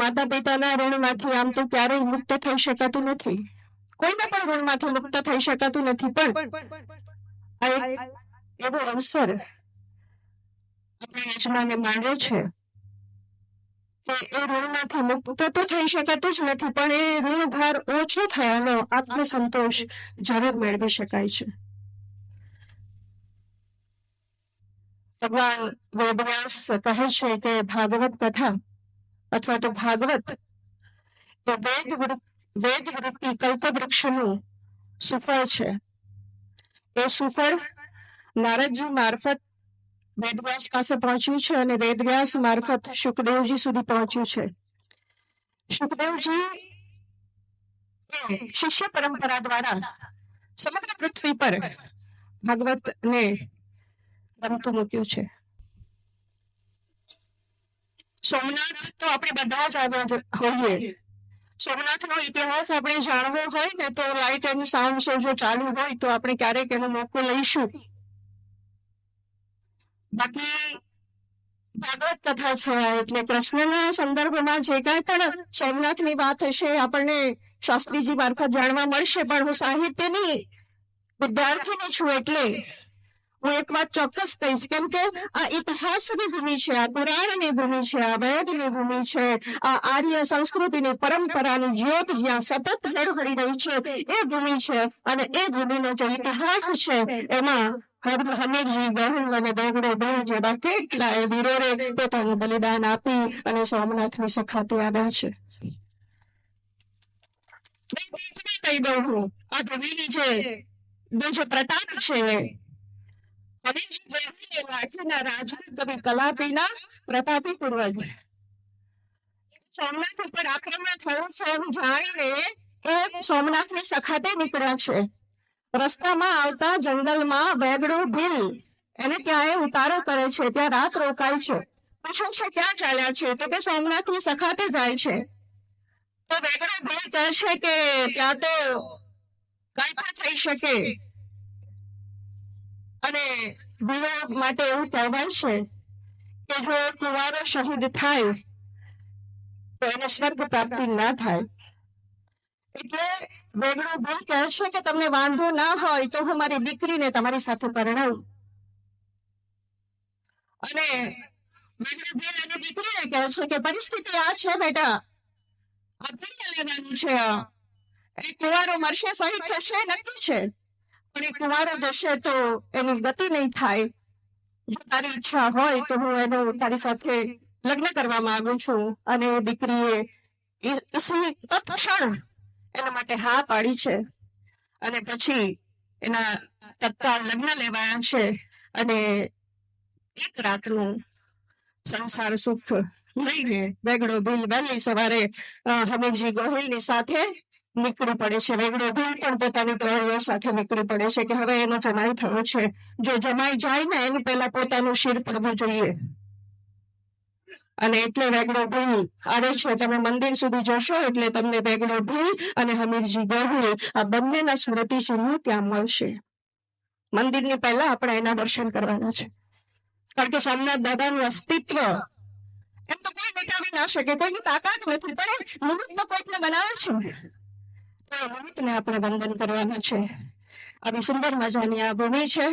માતા પિતાના ઋણમાંથી આમ તો ક્યારેય મુક્ત થઈ શકાતું નથી, કોઈના પણ ઋણમાંથી મુક્ત થઈ શકાતું નથી, પણ આ એક એવો અવસર આપણે યજમાને માંડ્યો છે કે એ ઋણમાંથી મુક્ત તો થઈ શકાતું જ નથી, પણ એ ઋણભાર ઓછો થયાનો આત્મસંતોષ જરૂર મેળવી શકાય છે. ભગવાન વેદવ્યાસ કહે છે કે ભાગવત કથા અથવા તો ભાગવત એ વેદ વૃત્તિ કલ્પવૃક્ષનું સુફળ છે. એ સુફળ નારદજી મારફત વેદવ્યાસ પાસે પહોંચ્યું છે અને વેદવ્યાસ મારફત શુકદેવજી સુધી પહોંચ્યું છે. શુકદેવજી શિષ્ય પરંપરા દ્વારા સમગ્ર પૃથ્વી પર ભાગવતને બનતું મૂક્યું છે. સોમનાથ તો આપણે બધા જ આવ્યા હોઈએ. સોમનાથનો ઇતિહાસ આપણે જાણવો હોય ને તો લાઇટ એન્ડ સાઉન્ડ શો જો ચાલુ હોય તો આપણે ક્યારેક એનો મોકો લઈશું. બાકી ભાગવત કથા છે એટલે કૃષ્ણના સંદર્ભમાં જે કાંઈ પણ સોમનાથની વાત હશે આપણને શાસ્ત્રીજી મારફત જાણવા મળશે. પણ હું સાહિત્યની વિદ્યાર્થીની છું એટલે હું એક વાત ચોક્કસ કહીશ, કેમ કે આ ઇતિહાસની ભૂમિ છે, આ પુરાણની ભૂમિ છે, આ વેદની ભૂમિ છે, આ આર્ય સંસ્કૃતિની પરંપરાની જ્યોત જ્યાં સતત હળહળી રહી છે એ ભૂમિ છે. અને એ ભૂમિનો જે ઇતિહાસ છે એમાં હમીરજી, ગહલ અને બેગડો બેન જેવા કેટલાય વીરોએ પોતાનું બલિદાન આપી અને સોમનાથની સખાતે આવ્યા છે. કહી દઉં હું, આ ભૂમિની જે પ્રતાપ છે લાઠીના રાજવી કવિ કલાપીના પ્રતાપી પૂર્વજ સોમનાથ ઉપર આક્રમણ થયું છે એમ જાણીને એ સોમનાથની સખાતે નીકળ્યા છે. રસ્તામાં આવતા જંગલમાં બેગડો ભીલ એને ત્યાં ઉતારો કરે છે, ત્યાં રાત રોકાય છે. પૂછે છે ક્યાં ચાલ્યા છે તો કે સોમનાથની સખાતે જાય છે. તો બેગડો ભીલ કહે છે કે ત્યાં તો કઈ પણ થઈ શકે અને ભીલો માટે એવું કહેવાય છે કે જો કુંવારો શહીદ થાય તો એને સ્વર્ગ પ્રાપ્તિ ના થાય. એટલે બેગડો ભીલ કહે છે કે તમને વાંધો ના હોય તો હું મારી દીકરીને તમારી સાથે પરણાવું. અને બેગડો ભીલ એની દીકરીને કહે છે કે પરિસ્થિતિ આ છે બેટા, આ પુણ્ય લેવાનું છે, એ કુંવારો મરશે શહીદ થશે નક્કી છે, પણ એ કુંવારો જશે તો એની ગતિ નહીં થાય. જો તારી ઈચ્છા હોય તો હું એનું તારી સાથે લગ્ન કરવા માંગુ છું. અને દીકરીએ તત્ક્ષણ એના માટે હા પાડી છે અને પછી એના તત્કાળ લગ્ન લેવાયા છે અને એક રાતનું સંસાર સુખ લઈને બેગડો ભીલ વહેલી સવારે હમીરજી ગોહિલની સાથે નીકળી પડે છે. બેગડો ભીલ પણ પોતાની તળીઓ સાથે નીકળી પડે છે કે હવે એનો જમાઈ થયો છે, જો જમાઈ જાય ને એની પહેલા પોતાનું શિર પડવું જોઈએ. અને એટલે બેગડો ભીલ આવે છે. તમે મંદિર સુધી જશો એટલે તમને બેગડો ભીલ અને હમીરજી ગોહિલ આ બંનેના સ્મૃતિ ચિહ્નો ત્યાં મળશે. મંદિરની પહેલા આપણે એના દર્શન કરવાના છે, કારણ કે સોમનાથ દાદાનું અસ્તિત્વ એમ તો કોઈ મિટાવી ના શકે, કોઈની તાકાત નથી, પણ નિમિત્ત કોઈકને બનાવે છે તો નિમિત્તને આપણે વંદન કરવાના છે. આવી સુંદર મજાની આ ભૂમિ છે.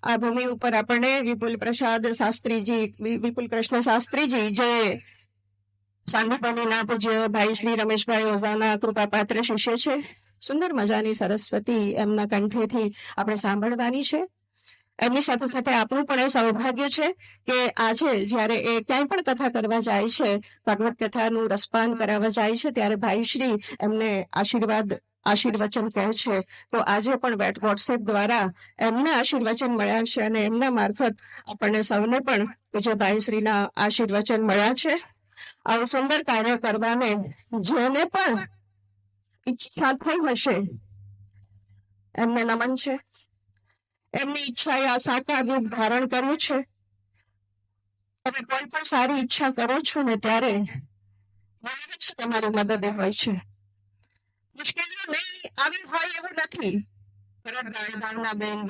આ ભૂમિ ઉપર આપણને વિપુલ કૃષ્ણ શાસ્ત્રીજી જે સાંગીપણીના પૂજ્ય ભાઈ શ્રી રમેશભાઈ ઓઝાના કૃપાપાત્ર શિષ્ય છે, સુંદર મજાની સરસ્વતી એમના કંઠેથી આપણે સાંભળવાની છે. એમની સાથે સાથે આપણું પણ એ સૌભાગ્ય છે કે આજે જયારે એ ક્યાંય પણ કથા કરવા જાય છે, ભાગવત કથાનું રસપાન કરાવવા જાય છે, ત્યારે ભાઈશ્રી એમને આશીર્વચન કહે છે. તો આજે પણ વોટ્સએપ દ્વારા એમને આશીર્વચન મળ્યા છે અને એમના મારફત આપણને સૌને પણ પૂજ્ય ભાઈશ્રીના આશીર્વચન મળ્યા છે. આવું સુંદર કાર્ય કરવાને જેને પણ ઈચ્છા થઈ હશે એમને નમન છે. એમની ઈચ્છાએ આ સાકાર રૂપ ધારણ કર્યું છે. તમે કોઈ પણ સારી ઈચ્છા કરો છો ને ત્યારે તમારી મદદે હોય છે. મુશ્કેલીઓ નહીં આવી હોય એવું નથી. ભરતભાઈ, ભાવનાબેન,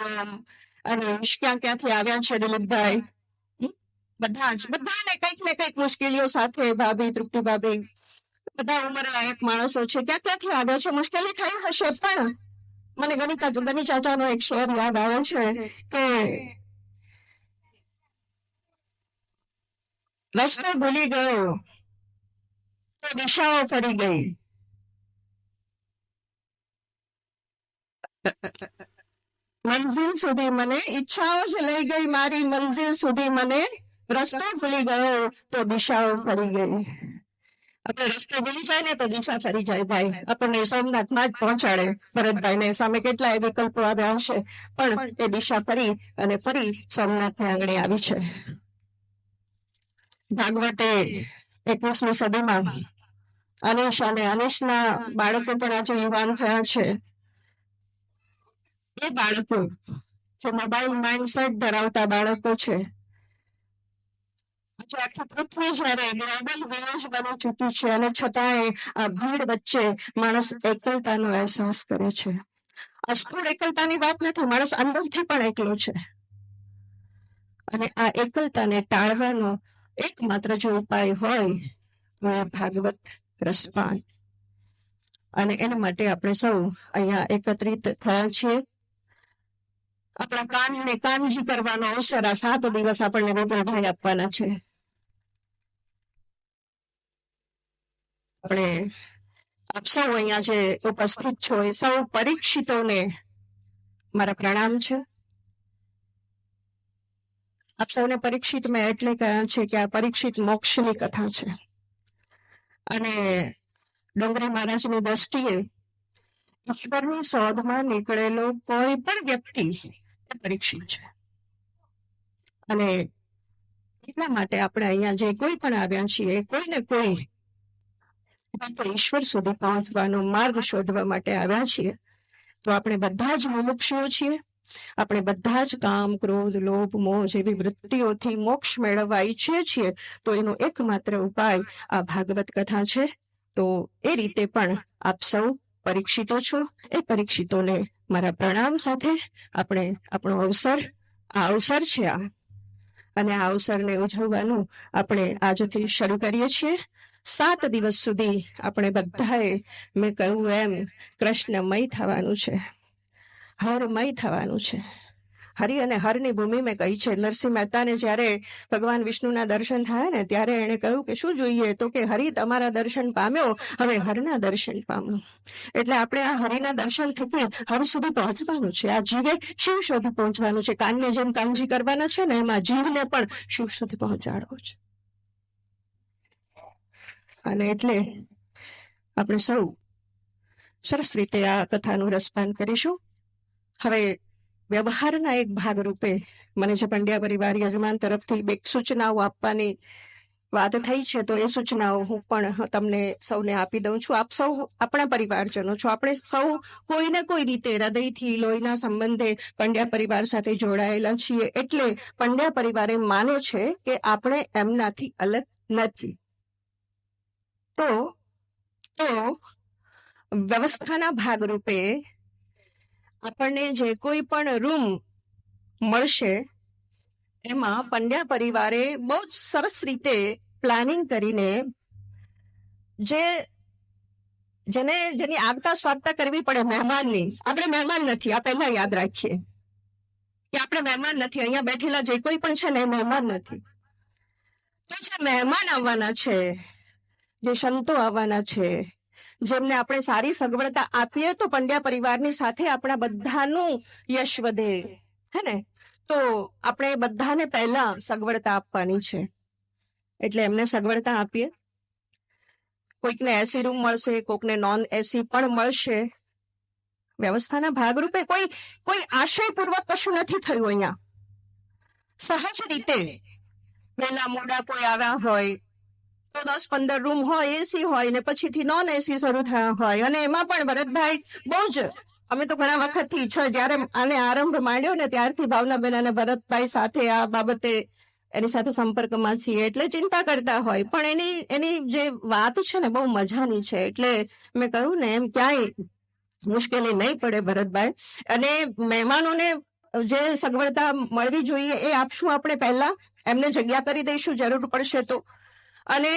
અને ક્યાંથી આવ્યા છે દિલીપભાઈ, બધાને કંઈક ને કંઈક મુશ્કેલીઓ સાથે ભાભી તૃપ્તિ ભાભી બધા ઉંમરલાયક માણસો છે, ક્યાં ક્યાંથી આવ્યા છે, મુશ્કેલી થઈ હશે, પણ મને ગની ચાચાનો એક શેર યાદ આવે છે કે રસ્તો ભૂલી ગયો તો દિશાઓ ફરી ગઈ, મંઝિલ સુધી મને ઈચ્છાઓ જ લઈ ગઈ, મારી મંઝિલ સુધી મને રસ્તો ભૂલી ગયો તો દિશાઓ ફરી ગઈ. આપણે રસ્તો ભૂલી જાય ને તો દિશા ફરી જાય ભાઈ, આપણને સોમનાથમાં જ પહોંચાડે. ભરતભાઈ ને સામે કેટલાય વિકલ્પો આવ્યા હશે, પણ એ દિશા ફરી અને ફરી સોમનાથને આંગણે આવી છે. ભાગવતે 21મી સદીમાં અનિશ અને અનિશના બાળકો પણ આજે યુવાન થયા છે. એ બાળકો જે મોબાઈલ માઇન્ડસેટ ધરાવતા બાળકો છે, આખી પૃથ્વી જયારે ગ્લોબલ વિલેજ બની ચૂકી છે અને છતાંય આ ભીડ વચ્ચે માણસ એકલતાનો અહેસાસ કરે છે. આ સ્થૂળ એકલતાની વાત નથી, માણસ અંદરથી પણ એકલો છે. અને આ એકલતાને ટાળવાનો એકમાત્ર જો ઉપાય હોય તો એ ભાગવત રસપાન. અને એના માટે આપણે સૌ અહીંયા એકત્રિત થયા છીએ. આપણા કાનને કાનજી કરવાનો અવસર આ 7 દિવસ આપણને વિપુલભાઈ આપવાના છે. આપણે આપ સૌ અહીંયા જે ઉપસ્થિત છો એ સૌ પરીક્ષિતોને મારા પ્રણામ છે. આપ સૌને પરીક્ષિત મેં એટલે કહ્યા છે કે આ પરીક્ષિત મોક્ષની કથા છે. અને ડોંગરી મહારાજની દ્રષ્ટિએ ઈશ્વરની શોધમાં નીકળેલો કોઈ પણ વ્યક્તિ પરીક્ષિત છે. અને એટલા માટે આપણે અહીંયા જે કોઈ પણ આવ્યા છીએ કોઈ ને કોઈ ઈશ્વર સુધી પહોંચવાનો માર્ગ શોધવા માટે આવ્યા છીએ. તો આપણે બધા જ મુમુક્ષુઓ છીએ. આપણે બધા જ કામ, ક્રોધ, લોભ, મોહ જેવી વૃત્તિઓથી મોક્ષ મેળવવા ઈચ્છીએ છીએ. તો એનો એકમાત્ર ઉપાય આ ભાગવત કથા છે. તો એ રીતે પણ આપ સૌ પરીક્ષિતો છો. એ પરીક્ષિતોને મારા પ્રણામ સાથે આપણે આપણો આ અવસર છે અને આ અવસરને ઉજવવાનું આપણે આજથી શરૂ કરીએ છીએ. 7 દિવસ સુધી આપણે બધાએ મેં કહ્યું એમ કૃષ્ણમય થવાનું છે, હરમય થવાનું છે. હરિ અને હરની ભૂમિ મેં કહી છે. નરસિંહ મહેતાને જ્યારે ભગવાન વિષ્ણુના દર્શન થયા ને ત્યારે એણે કહ્યું કે શું જોઈએ? તો કે હરિ તમારા દર્શન પામ્યો, હવે હરના દર્શન પામ્યો. એટલે આપણે આ હરિના દર્શન થકી હર સુધી પહોંચવાનું છે. આ જીવે શિવ સુધી પહોંચવાનું છે. કાનને જેમ કાનજી કરવાના છે ને એમાં જીવને પણ શિવ સુધી પહોંચાડવો છે. અને એટલે આપણે સૌ સરસ રીતે આ કથાનું રસપાન કરીશું. હવે વ્યવહારના એક ભાગરૂપે મને જે પંડ્યા પરિવાર યજમાન તરફથી 2 સૂચનાઓ આપવાની વાત થઈ છે, તો એ સૂચનાઓ હું પણ તમને સૌને આપી દઉં છું. આપ સૌ આપણા પરિવારજનો છો. આપણે સૌ કોઈને કોઈ રીતે હૃદયથી લોહીના સંબંધે પંડ્યા પરિવાર સાથે જોડાયેલા છીએ. એટલે પંડ્યા પરિવારે માને છે કે આપણે એમનાથી અલગ નથી. તો વ્યવસ્થાના ભાગરૂપે આપણને જે કોઈ પણ રૂમ મળશે એમાં પંડ્યા પરિવારે બહુ જ સરસ રીતે પ્લાનિંગ કરીને જેની આગતા સ્વાગતા કરવી પડે મહેમાનની. આપણે મહેમાન નથી, આ પહેલા યાદ રાખીએ કે આપણે મહેમાન નથી. અહીંયા બેઠેલા જે કોઈ પણ છે ને એ મહેમાન નથી. તો જે મહેમાન આવવાના છે, જે સંતો આવવાના છે, જેમને આપણે સારી સગવડતા આપીએ તો પંડ્યા પરિવારની સાથે આપણા બધાનું યશ વધે, હે ને? તો આપણે બધાને પહેલા સગવડતા આપવાની છે. એટલે એમને સગવડતા આપીએ. કોઈકને એસી રૂમ મળશે, કોઈકને નોન એસી પણ મળશે. વ્યવસ્થાના ભાગરૂપે કોઈ આશયપૂર્વક કશું નથી થયું. અહીંયા સહજ રીતે વહેલા મોડા કોઈ આવ્યા હોય તો 10-15 રૂમ હોય, એસી હોય, ને પછીથી નોન એસી શરૂ થયા હોય. અને એમાં પણ ભરતભાઈ બહુ જ, અમે તો ઘણા વખતથી જયારે આને આરંભ માંડ્યો ને ત્યારથી ભાવનાબેન અને ભરતભાઈ સાથે આ બાબતે એની સાથે સંપર્કમાં છીએ. એટલે ચિંતા કરતા હોય, પણ એની જે વાત છે ને બહુ મજાની છે. એટલે મેં કહ્યું ને એમ ક્યાંય મુશ્કેલી નહીં પડે ભરતભાઈ. અને મહેમાનોને જે સગવડતા મળવી જોઈએ એ આપશું આપણે પહેલા. એમને જગ્યા કરી દઈશું જરૂર પડશે તો. અને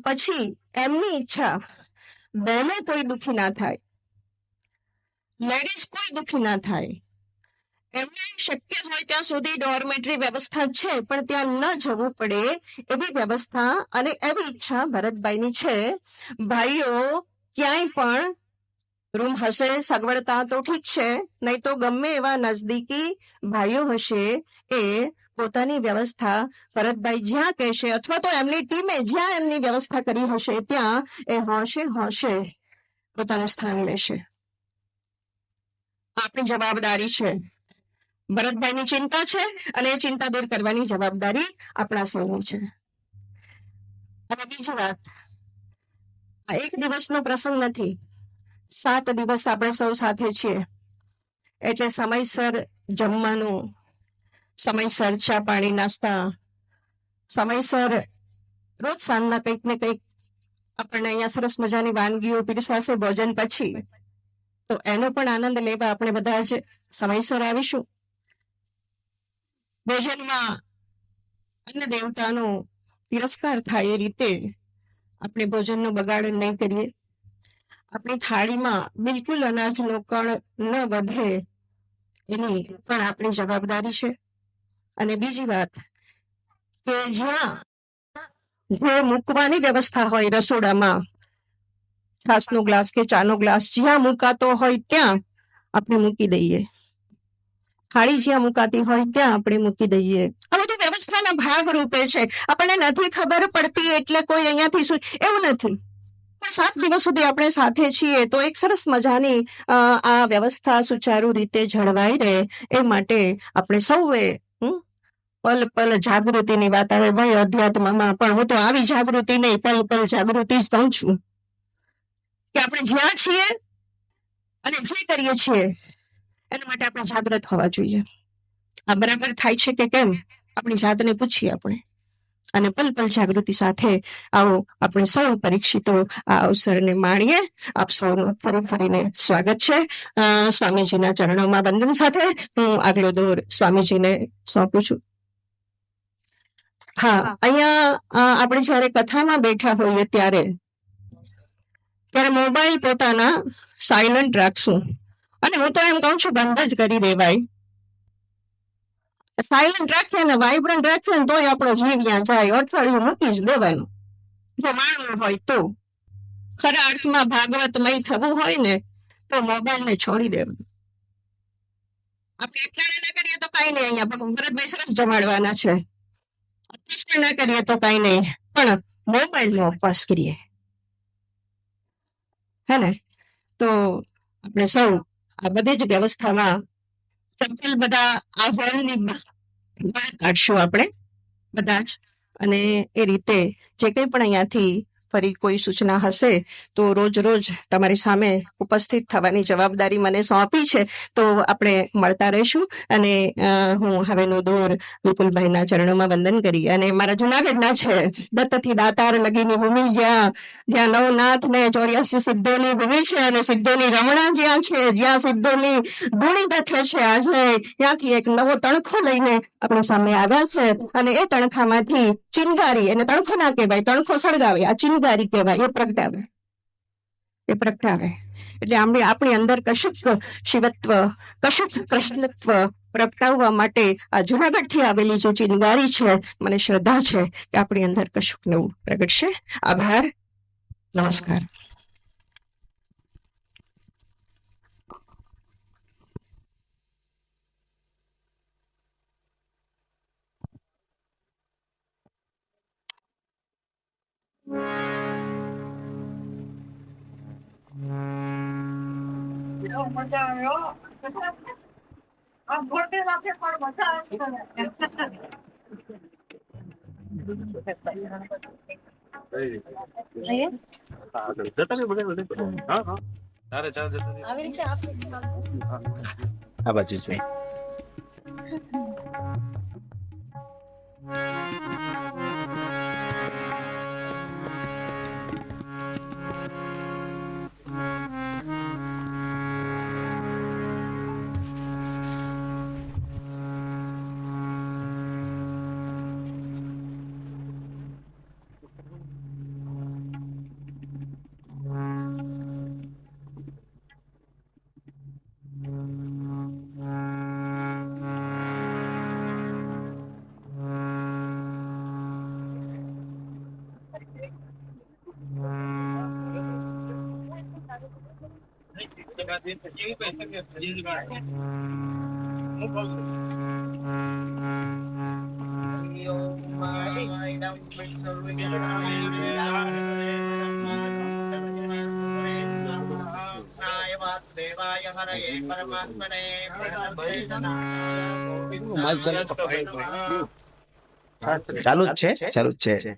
પછી એમની ઈચ્છા બહેનો કોઈ દુઃખી ના થાય, લેડીઝ કોઈ દુઃખી ના થાય, એમને શક્ય હોય ત્યાં સુધી ડોર્મેટરી વ્યવસ્થા છે પણ ત્યાં ન જવું પડે એવી વ્યવસ્થા અને એવી ઈચ્છા ભરતભાઈની છે. ભાઈઓ ક્યાંય પણ રૂમ હશે સગવડતા તો ઠીક છે, નહીં તો ગમે એવા નજદીકી ભાઈઓ હશે એ પોતાની વ્યવસ્થા ભરતભાઈ જ્યાં કહેશે અથવા તો એમની ટીમે જ્યાં એમની વ્યવસ્થા કરી હશે ત્યાં એ હોશે પોતાનું સ્થાન લેશે. આપણી જવાબદારી છે, ભરતભાઈની ચિંતા છે અને એ ચિંતા દૂર કરવાની જવાબદારી આપણા સૌની છે. અને બીજી વાત, આ એક દિવસનો પ્રસંગ નથી, 7 દિવસ આપણે સૌ સાથે છીએ એટલે સમયસર જમવાનું, સમયસર ચા પાણી નાસ્તા, સમયસર રોજ સાંજના કંઈક ને કંઈક આપણને અહીંયા સરસ મજાની વાનગીઓ પીરસાશે ભોજન પછી, તો એનો પણ આનંદ લેવા આપણે બધા જ સમયસર આવીશું. ભોજનમાં અન્ન દેવતાનો તિરસ્કાર થાય એ રીતે આપણે ભોજનનો બગાડ નહીં કરીએ. આપણી થાળીમાં બિલકુલ અનાજનો કણ ન વધે એની પણ આપણી જવાબદારી છે. અને બીજી વાત કે જ્યાં જે મૂકવાની વ્યવસ્થા હોય રસોડામાં, છાસનો ગ્લાસ કે ચાનો ગ્લાસ જ્યાં મુકાતો હોય ત્યાં આપણે મૂકી દઈએ, થાળી જ્યાં મુકાતી હોય ત્યાં આપણે મૂકી દઈએ. આ બધું વ્યવસ્થાના ભાગ રૂપે છે. આપણને નથી ખબર પડતી એટલે કોઈ અહીંયાથી શું એવું નથી, પણ 7 દિવસ સુધી આપણે સાથે છીએ તો એક સરસ મજાની આ વ્યવસ્થા સુચારુ રીતે જળવાઈ રહે એ માટે આપણે સૌએ પલ પલ જાગૃતિની વાત આવે ભાઈ અધ્યાત્મમાં, પણ હું તો આવી જાગૃતિ નહીં, પલ પલ જાગૃતિ જ કહું છું કે આપણે જ્યાં છીએ અને જે કરીએ છીએ એના માટે આપણે જાગૃત હોવા જોઈએ. આ બરાબર થાય છે કે કેમ આપણી જાતને પૂછીએ આપણે, અને પલ પલ જાગૃતિ સાથે આવો આપણે સૌ પરીક્ષિતો આ અવસરને માણીએ. આપ સૌનું ફરીને સ્વાગત છે. સ્વામીજીના ચરણોમાં વંદન સાથે હું આગલો દોર સ્વામીજીને સોંપું છું. હા, અહીંયા આપણે જયારે કથામાં બેઠા હોઈએ ત્યારે મોબાઈલ પોતાના સાયલન્ટ રાખશું, અને હું તો એમ કહું છું બંધ જ કરી દેવાય. સાયલન્ટ રાખીએ ને વાઇબ્રન્ટ રાખીએ ને તોય આપણો જીવ ત્યાં જાય, અઠવાડિયું મૂકી જ દેવાનું જો માણવું હોય તો. ખરા અર્થમાં ભાગવતમય થવું હોય ને તો મોબાઈલ ને છોડી દેવાનું. આપણે એકલાને ના કરીએ તો કઈ નહીં, અહીંયા ભરતભાઈ સરસ જમાડવાના છે, પણ ના કરીએ તો કઈ નહીં, પણ મોબાઈલ નો ઉપવાસ કરીએ, હે ને? તો આપણે સૌ આ બધી જ વ્યવસ્થામાં ચંપલ બધા આ હોલની બહાર કાઢશું આપણે બધા જ, અને એ રીતે જે કંઈ પણ અહીંયાથી ફરી કોઈ સૂચના હશે તો રોજ તમારી સામે ઉપસ્થિત થવાની જવાબદારી મને સોંપી છે, તો આપણે મળતા રહીશું. અને હું હવેનો દોર વિપુલભાઈના ચરણોમાં વંદન કરી, અને મારા જુનાગઢના છે દત્તથી દાતાર લગીની ભૂમિ, જ્યાં નવનાથ ને 84 સિદ્ધોની ભૂમિ છે, અને સિદ્ધોની રમણા જ્યાં છે, જ્યાં સિદ્ધોની ધૂણી દખે છે, આજે ત્યાંથી એક નવો તણખો લઈને આપણી સામે આવ્યા છે. અને એ તણખામાંથી ચિનગારી, એને તણખો ના કહેવાય, તણખો સળગાવે, આ ચિનગારી કહેવાય, એ પ્રગટાવે એટલે આપણી અંદર કશુંક શિવત્વ, કશુંક કૃષ્ણત્વ પ્રગટાવવા માટે આ જુનાગઢથી આવેલી જે ચિનગારી છે, મને શ્રદ્ધા છે કે આપણી અંદર કશુંક નવું પ્રગટશે. આભાર, નમસ્કાર. મજા આવ્યો આ મોટે રાખે પણ મજા આ બાજુ છે. દેવાય હરયે પરમાત્મને ચાલુ જ છે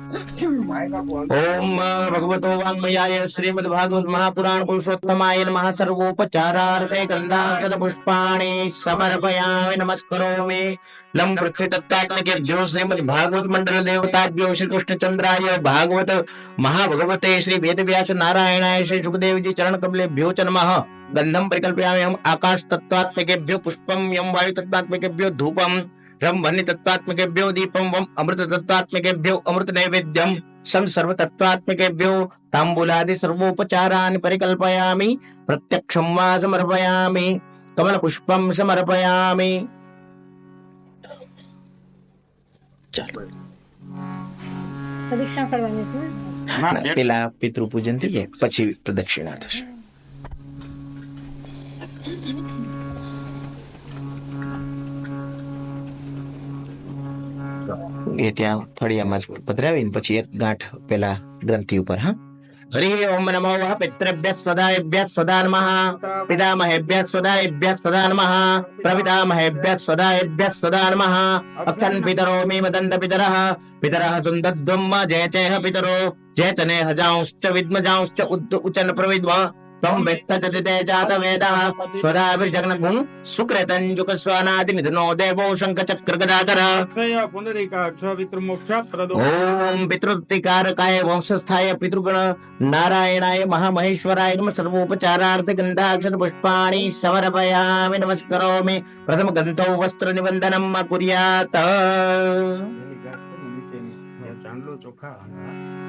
ઓમ ભગવતો વાંગમયાય શ્રીમદ ભાગવત મહાપુરાણ પુરુષોત્તમાય નમઃ સર્વોપચારાર્થે ગંધાક્ષત પુષ્પાણિ સમર્પયામિ નમસ્કરોમિ લમ પૃથ્વી તત્ત્વાત્મકેભ્યો શ્રીમદ ભાગવત મંડળ દેવતાભ્યો શ્રી કૃષ્ણચંદ્રાય ભાગવત મહાભગવતે શ્રી વેદવ્યાસ નારાયણાય શ્રી સુખદેવજી ચરણ કમલેભ્યો ચ નમઃ ગંધમ પરિકલ્પયામિ હમ આકાશ તત્ત્વાત્મકેભ્યો પુષ્પમ યમ વાયુ તત્ત્વાત્મકેભ્યો ધૂપમ रम वन्य तत्वात्मकेभ्यो दीपम वम अमृत तत्वात्मकेभ्यो अमृत नैवेद्यम सम सर्व तत्वात्मकेभ्यो तांबूलादि सर्वोपचारान् परिकल्पयामि प्रत्यक्षं वा समर्पयामि कमल पुष्पं समर्पयामि પ્રદક્ષિણા કરવાની છે પેલા પિતૃ પૂજન થઈ જાય પછી પ્રદક્ષિણા થશે એ ત્યાં ફળિયામાં જ પધરાવીને પછી એક ગાંઠ પેલા ગ્રંથિ ઉપર હા હરિ ઓમ નમો પિતૃભ્યઃ સ્વદાયેભ્યઃ સ્વદા નમઃ પિતામહેભ્યઃ સ્વદાયેભ્યઃ સ્વદા નમઃ પ્રપિતામહેભ્યઃ સ્વદાયેભ્યઃ સ્વદા નમઃ અક્ષન પિતરો મે વદંત પિતરઃ પિતરઃ સુંદદ્ધમ્મ જયચેહ પિતરો જયચને હજાંશ્ચ વિદ્મજાંશ્ચ ઉચ્ચન પ્રવિદ્વા त्वं वेत्तजते जात वेदः स्वदाभिर्जग्नगुं सुकृतञ्जुक स्वानादि निधनो देवो शङ्खचक्र गदाधर ओम पितृत्तिकारकाय वंशस्थाय पितृगण नारायणाय महामहेश्वराय नमः सर्वोपचारार्थ गन्धाक्षत पुष्पाणि समर्पयामि नमस्करोमि प्रथम गन्धौ वस्त्र निबन्धनं कुर्यात्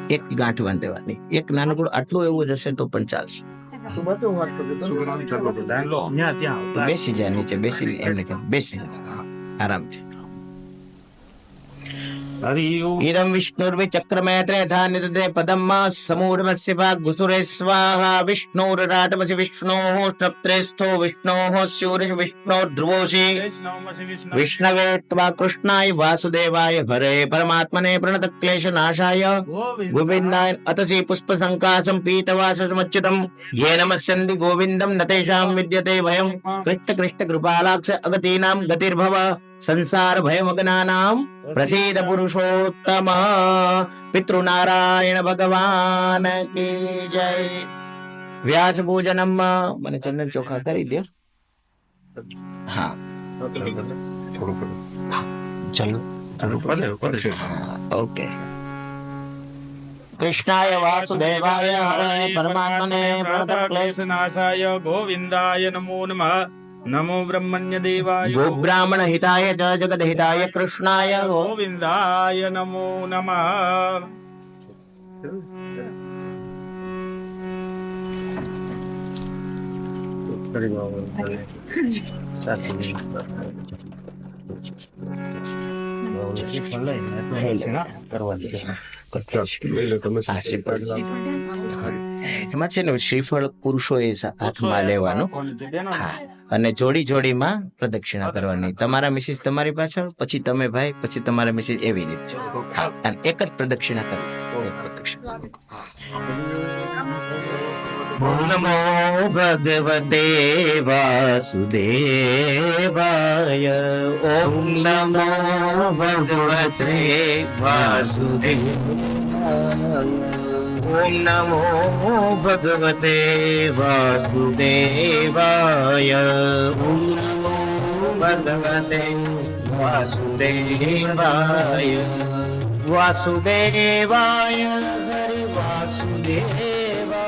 એક ગાંઠ બાંધવાની એક નાનકડું આટલું એવું જશે તો પણ ચાલશે બેસી જાય નીચે બેસી એમને કેમ બેસી આરામથી इदं विष्णुर्विचक्रमेत्रेधा निदते पदम् समूढमस्य भागुसुरे स्वाहा विष्णुर्राटमसि विष्णोः स्त्रप्त्रेस्थो विष्णोः स्यूरिष विष्णोर्ध्रुवोषि विष्णवे त्वा कृष्णाय वासुदेवाय हरे परमात्मने प्रणतक्लेशनाशाय गोविन्दाय अतसि पुष्पसङ्कासं पीतवाससमच्युतं ये नमस्यन्ति गोविन्दं न तेषां विद्यते भयं कृष्णकृष्णकृपालाक्ष अगतीनां गतिर्भव संसार भयमग्नानां प्रसीद पुरुषोत्तम पितृनारायण भगवान की जय व्यास पूजनम મને ચંદન ચોખા કરી દે હા ચલો ઓકે कृष्णाय वासुदेवाय हरे परमात्मने प्रणतक्लेशनाशाय गोविन्दाय नमो नमः नमो ब्रह्मण्य देवाय गो ब्राह्मण हिताय च जगद हिताय कृष्णाय गोविन्दाय नमो नमः એમાં છે ને શ્રીફળ પુરુષોએ હાથમાં લેવાનું અને જોડી જોડીમાં પ્રદક્ષિણા કરવાની તમારા મિસિસ તમારી પાછળ પછી તમે ભાઈ પછી તમારા મિસિસ એવી રીતે અને એક જ પ્રદક્ષિણા કરવી નમો ભગવતે વાસુદેવાય ઓમ નમો ભગવતે વાસુદેવાય ओम नमो भगवते वासुदेवाय ओम नमो भगवते वासुदेवाय वासुदेवाय हरि वासुदेवाय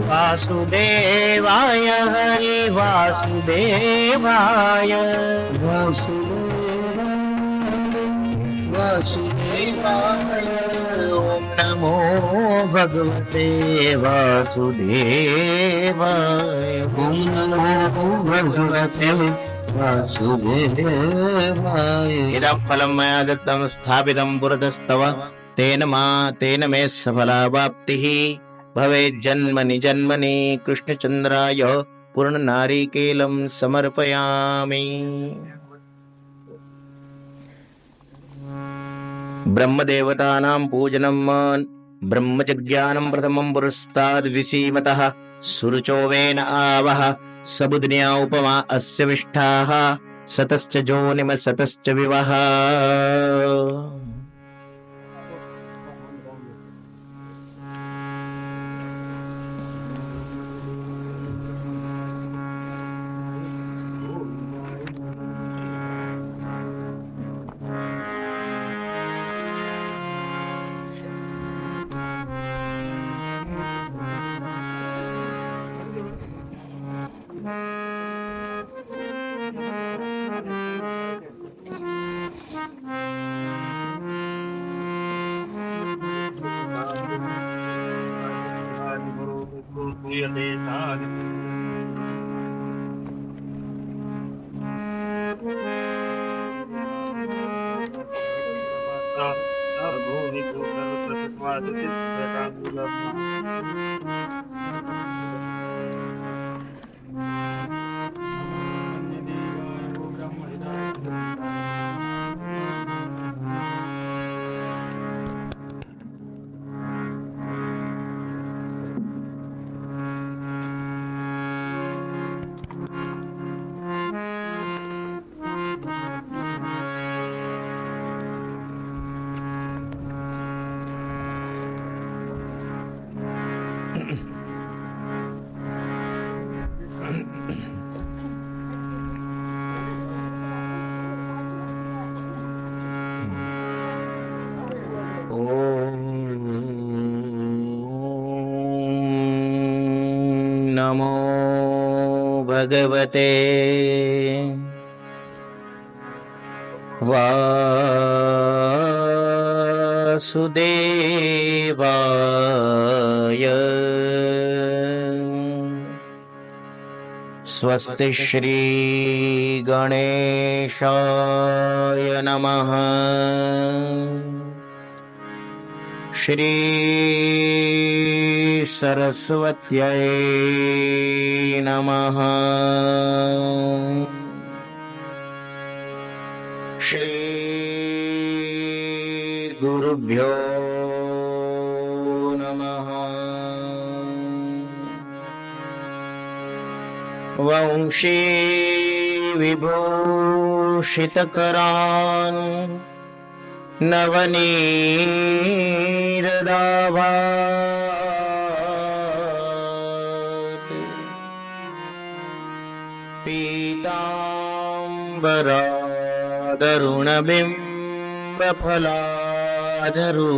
वासुदेवाय हरि वासुदेवाय वासुदेवाय ओम नमो भगवते वासुदेवाय ओम नमो भगवते वासुदेवाय इदं फलं मया दत्तं स्थापितं पुरतस्तव तेन मे सफलावाप्तिः भवेत् जन्मनि जन्मनि कृष्णचन्द्राय पूर्णनारिकेलं समर्पयामि। ब्रह्मदेवतानां पूजनं ब्रह्मज्ञानं प्रथमं पुरस्ताद् विसीमतः सुरुचोवेन आवह सबुद्न्या उपमा अस्य विष्ठाः सतश्च जोनिम सतश्च विवह। नमो भगवते वासुदेवाय। स्वस्ति श्री गणेशाय नमः। श्री सरस्वत्यै नमः। श्री गुरुभ्यो नमः। वंशी विभूषितकरान् नवनीरदाभात्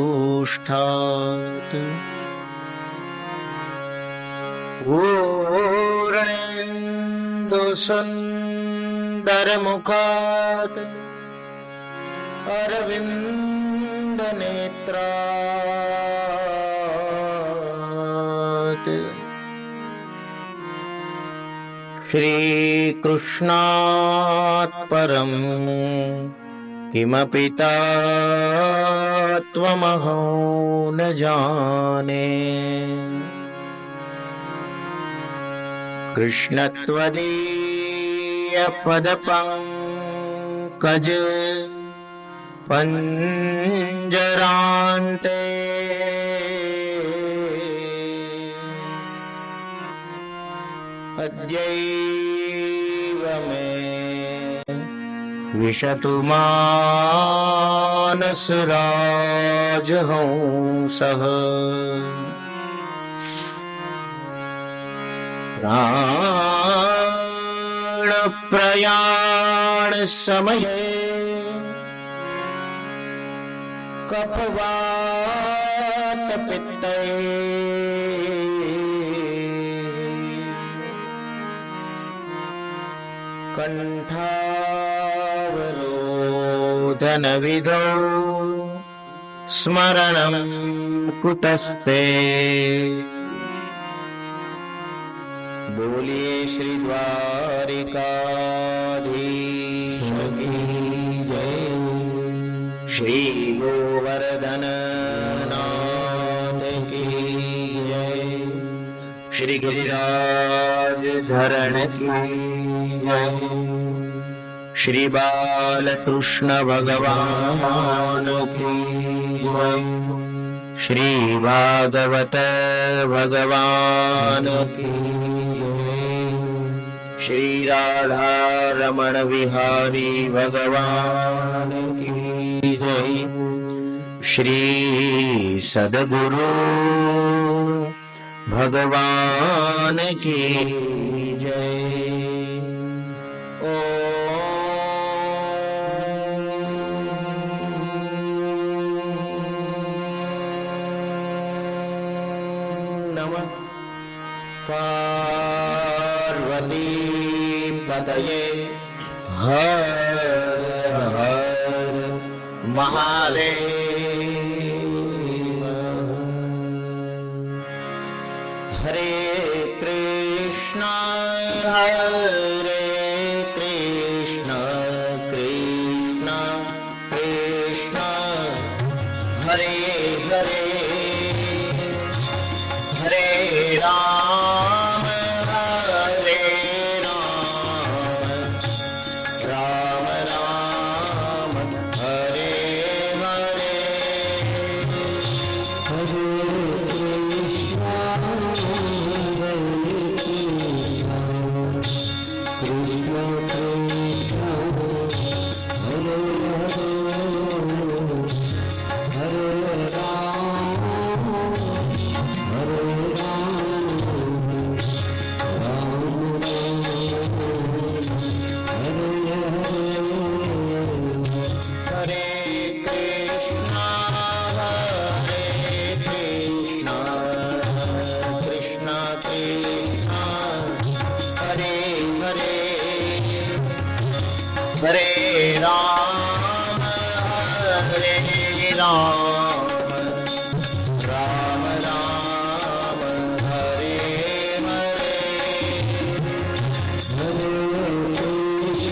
पीताम्बरादरुणबिम्बफलाधरूष्ठात् पूरेन्दुसुन्दरमुखात् अरविन्दनेत्रात् श्रीकृष्णात् परं किमपि तत्त्वमहो न जाने। कृष्णत्वदीयपदपङ्कज पंजरान्ते अद्यैव मे विशतु मानसराजहंसः। प्राणप्रयाण समये कफवातपित्तये कण्ठावरोधनविधौ स्मरणं कुतस्ते। बोलिए श्री द्वारिकाधीश की जय। श्री गोवर्धन नाथ की जय। श्री गिरिराज धरण की जय। श्री बालकृष्ण भगवान की जय। श्री भागवत भगवान की जय। श्री राधा रमण विहारी भगवान की जय। श्री सद्गुरु भगवान की जय। नमः पार्वती पतये हर हर महादेव। हरे कृष्णा कृष्णा कृष्णा हरे हरे हरे राम हरे राम राम राम हरे हरे हरे कृष्णा कृष्णा कृष्णा हरे हरे हरे राम हरे राम राम राम हरे हरे हरे कृष्णा कृष्णा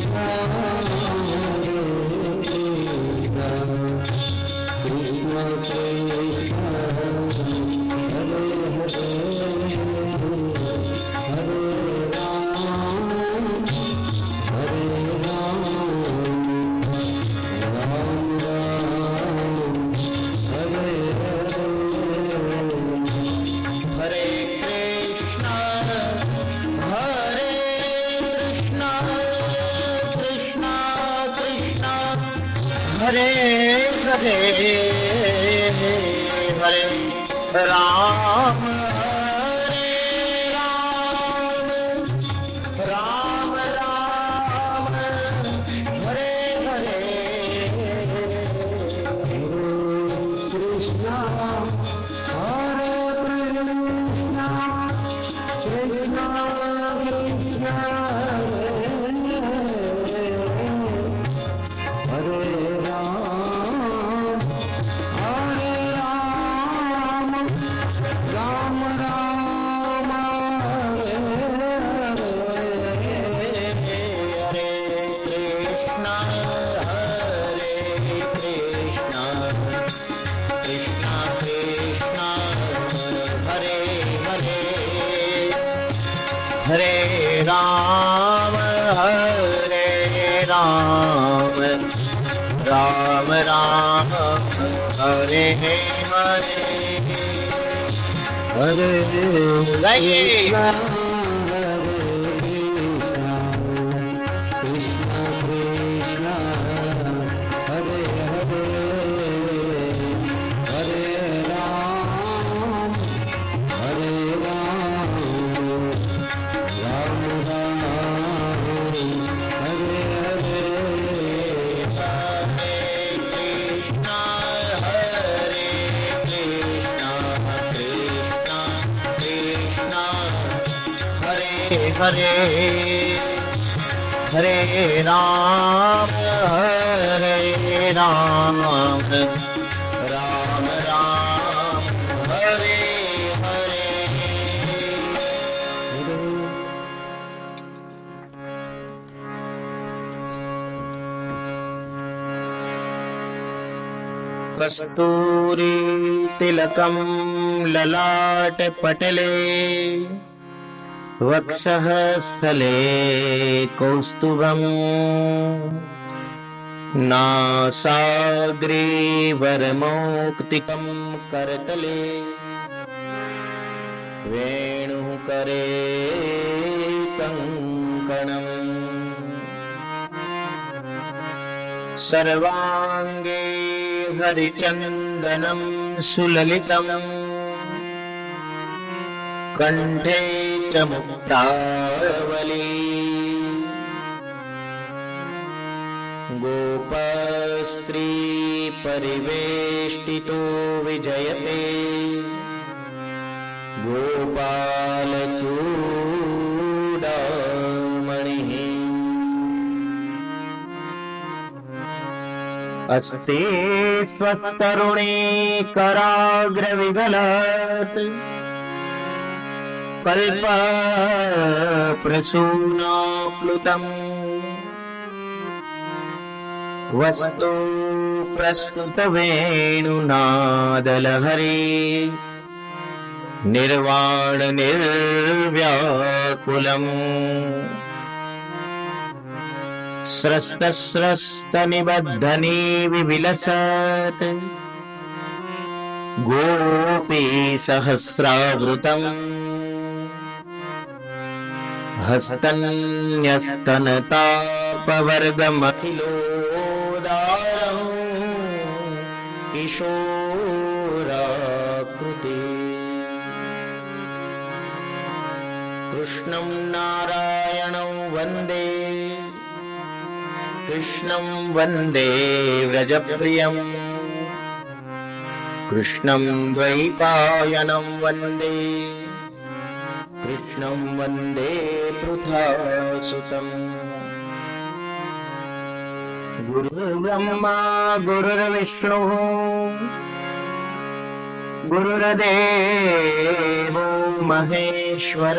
कृष्णा हरे हरे हरे हरे हरे हरे राम हरे राम राम राम हरे हरे कृष्णा हरे कृष्णा कृष्णा कृष्णा हरे राम राम हरे हरे कृष्णा कृष्णा कृष्णा हरे हरे हरे राम राम राम हरे हरे हरे कृष्णा कृष्णा कृष्णा हरे हरे हरे राम राम राम हरे हरे हरे हरे राम राम हरे हरे કસ્તુરી તિલકમ લલાટ પટલે વક્ષઃ સ્થલે કૌસ્તુભમ નાસાગ્રે વરમૌક્તિકમ કરતલે વેણુકરે કંકણમ સર્વાંગે હરિચંદનમ સુલલિતમ કંઠે ચ મુક્તાવલી ગોપસ્ત્રી પરિવેષ્ટિતો વિજયતે ગોપાલચૂડામણિ अस्ति स्वस्तरुणी कराग्रविगलत् कल्प प्रसूनाप्लुतम् वस्तु प्रस्तुत वेणुनादलहरी निर्वाण निर्व्याकुलम् स्रस्त स्रस्त निबद्धनी विविलसत् गोपी सहस्रावृतम् हस्तन्यस्तनतापवर्गमखिलोदारम् किशोराकृते कृष्णं नारायणं वन्दे कृष्णं वन्दे व्रजप्रियम् कृष्णं द्वैपायनं वन्दे कृष्णं वन्दे पृथासुतम् गुरुर्ब्रह्मा गुरुर्विष्णुः गुरुर्देवो महेश्वर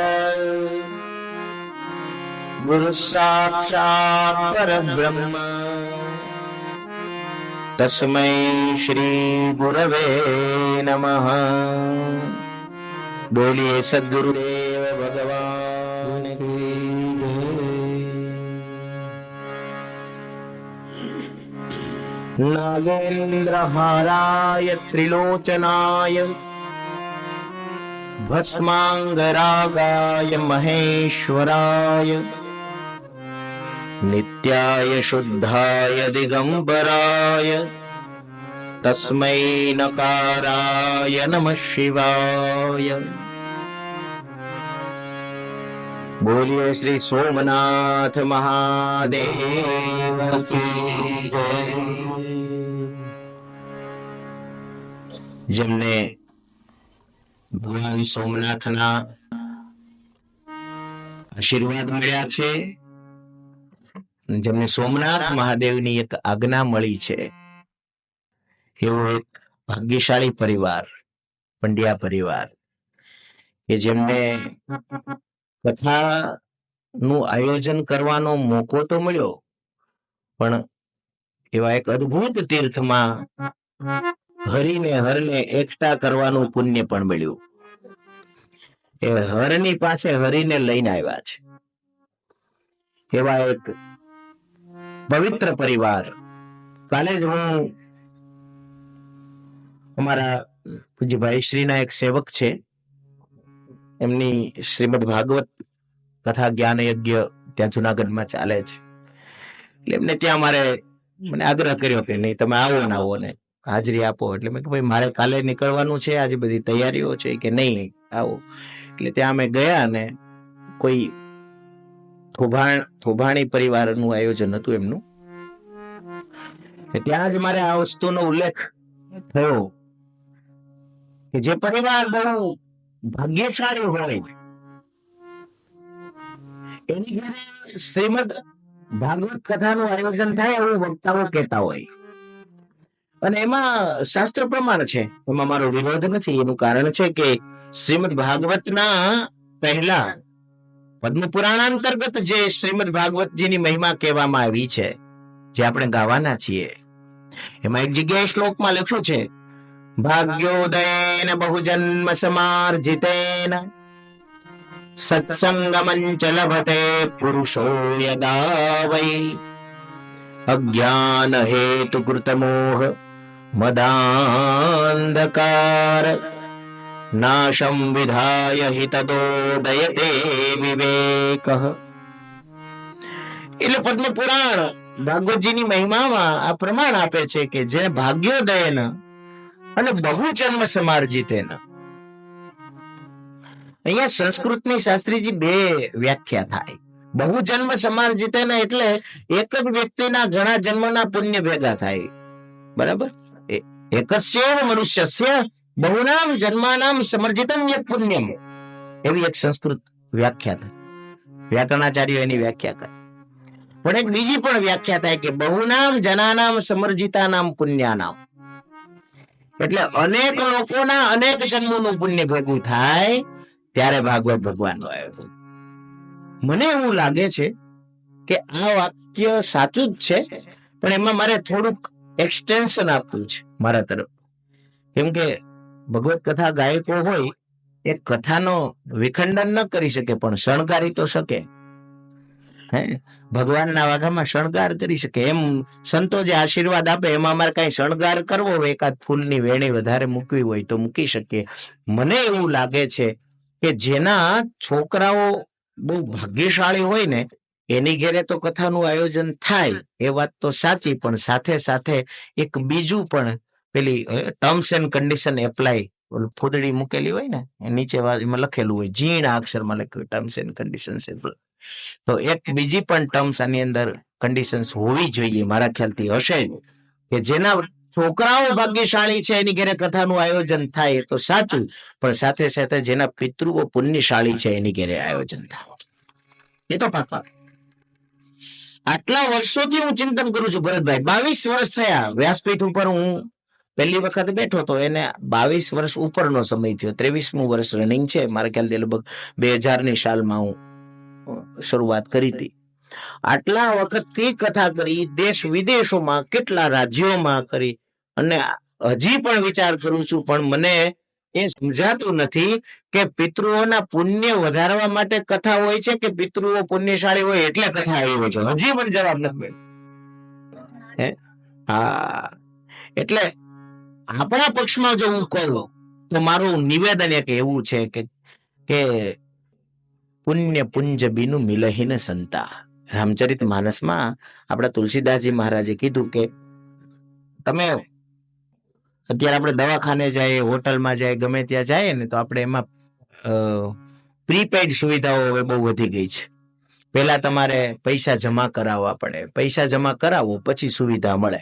गुरु साक्षात् परब्रह्म तस्मै श्री गुरवे नमः। बोलिए सद्गुरुदेव भगवान की जय। नागेन्द्रहाराय त्रिलोचनाय भस्मांगरागाय महेश्वराय नित्याय शुद्धाय दिगंबराय तस्मै नकाराय नमः शिवाय। बोलिए श्री सोमनाथ महादेव की जय। જેમને ભગવાન સોમનાથના આશીર્વાદ મળ્યા છે, જેમને સોમનાથ મહાદેવની એક આજ્ઞા મળી છે, એવો એક ભાગ્યશાળી પરિવાર, પંડ્યા પરિવાર, કે જેમને કથાનું આયોજન કરવાનો મોકો તો મળ્યો, પણ એવા એક અદ્ભુત તીર્થમાં હરિને હરને એકઠા કરવાનું પુણ્ય પણ મળ્યું. એ હરની પાસે હરિને લઈને આવ્યા છે, એવા એક પવિત્ર પરિવાર. કાલે જ હું અમારા પૂજ્યભાઈ શ્રીના એક સેવક છે, એમની શ્રીમદ ભાગવત કથા જ્ઞાન યજ્ઞ ત્યાં જુનાગઢમાં ચાલે છે, એટલે એમને ત્યાં મને આગ્રહ કર્યો કે નહીં તમે આવો ને આવો ને હાજરી આપો. એટલે મેં કે ભાઈ મારે કાલે નીકળવાનું છે, આજે બધી તૈયારીઓ છે, કે નહીં આવો. એટલે ત્યાં અમે ગયા ને કોઈ થોભાણી પરિવારનું આયોજન હતું એમનું. ત્યાં જ મારે આ વસ્તુનો ઉલ્લેખ થયો કે જે પરિવાર બહુ ભાગ્યશાળી હોય એની ઘરે શ્રીમદ ભાગવત કથાનું આયોજન થાય એવું વક્તાઓ કહેતા હોય, અને એમાં શાસ્ત્ર પ્રમાણ છે, એમાં મારો વિરોધ નથી. એનું કારણ છે કે શ્રીમદ ભાગવતના પહેલા પદ્મ પુરાણ અંતર્ગત જે શ્રીમદ ભાગવતજીની મહિમા કહેવામાં આવી છે, જે આપણે ગાવાના છીએ, એમાં એક જગ્યાએ શ્લોકમાં લખ્યું છે ભાગ્યોદયેન બહુજન્મ સમાર્જિતેન સત્સંગમં ચ લભતે પુરુષો યદા વૈ અજ્ઞાન હેતુ કૃત મોહ મદાંધકાર નાશમ વિધાય હિ તદોદયતે વિવેક. એટલે પદ્મ પુરાણ ભાગવતજીની મહિમામાં આ પ્રમાણ આપે છે કે જે ભાગ્યોદયન અને બહુ જન્મ સમાર્જિતેન. અહીંયા સંસ્કૃતની શાસ્ત્રીજી બે વ્યાખ્યા થાય. બહુ જન્મ સમાર્જિતેન એટલે એક જ વ્યક્તિના ઘણા જન્મના પુણ્ય ભેગા થાય. બરાબર. એકસ્યૈવ મનુષ્યસ્ય બહુનામ જન્માનામ સમર્જિતમ યત પુણ્યમ, એવી એક સંસ્કૃત વ્યાખ્યા થાય. વ્યાકરણાચાર્યો એની વ્યાખ્યા કરે. પણ એક બીજી પણ વ્યાખ્યા થાય કે બહુનામ જનાનામ સમર્જિતાનામ પુણ્યાનામ, એટલે અનેક લોકોના અનેક જન્મોનું પુણ્ય ભેગું થાય ત્યારે ભાગવત ભગવાનનું આયોજન. મને એવું લાગે છે કે આ વાક્ય સાચું જ છે, પણ એમાં મારે થોડુંક એક્સટેન્શન આપવું છે મારા તરફ. કેમ કે ભગવત કથા ગાયકો હોય એ કથાનો વિખંડન ન કરી શકે પણ શણગારી તો શકે. હે, ભગવાનના વાઘામાં શણગાર કરી શકે. એમ સંતો જે આશીર્વાદ આપે એમાં અમારે કઈ શણગાર કરવો હોય, એકાદ ફૂલની વેણી વધારે મૂકવી હોય તો મૂકી શકીએ. મને એવું લાગે છે કે જેના છોકરાઓ બહુ ભાગ્યશાળી હોય ને એની ઘેરે તો કથાનું આયોજન થાય, એ વાત તો સાચી, પણ સાથે સાથે એક બીજું પણ પેલી ટર્મ્સ એન્ડ કન્ડિશન એપ્લાય, ફૂદડી મૂકેલી હોય ને નીચે એમાં લખેલું હોય, ઝીણા અક્ષરમાં લખ્યું ટર્મ્સ એન્ડ કન્ડિશન્સ એપ્લાય. તો એક બીજી પણ ટર્મ્સ આની અંદર કન્ડિશન્સ હોવી જોઈએ, મારા ખ્યાલથી હશે જ, કે જેના છોકરાઓ ભાગ્યશાળી છે એની ઘેરે કથાનું આયોજન થાય એ તો સાચું, પણ સાથે સાથે જેના પિતૃઓ પુણ્યશાળી છે એની ઘેરે આયોજન થાય એ તો પાકા. આટલા વર્ષોથી હું ચિંતન કરું છું ભરતભાઈ, 22 વર્ષ થયા વ્યાસપીઠ ઉપર હું પહેલી વખત બેઠો તો એને 22 વર્ષ ઉપરનો સમય થયો. 23મું વર્ષ રનિંગ છે મારા ખ્યાલથી. લગભગ 2000ની સાલમાં હું શરૂઆત કરી હતી. આટલા વખતથી કથા કરી, દેશ વિદેશોમાં કેટલા રાજ્યોમાં કરી, અને હજી પણ વિચાર કરું છું, પણ મને એ સમજાતું નથી કે પિતૃઓના પુણ્ય વધારવા માટે કથા હોય છે કે પિતૃઓ પુણ્યશાળી હોય એટલે કથા આવી હોય છે. હજી પણ જવાબ નથી. હા, એટલે આપણા પક્ષમાં જો હું કહું તો મારું નિવેદન એક એવું છે કે પુણ્ય પુંજ બિનુ મિલહીન સંતા. રામચરિત માનસમાં આપણા તુલસીદાસજી મહારાજે કીધું કે તમે અત્યારે આપણે દવાખાને જાય, હોટલમાં જાય, ગમે ત્યાં જાય ને તો આપણે એમાં પ્રીપેડ સુવિધાઓ હવે બહુ વધી ગઈ છે. પહેલા તમારે પૈસા જમા કરાવવા પડે, પૈસા જમા કરાવો પછી સુવિધા મળે.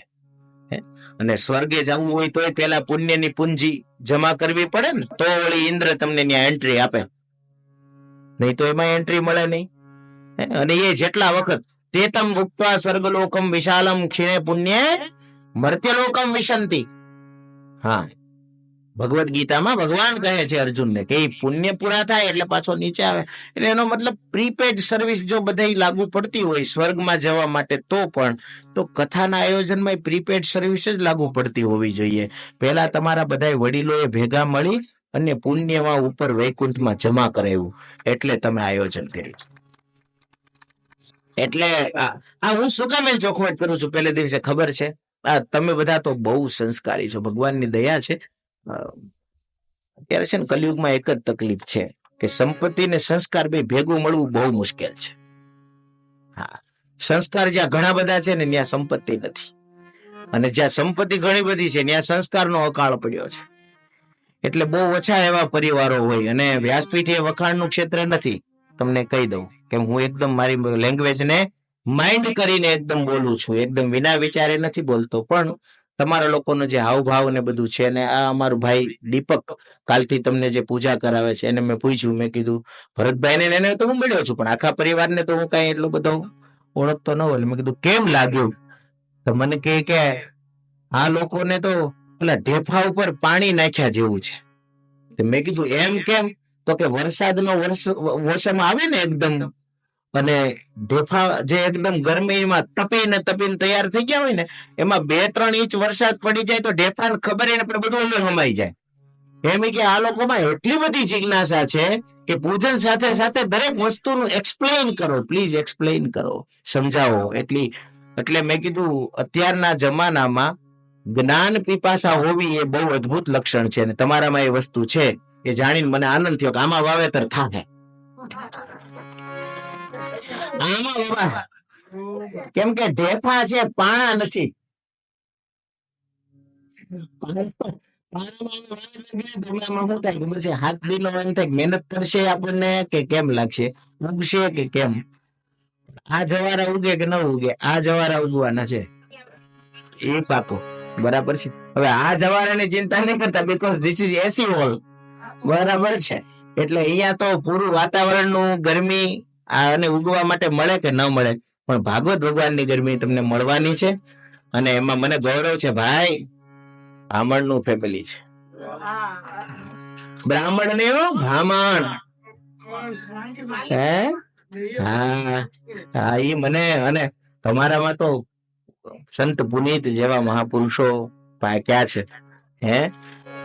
અને સ્વર્ગે જવું હોય તોય પેલા પુણ્યની પૂંજી જમા કરવી પડે ને, તો વળી ઇન્દ્ર તમને ત્યાં એન્ટ્રી આપે, નહીં તો એમાં એન્ટ્રી મળે નહીં. અને એ જેટલા વખત તેતમ ભુક્ત્વા સ્વર્ગલોકમ વિશાલમ ક્ષીણે પુણ્ય મર્ત્યલોકમ વિશંતિ. હા, ભગવદ ગીતામાં ભગવાન કહે છે અર્જુનને કે પુણ્ય પૂરા થાય એટલે પાછો નીચે આવે. એટલે એનો મતલબ પ્રીપેડ સર્વિસ જો બધા લાગુ પડતી હોય સ્વર્ગમાં જવા માટે તો પણ, તો કથાના આયોજનમાં પ્રીપેડ સર્વિસ જ લાગુ પડતી હોવી જોઈએ. પહેલા તમારા બધા વડીલોએ ભેગા મળી અને પુણ્યમાં ઉપર વૈકુંઠમાં જમા કરાવ્યું એટલે તમે આયોજન કર્યું. એટલે આ હું શું કામ ચોખવટ કરું છું, પહેલે દિવસે ખબર છે તમે બધા તો બહુ સંસ્કારી છો, ભગવાનની દયા છે. અત્યારે છે ને કલયુગમાં એક જ તકલીફ છે કે સંપત્તિ ને સંસ્કાર બે ભેગું મળવું બહુ મુશ્કેલ છે. હા, સંસ્કાર જ્યાં ઘણા બધા છે ને ત્યાં સંપત્તિ નથી, અને જ્યાં સંપત્તિ ઘણી બધી છે ત્યાં સંસ્કારનો અકાળ પડ્યો છે. એટલે બહુ ઓછા એવા પરિવારો હોય. અને વ્યાસપીઠ એ વખાણનું ક્ષેત્ર નથી, તમને કહી દઉં કે હું એકદમ મારી લેંગ્વેજ ને માઇન્ડ કરીને એકદમ બોલું છું, એકદમ વિના વિચારે નથી બોલતો. પણ તમારા લોકોનો જે હાવભાવ ને બધું છે, ને આ અમારું ભાઈ દીપક કાલથી તમને જે પૂજા કરાવે છે એને મેં પૂછ્યું, મેં કીધું ભરતભાઈ ને એને તો હું મળ્યો છું પણ આખા પરિવારને તો હું કઈ એટલો બધો ઓળખતો ન હોય. મેં કીધું કેમ લાગ્યું? તો મને કહે કે આ લોકોને તો પેલા ઢેફા ઉપર પાણી નાખ્યા જેવું છે. મેં કીધું એમ કેમ? તો કે વરસાદનો મોસમ આવે ને એકદમ અને ઢેફા જે એકદમ ગરમીમાં તપીને તૈયાર થઈ ગયા હોય ને, એમાં 2-3 ઇંચ વરસાદ પડી જાય તો ઢેફાને ખબર એને પણ બધું અંદર હમાઈ જાય. એમ કે આ લોકોમાં એટલી બધી જિજ્ઞાસા છે કે પૂજન સાથે સાથે દરેક વસ્તુનું એક્સપ્લેન કરો, પ્લીઝ એક્સપ્લેન કરો, સમજાવો. એટલે મેં કીધું અત્યારના જમાનામાં જ્ઞાન પીપાસા હોવી એ બહુ અદ્ભુત લક્ષણ છે, અને તમારામાં એ વસ્તુ છે. એ જાણીને મને આનંદ થયો કે આમાં વાવેતર થાય. કેમ કે ઢેફા છે, પાણા નથી. હાથ દીનો એમ થાય મહેનત કરશે આપણને કે કેમ લાગશે, ઉગશે કે કેમ, આ જવારા ઉગે કે ન ઉગે, આ જવારા ઉગવાના છે એ પાકો બરાબર છે. હવે આ જવારાની ચિંતા નહીં કરતા, because this is AC hall, બરાબર છે. એટલે અહીંયા તો પૂરું વાતાવરણનું ગરમી અને ઉગવા માટે મળે કે ન મળે, પણ ભાગવત ભગવાનની ગરમી તમને મળવાની છે. અને એમાં મને ગૌરવ છે ભાઈ, બ્રાહ્મણનું ફેમિલી છે. બ્રાહ્મણ ને બ્રાહ્મણ, હે હા એ મને, અને તમારામાં તો સંત પુનીત જેવા મહાપુરુષો ક્યાં છે. હે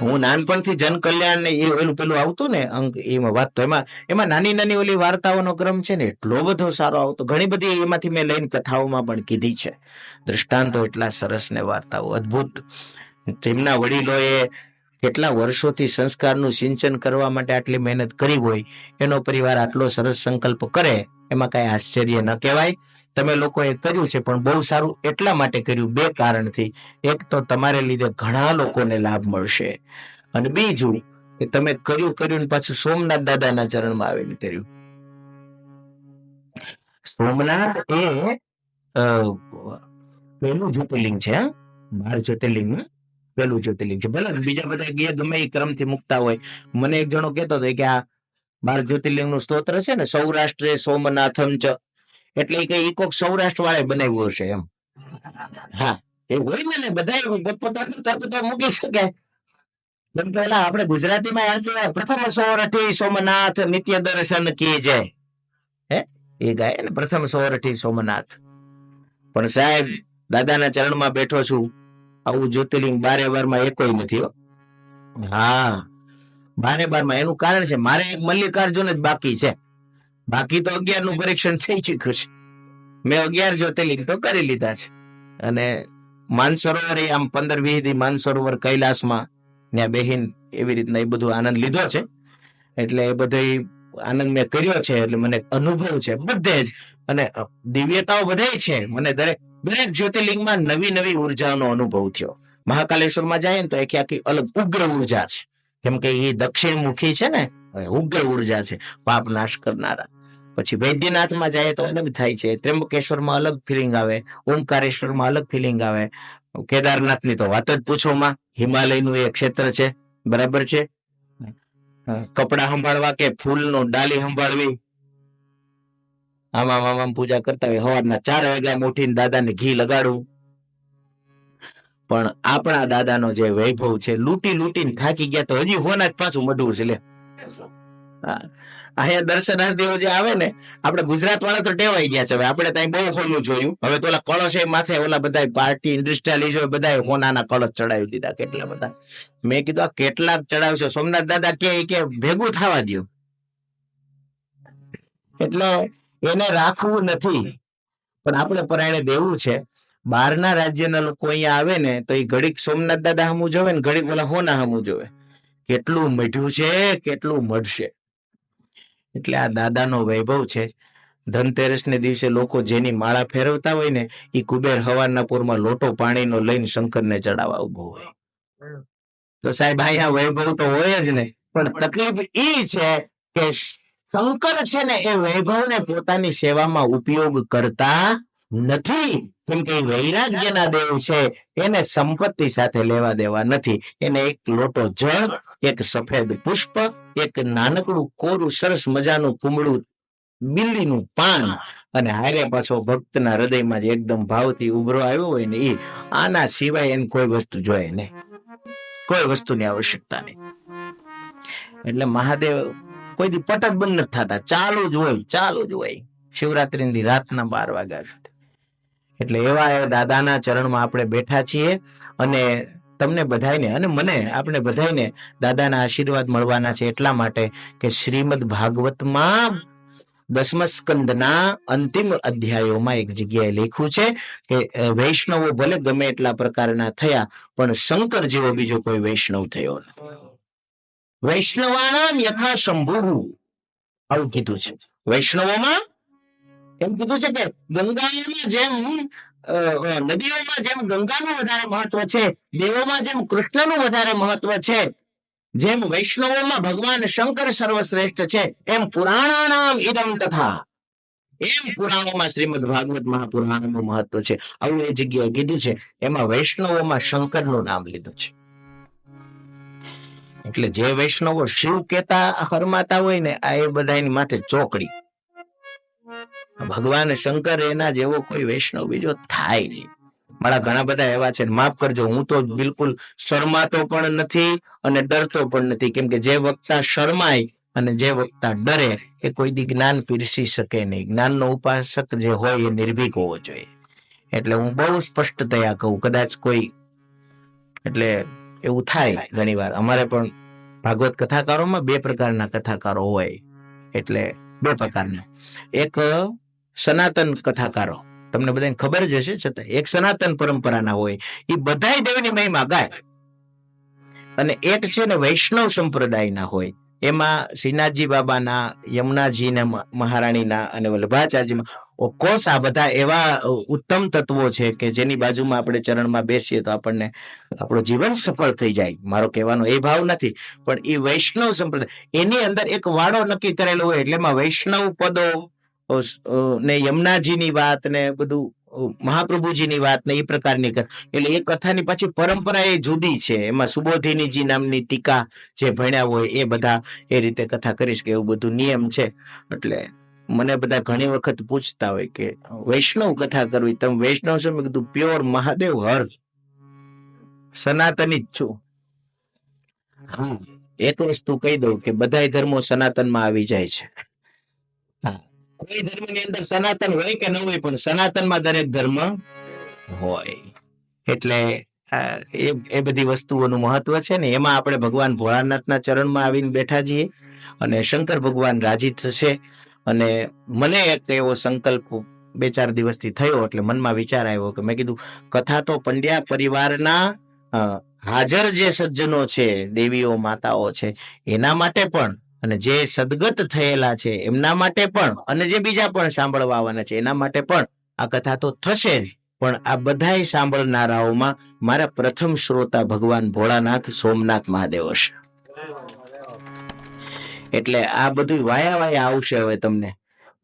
હું નાનપણથી જન કલ્યાણ ને એ ઓલું પેલું આવતું ને અંક, એમાં વાત તો એમાં નાની નાની ઓલી વાર્તાઓનો ક્રમ છે ને એટલો બધો સારો આવતો. ઘણી બધી એમાંથી મેં લઈને કથાઓમાં પણ કીધી છે. દ્રષ્ટાંતો એટલા સરસ ને વાર્તાઓ અદ્ભુત. તેમના વડીલોએ કેટલા વર્ષોથી સંસ્કારનું સિંચન કરવા માટે આટલી મહેનત કરી હોય, એનો પરિવાર આટલો સરસ સંકલ્પ કરે, એમાં કઈ આશ્ચર્ય ન કહેવાય. તમે લોકોએ કર્યું છે, પણ બહુ સારું એટલા માટે કર્યું, 2 કારણથી. એક તો તમારે લીધે ઘણા લોકોને લાભ મળશે, અને બીજું કે તમે કર્યું પાછું સોમનાથ દાદાના ચરણમાં આવીને કર્યું. સોમનાથ એ પેલું જ્યોતિર્લિંગ છે, 12 જ્યોતિર્લિંગ પેલું જ્યોતિર્લિંગ છે. ભલે બીજા બધા ગમે એ ક્રમથી મુકતા હોય. મને એક જણો કહેતો હતો કે આ 12 જ્યોતિર્લિંગ નું સ્તોત્ર છે ને, સૌરાષ્ટ્રે સોમનાથમ ચ, એટલે કે એ કોક સૌરાષ્ટ્ર વાળે બનાવ્યું હશે એમ. હા એ હોય ને, બધા પોતપોતાનું તત્વ મૂકી શકે. જેમ પેલા આપણે ગુજરાતીમાં પ્રથમ સોરઠી સોમનાથ નિત્ય દર્શન કી જય, હે એ ગાય ને, પ્રથમ સોરઠી સોમનાથ. પણ સાહેબ દાદાના ચરણમાં બેઠો છું, આવું જ્યોતિર્લિંગ 12 એકોય નથી. હા 12 એનું કારણ છે, મારે એક મલ્લિકાર્જુન જ બાકી છે. બાકી તો 11 નું પરીક્ષણ થઈ ચુક્યું છે. મેં 11 જ્યોતિર્લિંગ તો કરી લીધા છે. અને માનસરોવર આમ 15-20 દી માનસરોવર કૈલાસમાં ત્યાં બેહીન એવી રીતના એ બધું આનંદ લીધો છે. એટલે એ બધો આનંદ મેં કર્યો છે. એટલે મને અનુભવ છે બધે જ, અને દિવ્યતાઓ બધે છે. મને દરેક જ્યોતિર્લિંગમાં નવી નવી ઉર્જાનો અનુભવ થયો. મહાકાલેશ્વરમાં જાય ને તો આખી અલગ ઉગ્ર ઉર્જા છે, કેમ કે એ દક્ષિણમુખી છે ને, ઉગ્ર ઉર્જા છે, પાપ નાશ કરનારા. પછી વૈદ્યનાથમાં જાય તો અલગ થાય છે, ત્ર્યંબકેશ્વરમાં અલગ ફિલિંગ આવે, ઓમકારેશ્વરમાં અલગ ફિલિંગ આવે, કેદારનાથની તો વાત જ પૂછોમાં, હિમાલયનું એ ક્ષેત્ર છે, બરાબર છે. કપડા સંભાળવા કે ફૂલનો ડાલી સંભાળવી, આમાં પૂજા કરતા હોય, સવારના 4 વાગ્યા ઉઠીને દાદાને ઘી લગાડવું. પણ આપણા દાદાનો જે વૈભવ છે, લૂંટીને થાકી ગયા તો હજી હોના જ પાછું મઢવું છે. લે અહીંયા દર્શનાર્થીઓ જે આવે ને, આપણે ગુજરાત વાળા તો ટેવાઈ ગયા છે. હવે આપણે ત્યાં બહુ હોનું જોયું. હવે તો ઓલા કળશ માથે ઓલા બધા પાર્ટી ઇન્ડસ્ટ્રીયલિસ્ટ બધા હોનાના કળશ ચડાવી દીધા, કેટલા બધા. મેં કીધું આ કેટલાક ચડાવશો? સોમનાથ દાદા કે ભેગું થવા દો. એટલે એને રાખવું નથી, પણ આપણે પરાયણે દેવું છે. બહારના રાજ્યના લોકો અહીંયા આવે ને તો એ ઘડીક સોમનાથ દાદા હમું જોવે ને ઘડીક ઓલા હોના હમું જોવે, કેટલું મઢ્યું છે, કેટલું મઢશે. એટલે આ દાદાનો વૈભવ છે. ધનતેરસ ને દિવસે લોકો જેની માળા ફેરવતા હોય ને, એ કુબેર હવારના પૂરમાં લોટો પાણીનો લઈને શંકરને ચડાવવા ઉભો હોય. તો સાહેબ અહીંયા વૈભવ તો હોય જ ને, પણ તકલીફ એ છે કે શંકર છે ને એ વૈભવને પોતાની સેવામાં ઉપયોગ કરતા નથી. કેમ કે વૈરાગ્યના દેવ છે, એને સંપત્તિ સાથે લેવા દેવા નથી. એને એક લોટો જળ, એક સફેદ પુષ્પ, એક નાનકડું કોરું સરસ મજાનું કુમળું બિલ્લીનું પાન, અને હારે પાછો ભક્તના હૃદયમાં જ એકદમ ભાવથી ઉભરો આવ્યો હોય ને, એ આના સિવાય એને કોઈ વસ્તુ જોઈએ નહીં, કોઈ વસ્તુની આવશ્યકતા નહીં. એટલે મહાદેવ કોઈ દી પટ જ બંધ નથી થતા, ચાલુ જ હોય. શિવરાત્રીની રાતના 12 વાગ્યા સુધી. એટલે એવા એ દાદાના ચરણમાં આપણે બેઠા છીએ અને તમને બધાને અને મને આપણે બધાને દાદાના આશીર્વાદ મળવાના છે એટલા માટે કે શ્રીમદ ભાગવતમાં 10મા સ્કંદના અંતિમ અધ્યાયોમાં એક જગ્યાએ લખ્યું છે કે વૈષ્ણવો ભલે ગમે એટલા પ્રકારના થયા પણ શંકર જેવો બીજો કોઈ વૈષ્ણવ થયો નથી. વૈષ્ણવાનામ યથા શંભુ, આવું કીધું છે. વૈષ્ણવોમાં એમ કીધું છે કે ગંગામાં જેમ નદીઓમાં જેમ ગંગાનું વધારે મહત્વ છે, દેવોમાં જેમ કૃષ્ણનું વધારે મહત્વ છે, જેમ વૈષ્ણવોમાં ભગવાન શંકર સર્વશ્રેષ્ઠ છે, એમ પુરાણાનામ ઇદમ તથા, એમ પુરાણોમાં શ્રીમદ ભાગવત મહાપુરાણનું મહત્વ છે. આવું એ જગ્યાએ કીધું છે. એમાં વૈષ્ણવોમાં શંકરનું નામ લીધું છે. એટલે જે વૈષ્ણવો શિવ કેતા હરમાતા હોય ને, આ એ બધાની માથે ચોકડી. ભગવાન શંકર એના જેવો કોઈ વૈષ્ણવ બીજો થાય નહીં. મારા ઘણા બધા એવા છે, માફ કરજો, હું તો બિલકુલ શરમાતો પણ નથી અને ડરતો પણ નથી. કેમ કે જે વક્તા શરમાય અને જે વક્તા ડરે એ કોઈ દી જ્ઞાન પીરસી શકે નહીં. જ્ઞાનનો ઉપાસક જે હોય એ નિર્ભીક હોવો જોઈએ. એટલે હું બહુ સ્પષ્ટતયા કહું. કદાચ કોઈ એટલે એવું થાય ઘણી વાર. અમારે પણ ભાગવત કથાકારોમાં 2 પ્રકારના કથાકારો હોય. એટલે 2 પ્રકારના. એક સનાતન કથાકારો, તમને બધાને ખબર જ હશે, છતાં એક સનાતન પરંપરાના હોય, એ બધાય દેવની મહિમા ગાય. અને એક છે ને વૈષ્ણવ સંપ્રદાયના હોય, એમાં શ્રીનાથજી બાબાના, યમુનાજીના મહારાણીના અને વલ્લભાચાર્યજીમાં ઓફકોર્સ આ બધા એવા ઉત્તમ તત્વો છે કે જેની બાજુમાં આપણે ચરણમાં બેસીએ તો આપણને આપણું જીવન સફળ થઈ જાય. મારો કહેવાનો એ ભાવ નથી, પણ એ વૈષ્ણવ સંપ્રદાય એની અંદર એક વાડો નક્કી કરેલો હોય. એટલે એમાં વૈષ્ણવ પદો ને યમુનાજીની વાત ને બધું મહાપ્રભુજીની વાત ને એ પ્રકારની એટલે એ કથાની પાછી પરંપરા એ જુદી છે. એમાં સુબોધિનીજી નામની ટીકા જે ભણ્યા હોય એ બધા એ રીતે કથા કરીશ કે એવું બધું નિયમ છે. એટલે મને બધા ઘણી વખત પૂછતા હોય કે વૈષ્ણવ કથા કરવી, તમે વૈષ્ણવ છો? મેં કીધું પ્યોર મહાદેવ હર સનાતની જ છું. હા, એક વસ્તુ કહી દઉં કે બધા ધર્મો સનાતનમાં આવી જાય છે. કોઈ ધર્મની અંદર સનાતન હોય કે ન હોય, પણ સનાતનમાં દરેક ધર્મ હોય. એટલે એ બધી વસ્તુઓનું મહત્વ છે ને. એમાં આપણે ભગવાન ભોળાનાથના ચરણમાં આવીને બેઠા છીએ અને શંકર ભગવાન રાજી થશે. અને મને એક એવો સંકલ્પ 2-4 દિવસથી થયો. એટલે મનમાં વિચાર આવ્યો કે મેં કીધું કથા તો પંડ્યા પરિવારના હાજર જે સજ્જનો છે, દેવીઓ માતાઓ છે, એના માટે પણ, અને જે સદગત થયેલા છે એમના માટે પણ, અને જે બીજા પણ સાંભળવા આવવાના છે એના માટે પણ આ કથા તો થશે. પણ આ બધાય સાંભળનારાઓમાં મારા પ્રથમ શ્રોતા ભગવાન ભોળાનાથ સોમનાથ મહાદેવ હશે. એટલે આ બધું વાયા વાયા આવશે. હવે તમને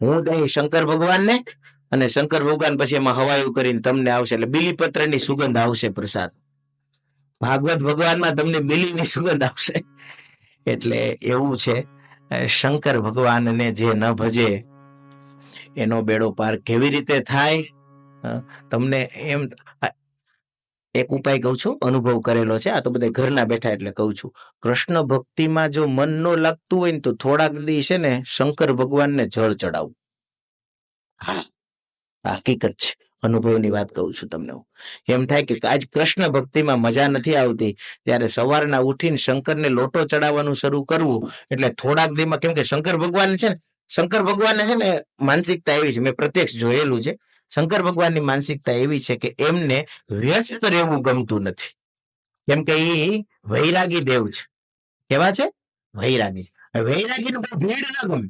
હું દઈ શંકર ભગવાનને, અને શંકર ભગવાન પછી એમાં હવાયું કરીને તમને આવશે. એટલે બીલીપત્રની સુગંધ આવશે પ્રસાદ. ભાગવત ભગવાનમાં તમને બીલીની સુગંધ આવશે. એટલે એવું છે. શંકર ભગવાનને જે ન ભજે એનો બેડો પાર કેવી રીતે થાય? તમને એમ એક ઉપાય કહું છું, અનુભવ કરેલો છે. આ તો બધા ઘરના બેઠા એટલે કહું છું. કૃષ્ણ ભક્તિમાં જો મન ન લાગતું હોય ને તો થોડાક દી છે ને શંકર ભગવાનને જળ ચડાવવું. હા, હકીકત છે. અનુભવની વાત કહું છું તમને. એમ થાય કે આજ કૃષ્ણ ભક્તિમાં મજા નથી આવતી, ત્યારે સવારના ઉઠીને શંકરને લોટો ચડાવવાનું શરૂ કરવું. એટલે થોડાક દીમાં, કેમ કે શંકર ભગવાન છે ને માનસિકતા એવી છે, મેં પ્રત્યક્ષ જોયેલું છે. શંકર ભગવાનની માનસિકતા એવી છે કે એમને વ્યસ્ત રહેવું ગમતું નથી. કેમ કે એ વૈરાગી દેવ છે. કેવા છે? વૈરાગી. વૈરાગીનું બહુ ભીડ ના ગમે.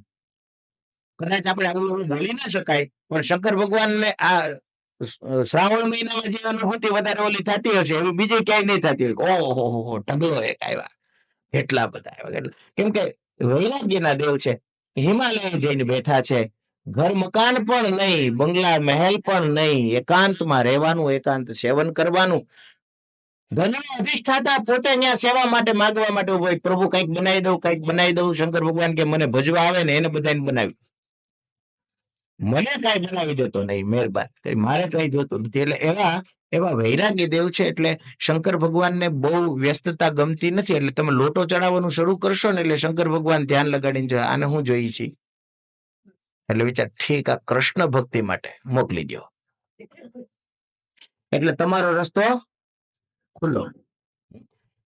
કદાચ આપણે આવું બોલી ના શકાય, પણ શંકર ભગવાનને આ શ્રાવણ મહિનામાં જે અનુભૂતિ વધારે ઓલી થતી હશે એવી બીજી ક્યાંય નહીં થતી હોય. ઓહો, ઢગલો એક આવ્યા, એટલા બધા આવ્યા. કેમ કે વૈરાગ્યના દેવ છે. હિમાલય જઈને બેઠા છે. ઘર મકાન પણ નહીં, બંગલા મહેલ પણ નહીં, એકાંતમાં રહેવાનું, એકાંત સેવન કરવાનું. ધનનો અધિષ્ઠાતા પોતે ત્યાં સેવા માટે માગવા માટે ઉભો, પ્રભુ કંઈક બનાવી દઉં, કંઈક બનાવી દઉં. શંકર ભગવાન કે મને ભજવા આવે ને એને બધાને બનાવી, મને કઈ બનાવી દેતો નહીં, મહેરબાન કરી, મારે કઈ જોતું નથી. એટલે એવા વૈરાગી દેવ છે. એટલે શંકર ભગવાનને બહુ વ્યસ્તતા ગમતી નથી. એટલે તમે લોટો ચડાવવાનું શરૂ કરશો ને એટલે શંકર ભગવાન ધ્યાન લગાડીને આને હું જોઈ છે. એટલે વિચાર ઠીક આ કૃષ્ણ ભક્તિ માટે મોકલી દો, એટલે તમારો રસ્તો ખુલ્લો.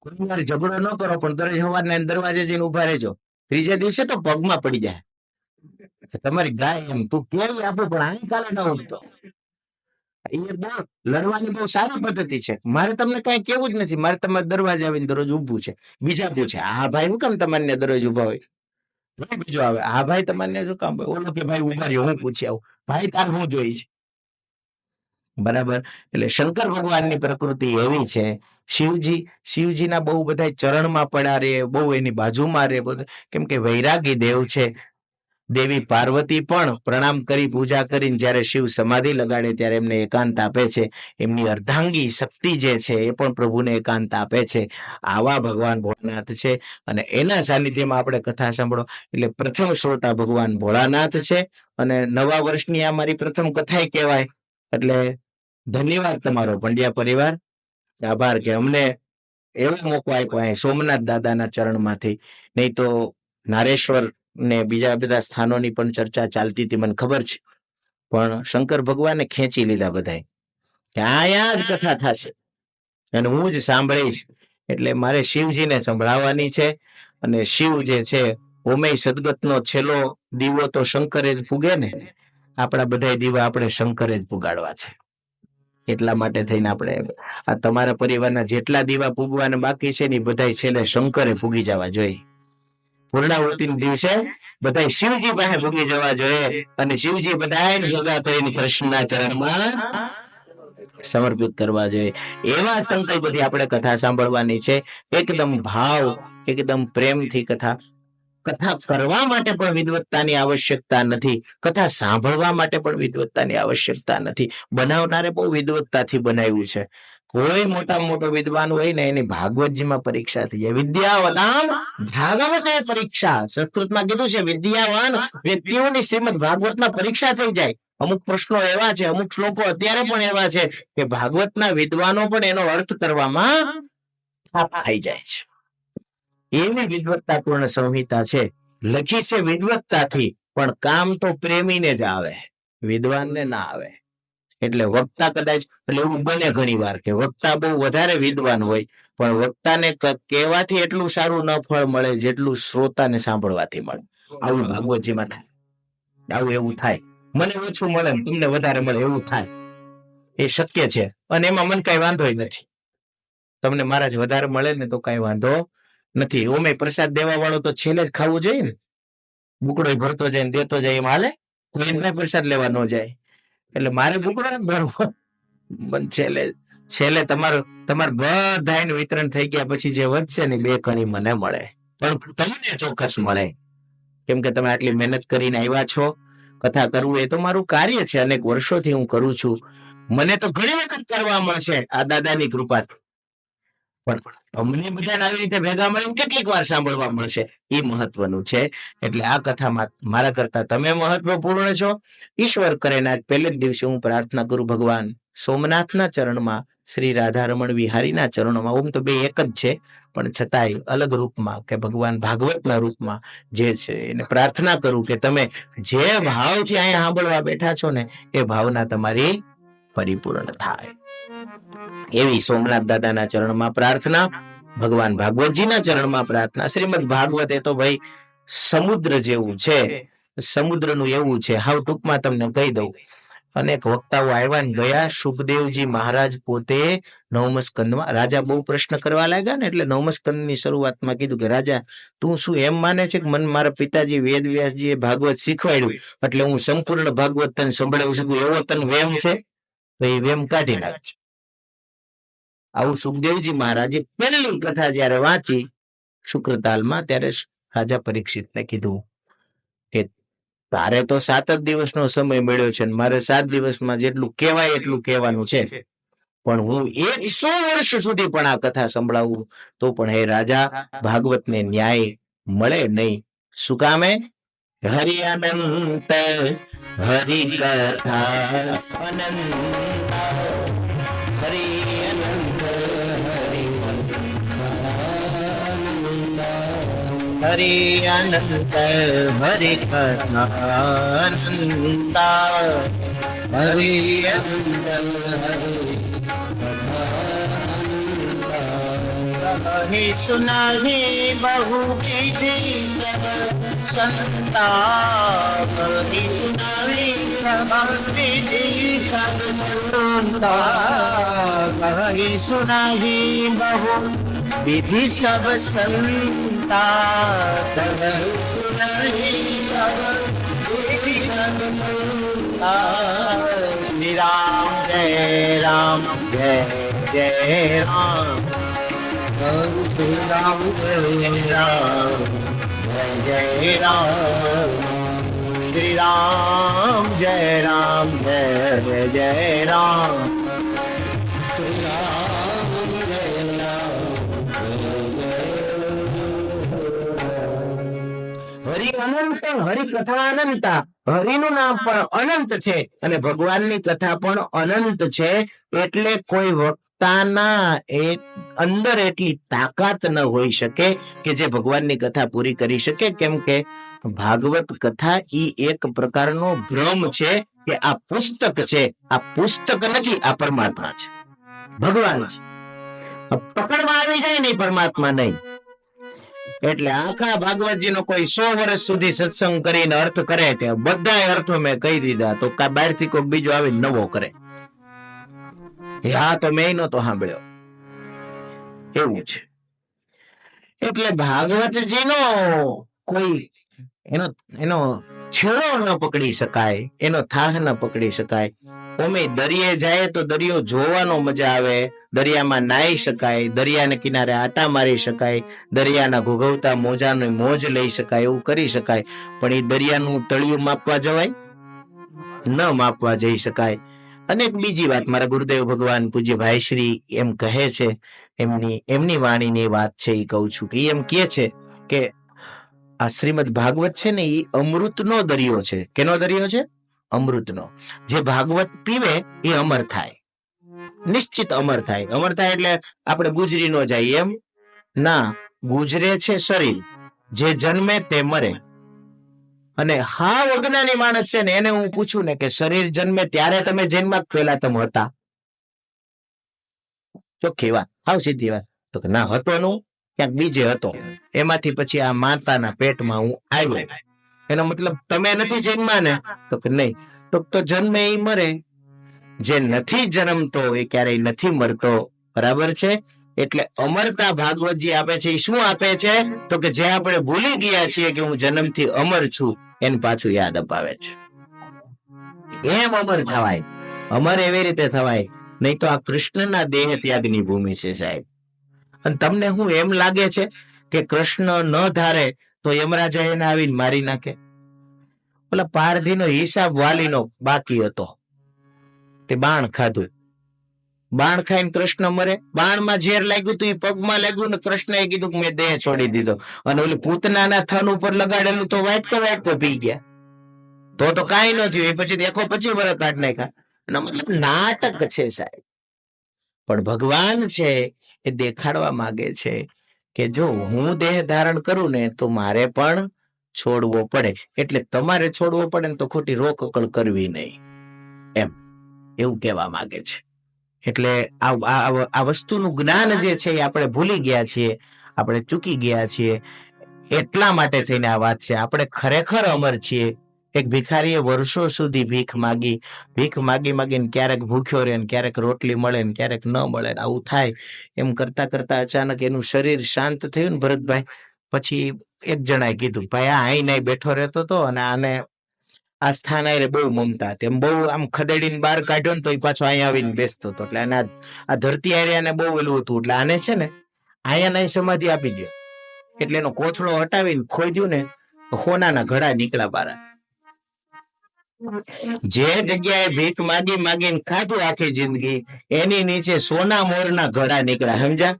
કોઈ વાર ઝઘડો ન કરો, પણ દરરોજ સવારના દરવાજે જઈને ઉભા રહેજો. ત્રીજે દિવસે તો પગમાં પડી જાય તમારી ગાય, એમ તું કેવી આપું પણ અહીં કાલે ન ઉઠતો. એ બહુ લડવાની બહુ સારી પદ્ધતિ છે. મારે તમને કઈ કેવું જ નથી, મારે તમારે દરવાજે આવીને દરરોજ ઉભું છે. બીજા પૂછે આ ભાઈ શું કામ તમારે દરરોજ ઉભા હોય? બીજો આવે આ ભાઈ તમારે શું કામ હોય? ઓલો કે ભાઈ ઉભા રહ્યો, હું પૂછી આવું. ભાઈ તાર હું જોઈ છે, બરાબર. એટલે શંકર ભગવાનની પ્રકૃતિ એવી છે. શિવજીના બહુ બધા ચરણમાં પડ્યા રે, બહુ એની બાજુમાં રે, કેમ કે વૈરાગી દેવ છે. દેવી પાર્વતી પણ પ્રણામ કરી પૂજા કરીને જયારે શિવ સમાધિ લગાડે ત્યારે એમને એકાંત આપે છે. એમની અર્ધાંગી શક્તિ જે છે એ પણ પ્રભુને એકાંત આપે છે. આવા ભગવાન ભોળાનાથ છે, અને એના સાનિધ્યમાં આપણે કથા સાંભળો. એટલે પ્રથમ શ્રોતા ભગવાન ભોળાનાથ છે, અને નવા વર્ષની આ મારી પ્રથમ કથા કહેવાય. એટલે ધન્યવાદ તમારો પંડ્યા પરિવાર, આભાર કે અમને એવો મોકો આપ્યો અહીં સોમનાથ દાદાના ચરણમાંથી. નહીં તો નારેશ્વર ને બીજા બધા સ્થાનોની પણ ચર્ચા ચાલતી હતી, મને ખબર છે, પણ શંકર ભગવાને ખેંચી લીધા બધા કે આયા જ કથા થશે અને હું જ સાંભળીશ. એટલે મારે શિવજીને સંભળાવવાની છે, અને શિવ જે છે ઓમે સદગતનો છેલ્લો દીવો તો શંકરે જ પૂગે ને. આપણા બધા દીવા આપણે શંકરે જ પુગાડવા છે. એટલા માટે થઈને આપણે આ તમારા પરિવારના જેટલા દીવા પૂગવાના બાકી છે ને બધા છેલ્લે શંકરે પૂગી જવા જોઈએ. પૂર્ણાહુતિ દિવસે બધા શિવજી પાસે પૂગી જવા જોઈએ, અને શિવજી બધા ભેગા થઈને કૃષ્ણના ચરણમાં સમર્પિત કરવા જોઈએ. એવા સંકલ્પથી આપણે કથા સાંભળવાની છે. એકદમ ભાવ, એકદમ પ્રેમથી કથા કરવા માટે પણ વિદ્વત્તાની આવશ્યકતા નથી, કથા સાંભળવા માટે પણ વિદ્વત્તાની આવશ્યકતા નથી. બનાવનારે બહુ વિદ્વત્તાથી બનાવ્યું છે. કોઈ મોટા મોટો વિદ્વાન હોય ને એની ભાગવતજીમાં પરીક્ષા થઈ જાય. વિદ્યાવતામ ભાગવતે પરીક્ષા, સંસ્કૃતમાં કીધું છે વિદ્યાવાન વ્યક્તિઓની શ્રીમદ ભાગવતમાં પરીક્ષા થઈ જાય. અમુક પ્રશ્નો એવા છે, અમુક શ્લોકો અત્યારે પણ એવા છે કે ભાગવતના વિદ્વાનો પણ એનો અર્થ કરવામાં થઈ જાય છે. એવી વિદ્વત્તાપૂર્ણ સંહિતા છે, લખી છે વિદ્વત્તાથી, પણ કામ તો પ્રેમીને જ આવે, વિદ્વાનને ના આવે. એટલે વક્તા કદાચ, એટલે એવું બને ઘણી વાર કે વક્તા બહુ વધારે વિદ્વાન હોય, પણ વક્તાને કહેવાથી એટલું સારું ન ફળ મળે જેટલું શ્રોતાને સાંભળવાથી મળે. આવું ભાગવતજીમાં થાય, આવું એવું થાય. મને ઓછું મળે, તમને વધારે મળે, એવું થાય. એ શક્ય છે, અને એમાં મને કઈ વાંધો નથી. તમને મારા જ વધારે મળે ને તો કઈ વાંધો નથી. ઓમે પ્રસાદ દેવા વાળો તો છેલ્લે જ ખાવું જોઈએ ને. બુકડો ભરતો જાય ને દેતો જાય, એમ હાલે? કોઈ પ્રસાદ લેવા ન જાય. એટલે મારે બુકડો ને ભરવો, છેલ્લે તમારે બધાને વિતરણ થઈ ગયા પછી જે વધશે ને 2 કણી મને મળે, પણ તમને ચોક્કસ મળે. કેમ કે તમે આટલી મહેનત કરીને આવ્યા છો. કથા કરવું એ તો મારું કાર્ય છે, અનેક વર્ષોથી હું કરું છું. મને તો ઘણી વખત કરવા મળશે આ દાદાની કૃપાથી, પણ અમને બધાને આવી રીતે ભેગા મળીને કેટલીક વાર સાંભળવા મળશે, એ મહત્વનું છે. એટલે આ કથામાં મારા કરતા તમે મહત્વપૂર્ણ છો. ઈશ્વર કરે ને આજ પહેલે જ દિવસે હું પ્રાર્થના કરું ભગવાન સોમનાથના ચરણમાં, શ્રી રાધારમણ વિહારીના ચરણોમાં, ઓમ તો બે એક જ છે પણ છતાંય અલગ રૂપમાં કે ભગવાન ભાગવતના રૂપમાં જે છે એને પ્રાર્થના કરું કે તમે જે ભાવથી અહીંયા સાંભળવા બેઠા છો ને એ ભાવના તમારી પરિપૂર્ણ થાય. એવી સોમનાથ દાદાના ચરણમાં પ્રાર્થના, ભગવાન ભાગવતજીના ચરણમાં પ્રાર્થના. શ્રીમદ ભાગવત એ તો ભાઈ સમુદ્ર જેવું છે, સમુદ્રનું એવું છે. હાવ ટૂંકમાં તમને કહી દઉં, અનેક વક્તાઓ આવ્યા ને ગયા. સુખદેવજી મહારાજ પોતે 9મા સ્કંદમાં, રાજા બહુ પ્રશ્ન કરવા લાગ્યા ને એટલે 9મા સ્કંદની શરૂઆતમાં કીધું કે રાજા તું શું એમ માને છે કે મને મારા પિતાજી વેદ વ્યાસજી એ ભાગવત શીખવાડ્યું એટલે હું સંપૂર્ણ ભાગવત તને સંભળાવી શકું, એવો તને વેમ છે? તો એ વેમ કાઢી નાખજો. આવું સુખદેવજી મહારાજે પહેલી કથા જયારે વાંચી શુક્રતાલમાં, ત્યારે રાજા પરીક્ષિતને કીધું કે તારે તો 7 જ દિવસનો સમય મળ્યો છે, મારે 7 દિવસમાં જેટલું કહેવાય એટલું કહેવાનું છે, પણ હું 100 વર્ષ સુધી પણ આ કથા સંભળાવું તો પણ હે રાજા ભાગવતને ન્યાય મળે નહીં. શું કામે? હરિ અનંત હરિ કથા અનંત, હરિ અનંત હરિ હરિ અનંત હરિ કથા અનંતા હરિ અનંત હરિ સુનાહી બહુ વિધિ સબ સંતા હરિ સુનાહી બહુ વિધિ સબ સંતા હરિ સુનાહી બહુ વિધિ સબ સંતા હરિ સુનાહી બહુ વિધિ સબ સંતા શ્રી રામ જય રામ જય જય Ram Shri Ram Jai Ram Jai Jai Ram Shri Ram Jai Ram Jai Jai Ram Shri Ram Jai Ram Hari અનંત હરિ કથા અનંતા હરિનું નામ પણ અનંત છે અને ભગવાનની કથા પણ અનંત છે એટલે કોઈ વક્તાના અંદર એટલી તાકાત ન હોઈ શકે કે જે ભગવાનની કથા પૂરી કરી શકે કેમ કે ભાગવત કથા ઈ એક પ્રકારનો ભ્રમ છે કે આ પુસ્તક છે આ પુસ્તક નથી આ પરમાત્મા છે ભગવાન છે પકડમાં આવી જાય નહીં પરમાત્મા નહીં એટલે આખા ભાગવતજી નો કોઈ 100 વર્ષ સુધી સત્સંગ કરીને અર્થ કરે કે બધા અર્થો મેં કહી દીધા તો બહાર થી કોઈ બીજો આવી નવો કરે હા તો મેં નતો સાંભળ્યો એવું છે એટલે ભાગવતજી નો કોઈ એનો છેડો ન પકડી શકાય એનો થાહ ન પકડી શકાય ઓમે દરિયે જાય તો દરિયો જોવાનો મજા આવે દરિયામાં નાહી શકાય દરિયાને કિનારે આટા મારી શકાય દરિયાના ઘોઘવતા મોજાની મોજ લઈ શકાય એવું કરી શકાય પણ એ દરિયાનું તળિયું માપવા જવાય ન માપવા જઈ શકાય અને એક બીજી વાત મારા ગુરુદેવ ભગવાન પૂજ્ય ભાઈ શ્રી એમ કહે છે એમની વાણીની વાત છે એ કહું છું કે એમ કહે છે કે આ શ્રીમદ ભાગવત છે ને એ અમૃતનો દરિયો છે કેનો દરિયો છે અમૃતનો જે ભાગવત પીવે એ અમર થાય નિશ્ચિત અમર થાય એટલે આપણે ગુજરી નો જાય એમ ના ગુજરે છે શરીર જે જન્મે તે મરે અને હાવ અજ્ઞાની માણસ છે ને એને હું પૂછું ને કે શરીર જન્મે ત્યારે તમે જન્મ્યા પેલા તમે હતા ચોખ્ખી વાત હાવ સીધી વાત તો કે ના હતો નું ક્યાંક બીજે હતો એમાંથી પછી આ માતાના પેટમાં હું આવ્યો એનો મતલબ તમે નથી જન્મ્યા ને તો કે નહીં તો જન્મે એ મરે જે નથી જન્મતો એ ક્યારેય નથી મરતો બરાબર છે એટલે અમરતા ભાગવતજી આપે છે એ શું આપે છે તો કે જે આપણે ભૂલી ગયા છીએ કે હું જન્મથી અમર છું એને પાછું યાદ અપાવે છે એમ અમર થવાય અમર એવી રીતે થવાય નહીં તો આ કૃષ્ણના દેહ ત્યાગની ભૂમિ છે સાહેબ અને તમને હું એમ લાગે છે કે કૃષ્ણ ન ધારે તો યમરાજા એને આવીને મારી નાખે ઓલા પારધીનો હિસાબ વાલીનો બાકી હતો તે બાણ ખાધું બાણ ખાઈને કૃષ્ણ મરે બાણમાં ઝેર લાગ્યું તું એ પગમાં લાગ્યું ને કૃષ્ણએ કીધું કે મેં દેહ છોડી દીધો અને ઓલી પૂતનાના થન ઉપર લગાડેલું તો વાટકો પી ગયા તો કાંઈ ન થયું એ પછી દેખો પછી વરત કાઢ નાખ્યા એનો મતલબ નાટક છે સાહેબ પણ ભગવાન છે એ દેખાડવા માંગે છે કે જો હું દેહ ધારણ કરું ને તો મારે પણ છોડવો પડે એટલે તમારે છોડવો પડે ને તો ખોટી રોકકળ કરવી નહીં એમ એવું કહેવા માંગે છે એટલે આ વસ્તુનું જ્ઞાન જે છે એ આપણે ભૂલી ગયા છીએ આપણે ચૂકી ગયા છીએ એટલા માટે થઈને આ વાત છે આપણે ખરેખર અમર છીએ એક ભિખારીએ વર્ષો સુધી ભીખ માગીને ક્યારેક ભૂખ્યો રહે ને ક્યારેક રોટલી મળે ને ક્યારેક ન મળે ને આવું થાય એમ કરતા કરતા અચાનક એનું શરીર શાંત થયું ને ભરતભાઈ પછી એક જણાએ કીધું ભાઈ આ અહીં નાઈ બેઠો રહેતો હતો અને આને આ સ્થાન આરે બહુ મમતા હતી એમ બહુ આમ ખદેડીને બહાર કાઢ્યો ને તો એ પાછો અહીંયા આવીને બેસતો હતો એટલે આને આ ધરતી આરે આને બહુ વેલું હતું એટલે આને છે ને અહીંયા સમાધિ આપી દો એટલે એનો કોથળો હટાવીને ખોદ્યું ને હોનાના ઘડા નીકળ્યા બાર જે જગ્યાએ ભીખ માગીને ખાધું આખી જિંદગી એની નીચે સોના મોરના ઘડા નીકળ્યા સમજા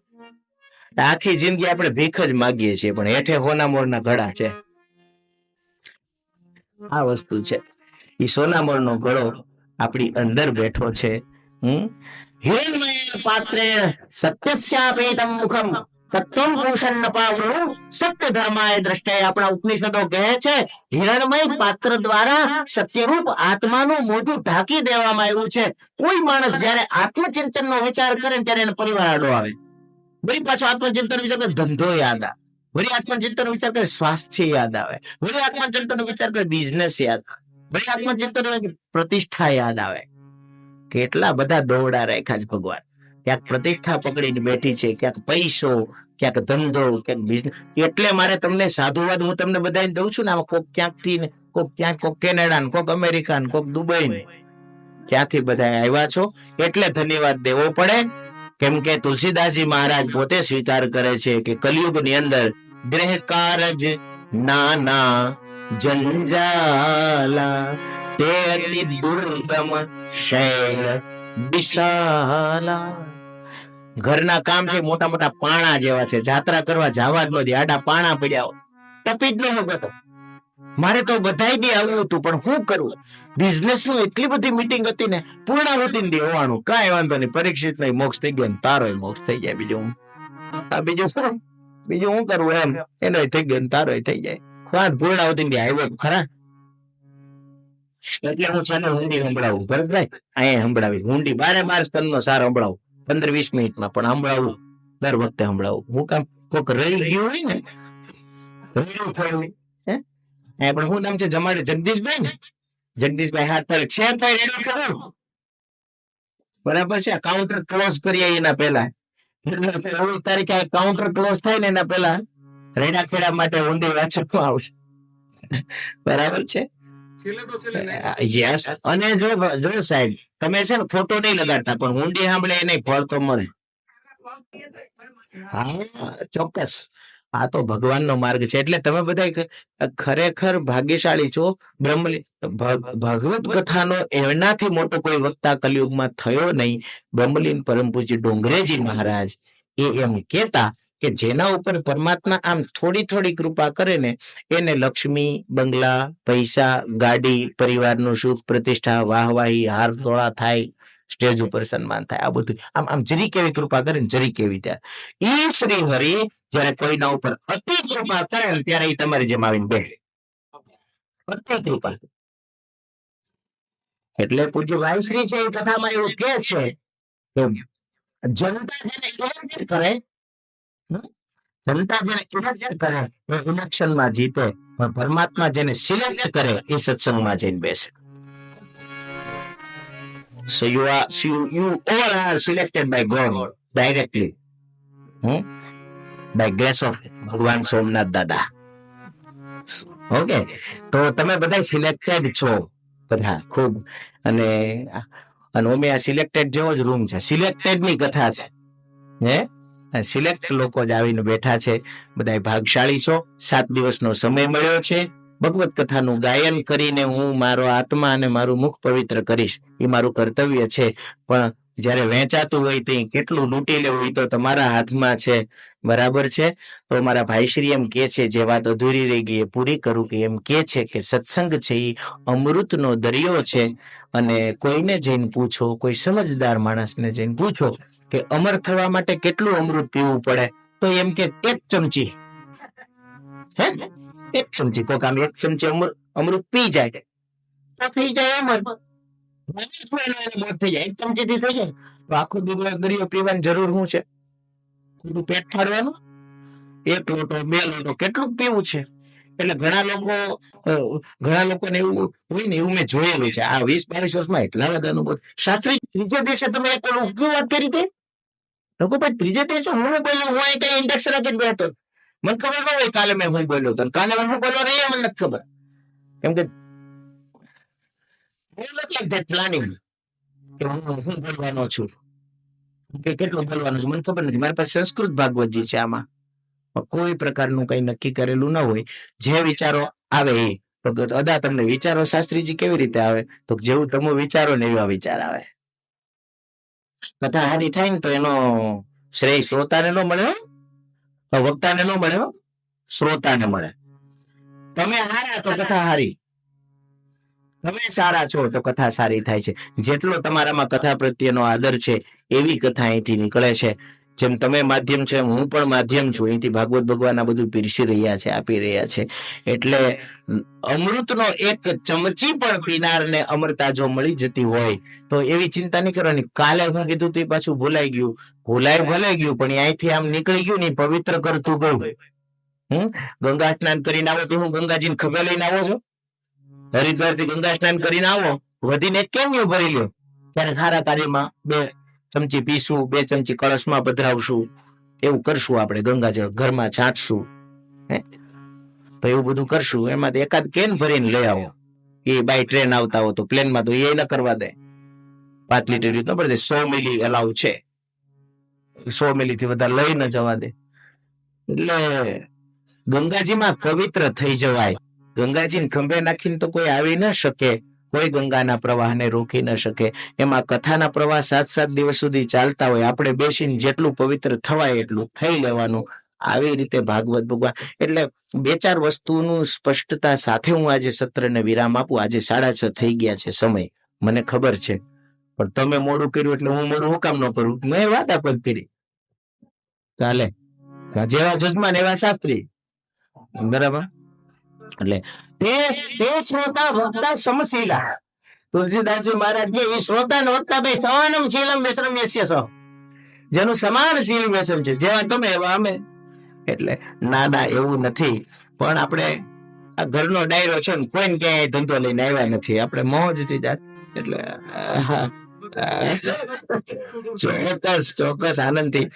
આખી જિંદગી આપણે ભીખ જ માગીએ છીએ પણ હેઠે સોના મોરના ઘડા છે આ વસ્તુ છે એ સોનામોર નો ગળો આપણી અંદર બેઠો છે હિરણમય પાત્રે સત્યસ્યાપેતમ મુખમ તત્વમ પુરુષન નપાવૃણું સત્ય ધર્માય દ્રષ્ટાય. આપણા ઉપનિષદો કહે છે હિરણમય પાત્ર દ્વારા સત્યરૂપ આત્માનું મોઢું ઢાંકી દેવામાં આવ્યું છે. કોઈ માણસ જયારે આત્મચિંતનનો વિચાર કરે ને ત્યારે એને પરિવાર આડો આવે. વળી પાછો આત્મચિંતન વિચાર કરે ધંધો યાદ આવે, વળી આત્મચિંતન વિચાર કરે સ્વાસ્થ્ય યાદ આવે, વળી આત્મચિંતન વિચાર કરે બિઝનેસ યાદ આવે, વળી આત્મચિંતન પ્રતિષ્ઠા યાદ આવે. કેટલા બધા દોરડા રાખ્યા છે ભગવાન. ક્યાંક પ્રતિષ્ઠા પકડીને બેઠી છે, ક્યાંક પૈસો, ક્યાંક ધંધો, ક્યાંક બિઝનેસ. એટલે મારે તમને સાધુવાદ હું તમને બધાને દઉં છું ને, આમાં કોક ક્યાંકથી ને કોક ક્યાંક, કોક કેનેડા ને કોક અમેરિકા ને કોક દુબઈ ને ક્યાંથી બધા આવ્યા છો એટલે ધન્યવાદ દેવો પડે. કેમ કે તુલસીદાસજી મહારાજ પોતે સ્વીકાર કરે છે કે કલિયુગની અંદર ગ્રહ કારજ નાના જંજાલા તે અતિ દુર્ગમ શૈલ વિશાલા. ઘરના કામ છે મોટા મોટા પાણા જેવા છે, જાત્રા કરવા જવા જ નથી, આડા પાણા પડ્યા હોય, ટપી જ ન હતો. મારે તો બધાય દી આવવું હતું પણ શું કરવું, બિઝનેસ નું એટલી બધી મીટિંગ હતી ને, પૂર્ણાહુતિ દી હોવાનું, કાંઈ વાંધો નહીં, પરીક્ષિત નહીં મોક્ષ થઈ ગયો, તારો મોક્ષ થઈ જાય. બીજું શું કરવું એમ, એનો થઈ ગયો તારો થઈ જાય. પૂર્ણાહુતિ દી આવ્યો ખરા. એટલે હું છે ને ઊંડી સંભળાવું ભરતભાઈ, અહીંયા સંભળાવી ઊંડી 12 સ્તનનો સાર સંભળાવું 15-20 મિનિટમાં, પણ સંભળાવું દર વખતે સંભળાવું. હું કામ કોક રહી ગયું હોય ને, રહ્યું થયું હે પણ શું નામ છે જમાડે, જગદીશભાઈ ને, જગદીશભાઈ હાથ પર છે રેડી કરું બરાબર છે. કાઉન્ટર ક્લોઝ કરીએ એના પહેલા, 24 તારીખે કાઉન્ટર ક્લોઝ થાય ને એના પહેલા રેડા ખેડા માટે ઊંડી વાંચવામાં આવશે. બરાબર છે. યસ. અને જો સાહેબ તમે છે ને ફોટો નહીં લગાડતા પણ ઊંડી સાંભળે એ નહીં, ફળ તો મળે. હા ચોક્કસ, આ તો ભગવાનનો માર્ગ છે. એટલે તમે બધા ખરેખર ભાગ્યશાળી છો. ભગવત કથાનો એનાથી મોટો કોઈ વક્તા કલિયુગમાં થયો નહીં. બ્રહ્મલીન પરમ પૂજ્ય ડોંગરેજી મહારાજ એમ કહેતા કે જેના ઉપર પરમાત્મા આમ થોડી થોડી કૃપા કરે ને એને લક્ષ્મી, બંગલા, પૈસા, ગાડી, પરિવારનું સુખ, પ્રતિષ્ઠા, વાહવાહી, હાર તોળા થાય, સ્ટેજ ઉપર સન્માન થાય, આ બધું આમ આમ જરી કેવી કૃપા કરે ને જરી કેવી ત્યારે ઈ શ્રી હરિ જયારે કોઈના ઉપર અતિ કૃપા કરે ને ત્યારે એ તમારી જેમ આવીને બે અતિ કૃપા. એટલે પૂજ્ય વાયુશ્રી છે એ કથામાં એવું કે છે કે જનતા જેને ઇલેક્ટ કરે, જનતા જેને ઇલેક્ટ કરે એ ઇલેક્શનમાં જીતે, પણ પરમાત્મા જેને સિલેક્ટ કરે એ સત્સંગમાં જઈને બેસે. So you all are selected by God directly, by grace of ભગવાન સોમનાથ દાદા. ઓકે, તો તમે બધા સિલેક્ટેડ છો બધા ખૂબ. અને અમે આ સિલેક્ટેડ જેવો જ રૂમ છે, સિલેક્ટેડ ની કથા છે હે, સિલેક્ટ લોકો જ આવીને બેઠા છે. બધા ભાગશાળી છો. 7 દિવસનો સમય મળ્યો છે. ભગવત કથાનું ગાયન કરીને હું મારો આત્મા અને મારું મુખ પવિત્ર કરીશ, એ મારું કર્તવ્ય છે. પણ જયારે વેચાતું હોય તે કેટલું લૂંટી લેવું એ તો તમારા હાથમાં છે. બરાબર છે. તો મારા ભાઈશ્રી એમ કે છે, જે વાત અધૂરી રહી ગઈ એ પૂરી કરું, કે એમ કે છે કે સત્સંગ છે એ અમૃતનો દરિયો છે. અને કોઈને જઈને પૂછો, કોઈ સમજદાર માણસને જઈને પૂછો કે અમર થવા માટે કેટલું અમૃત પીવું પડે, તો એમ કે 1 ચમચી, હે 1 ચમચી, કોક આમ 1 ચમચી અમૃત પી જાય તો થઈ જાય અમર. મોત થઈ જાય 1 ચમચી થી થઈ જાય. તો આખો દરિયો પીવાની જરૂર શું છે? થોડું પેટ ફાડવાનું, 1 લોટો 2 લોટો કેટલું પીવું છે? એટલે ઘણા લોકોને એવું હોય ને, એવું મેં જોયેલું છે આ 20-22 વર્ષમાં. એટલા બધા અનુભવ. શાસ્ત્રી ત્રીજે દિવસે તમે એક વાત કરી હતી લોકો, પણ ત્રીજે દિવસે હું બોલ્યો, હું કઈ ઇન્ડેક્સ રાખીને બેઠો, મને ખબર ન હોય કાલે મેં હું બોલ્યો હતો, કાલે હું બોલવા રહી મને નથી ખબર. કેમ કે પ્લાનિંગ કે હું બોલવાનો છું કે કેટલું બોલવાનું છું મને ખબર નથી. મારી પાસે સંસ્કૃત ભાગવતજી છે, આમાં કોઈ પ્રકારનું કઈ નક્કી કરેલું ન હોય. જે વિચારો આવે એ તો અદા તમને વિચારો શાસ્ત્રીજી કેવી રીતે આવે, તો જેવું તમે વિચારો ને એવા વિચાર આવે. કથા હારી થાય ને તો એનો શ્રેય શ્રોતાને ન મળે, વક્તાને ન મળે, શ્રોતાને મળે. તમે હારા તો કથા હારી, તમે સારા છો તો કથા સારી થાય છે. જેટલો તમારામાં કથા પ્રત્યેનો આદર છે એવી કથા અહીંથી નીકળે છે. જેમ તમે માધ્યમ છો એમ હું પણ માધ્યમ છું. અહીંથી ભાગવત ભગવાન આ બધું પીરસી રહ્યા છે, આપી રહ્યા છે. એટલે અમૃતનો એક ચમચી પણ પીનારને અમરતા જો મળી જતી હોય તો એવી ચિંતા નહીં કરવાની. કાલે હું કીધું તો પાછું ભૂલાઈ ગયું પણ અહીંથી આમ નીકળી ગયું ને પવિત્ર કરતું ગયું. ગંગા સ્નાન કરીને આવો તો હું ગંગાજીને ખભે લઈને આવો છો? હરિદ્વાર થી ગંગા સ્નાન કરીને આવો, વધીને કેમ એવું ભરી લ્યો? ત્યારે સારા કાર્યમાં 2 ચમચી પીશું, 2 ચમચી કળશમાં પધરાવશું, એવું કરશું. આપણે ગંગાજળ ઘરમાં છાંટશું, તો એવું બધું કરશું. એમાં એકાદ કેન ભરીને લઈ આવો. એ બાય ટ્રેન આવતા હો તો પ્લેનમાં તો એ ન કરવા દે. 5 લીટર ન પડે, 100 મિલી અલાઉ છે. 100 મિલી થી વધારે લઈ ન જવા દે. એટલે ગંગાજીમાં પવિત્ર થઈ જવાય. ગંગાજીને ખંભે નાખીને તો કોઈ આવી ન શકે, કોઈ ગંગાના પ્રવાહને રોકી ન શકે. એમાં કથાના પ્રવાહ 7-7 દિવસ સુધી ચાલતા હોય. આપણે બેસીને જેટલું પવિત્ર થવાય એટલું થઈ લેવાનું. આવી રીતે ભાગવત ભગવાન. એટલે 2-4 વસ્તુનું સ્પષ્ટતા સાથે હું આજે સત્રને વિરામ આપું. આજે 6:30 થઈ ગયા છે સમય, મને ખબર છે, પણ તમે મોડું કર્યું એટલે હું મોડું હું કામ ન કરું? મેં વાત આપત કરી. ચાલે, જેવા જજમાન એવા શાસ્ત્રી, બરાબર. એટલે તે શ્રોતા વક્તા સમશીલા. તુલસીદાસજી મહારાજ કે એ શ્રોતા ને વક્તા બે સમાનમ શીલમ વ્યસનમ્યસ્ય સહ. જેનું સમાન શીલ વ્યસન છે, જેવા તમે એવા અમે. એટલે ના એવું નથી. પણ આપણે આ ઘરનો ડાયરો છે ને કોઈને ક્યાંય ધંધો લઈને આવ્યા નથી. આપણે મોજથી જાત. એટલે ચોક્કસ આનંદથી.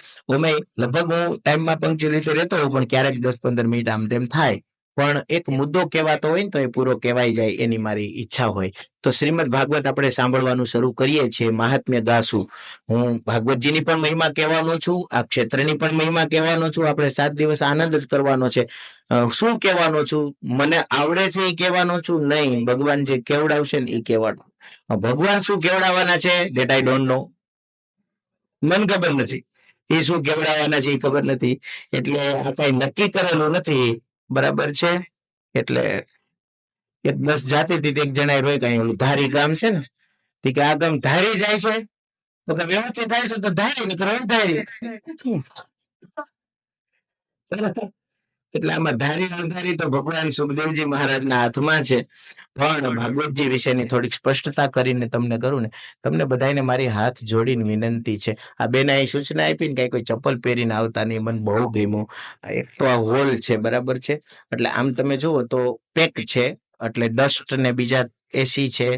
લગભગ હું ટાઈમમાં પંક્ચ્યુઅલિટી રહેતો હોઉં, પણ ક્યારેક 10-15 મિનિટ આમ તેમ થાય. પણ એક મુદ્દો કહેવાતો હોય ને તો એ પૂરો કહેવાઈ જાય એની મારી ઈચ્છા હોય. તો શ્રીમદ ભાગવત આપણે સાંભળવાનું શરૂ કરીએ છીએ. મહાત્મ્ય ગાશું. હું ભાગવતજીની પણ મહિમા કહેવાનો છું, આ ક્ષેત્રની પણ મહિમા કહેવાનો છું. આપણે 7 દિવસ આનંદ જ કરવાનો છે. શું કહેવાનો છું? મને આવડે છે એ કહેવાનો છું નહીં, ભગવાન જે કેવડાવશે ને એ કહેવાનું. ભગવાન શું કેવડાવવાના છે દેટ આઈ ડોન્ટ નો. મને ખબર નથી એ શું કેવડાવવાના છે, એ ખબર નથી. એટલે આ કઈ નક્કી કરેલું નથી, બરાબર છે. એટલે 10 જાતિથી એક જણા રોય કઈ ઓલું ધારી ગામ છે ને, કે આ ગામ ધારી જાય છે તો કે વ્યવસ્થિત થાય છે તો ધારી નીકળો ધારી. એટલે આમાં ધારી અણધારી તો ભગવાન સુખદેવજી મહારાજના હાથમાં છે. પણ ભાગવતજી વિશેની થોડીક સ્પષ્ટતા કરીને તમને કરું ને, તમને બધાને મારી હાથ જોડીને વિનંતી છે. આ બેને અહીં સૂચના આપી ને કઈ કોઈ ચપ્પલ પહેરીને આવતા નહીં, મને બહુ ગમ્યું. એક તો આ હોલ છે, બરાબર છે. એટલે આમ તમે જુઓ તો પેક છે, એટલે ડસ્ટ ને બીજા એસી છે,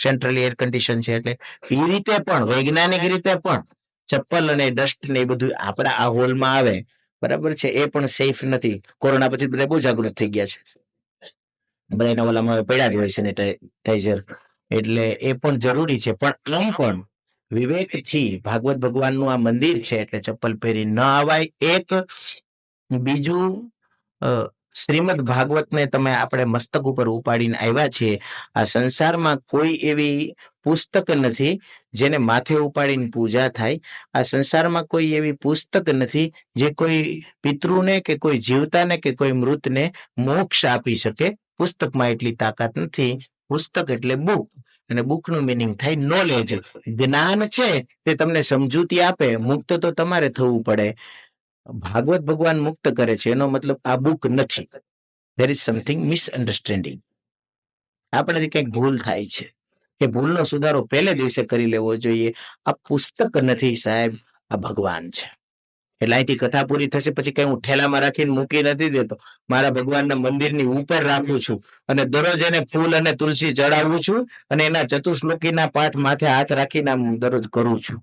સેન્ટ્રલી એર કન્ડિશન છે. એટલે એ રીતે પણ વૈજ્ઞાનિક રીતે પણ ચપ્પલ અને ડસ્ટ ને એ બધું આપણા આ હોલમાં આવે, બરાબર છે. એ પણ સેફ નથી. કોરોના પછી બધા બહુ જાગૃત થઈ ગયા છે. બધાના ઓલામાં પડ્યા જ હોય સેનેટાઈઝર. એટલે એ પણ જરૂરી છે. પણ આમ પણ વિવેકથી ભાગવત ભગવાનનું આ મંદિર છે એટલે ચપ્પલ પહેરી ન આવાય. એક બીજું, શ્રીમદ ભાગવતને તમે આપણે મસ્તક ઉપર ઉપાડીને આવ્યા છીએ. આ સંસારમાં કોઈ એવી પુસ્તક નથી જેને માથે ઉપાડીને પૂજા થાય. આ સંસારમાં કોઈ એવી પુસ્તક નથી જે કોઈ પિતૃને કે કોઈ જીવતાને કે કોઈ મૃતને મોક્ષ આપી શકે. પુસ્તકમાં એટલી તાકાત નથી. પુસ્તક એટલે બુક, અને બુકનું મિનિંગ થાય નોલેજ. જ્ઞાન છે તે તમને સમજૂતી આપે. મુક્ત તો તમારે થવું પડે. ભાગવત ભગવાન મુક્ત કરે છે એનો મતલબ આ બુક નથી. There is something misunderstanding. આપણેથી કંઈક ભૂલ થાય છે. એ ભૂલનો સુધારો પહેલે દિવસે કરી લેવો જોઈએ. આ પુસ્તક નથી સાહેબ, આ ભગવાન છે. એટલે અહીંથી કથા પૂરી થશે પછી કઈ હું ઠેલામાં રાખીને મૂકી નથી દેતો. મારા ભગવાનના મંદિરની ઉપર રાખું છું અને દરરોજ એને ફૂલ અને તુલસી ચડાવું છું અને એના ચતુશ્લોકીના પાઠ માથે હાથ રાખીને આમ દરરોજ કરું છું.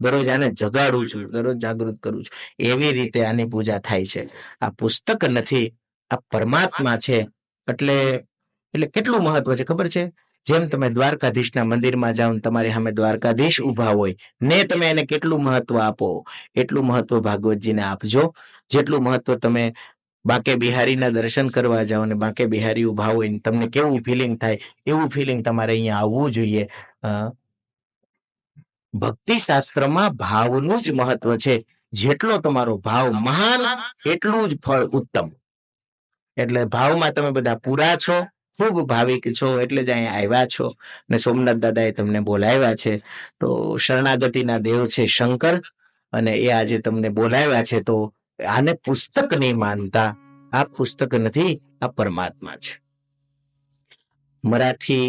દરરોજ આને જગાડું છું, દરરોજ જાગૃત કરું છું. એવી રીતે આની પૂજા થાય છે. આ પુસ્તક નથી, આ પરમાત્મા છે. એટલે કેટલું મહત્વ છે ખબર છે? જેમ તમે દ્વારકાધીશના મંદિરમાં જાઓ, તમારી સામે દ્વારકાધીશ ઉભા હોય ને તમે એને કેટલું મહત્વ આપો, એટલું મહત્વ ભાગવતજીને આપજો. જેટલું મહત્વ તમે બાંકે બિહારીના દર્શન કરવા જાઓ ને બાંકે બિહારી ઉભા હોય ને તમને કેવું ફિલિંગ થાય, એવું ફિલિંગ તમારે અહીંયા આવવું જોઈએ. ભક્તિ શાસ્ત્રમાં ભાવનું જ મહત્વ છે. જેટલો તમારો ભાવ મહાન એટલું જ ફળ ઉત્તમ. એટલે ભાવમાં તમે બધા પૂરા છો, ખૂબ ભાવિક છો, એટલે જ અહીંયા આવ્યા છો. ને સોમનાથ દાદાએ તમને બોલાવ્યા છે. તો શરણાગતિના દેવ છે શંકર, અને એ આજે તમને બોલાવ્યા છે. તો આને પુસ્તક નહીં માનતા. આ પુસ્તક નથી, આ પરમાત્મા છે. મરાઠી